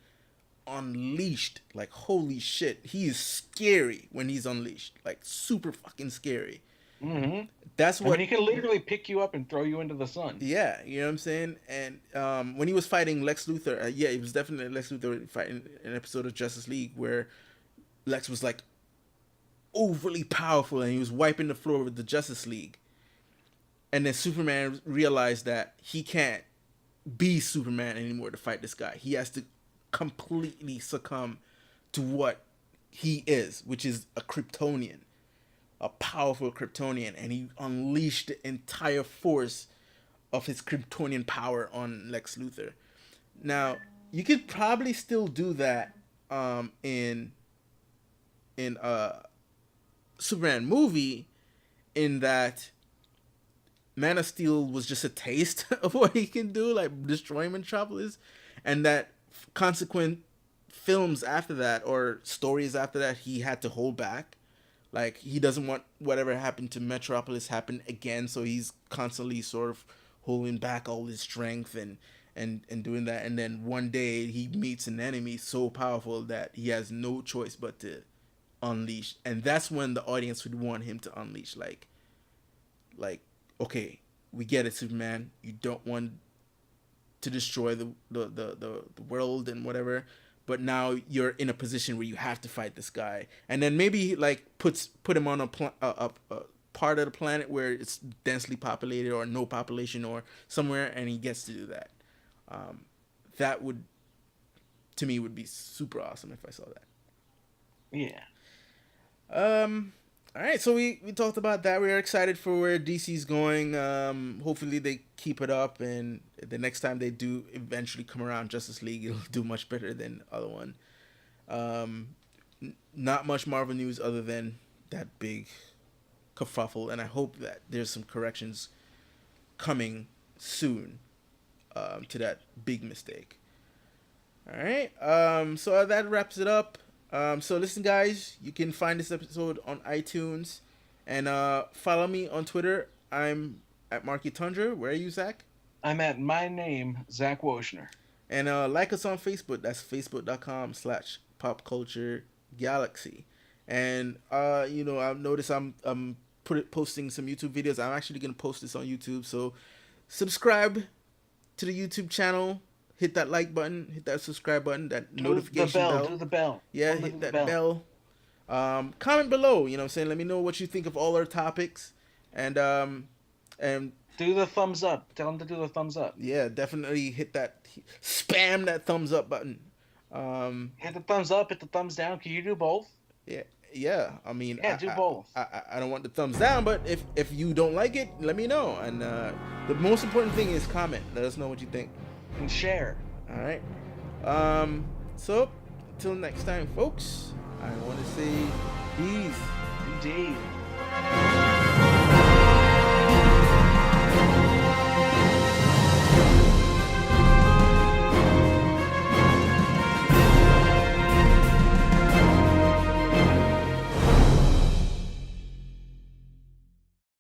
unleashed. Like, holy shit, he is scary when he's unleashed, like super fucking scary. Mm-hmm. That's I what. mean, he can literally pick you up and throw you into the sun. Yeah, you know what I'm saying. And when he was fighting Lex Luthor, yeah, it was definitely Lex Luthor fighting an episode of Justice League where Lex was like overly powerful and he was wiping the floor with the Justice League. And then Superman realized that he can't be Superman anymore to fight this guy. He has to completely succumb to what he is, which is a Kryptonian, a powerful Kryptonian, and he unleashed the entire force of his Kryptonian power on Lex Luthor. Now, you could probably still do that in a Superman movie, in that Man of Steel was just a taste of what he can do, like destroying Metropolis, and that consequent films after that or stories after that he had to hold back. Like, he doesn't want whatever happened to Metropolis happen again, so he's constantly sort of holding back all his strength and doing that. And then one day he meets an enemy so powerful that he has no choice but to unleash, and that's when the audience would want him to unleash. Like, okay, we get it, Superman. You don't want to destroy the world and whatever, but now you're in a position where you have to fight this guy, and then maybe like put him on a part of the planet where it's densely populated or no population or somewhere, and he gets to do that. That would, to me, would be super awesome if I saw that. Yeah. All right, so we talked about that. We are excited for where DC's going. Hopefully they keep it up, and the next time they do eventually come around Justice League, it'll do much better than the other one. Not much Marvel news other than that big kerfuffle, and I hope that there's some corrections coming soon to that big mistake. All right, so that wraps it up. So listen, guys, you can find this episode on iTunes, and follow me on Twitter. I'm at Marky Tundra. Where are you, Zach? I'm at my name, Zak Wojnar. And like us on Facebook. That's facebook.com/popculturegalaxy. And I've noticed I'm posting some YouTube videos. I'm actually gonna post this on YouTube. So subscribe to the YouTube channel. Hit that like button, hit that subscribe button, that notification bell. Do the bell. Yeah, hit that bell. Comment below, you know what I'm saying? Let me know what you think of all our topics. And do the thumbs up. Tell them to do the thumbs up. Yeah, definitely hit that, spam that thumbs up button. Hit the thumbs up, hit the thumbs down. Can you do both? Yeah, yeah. I mean, Yeah, do both. I don't want the thumbs down, but if you don't like it, let me know. And the most important thing is comment. Let us know what you think. And share. All right. So until next time, folks. I want to say peace. Indeed.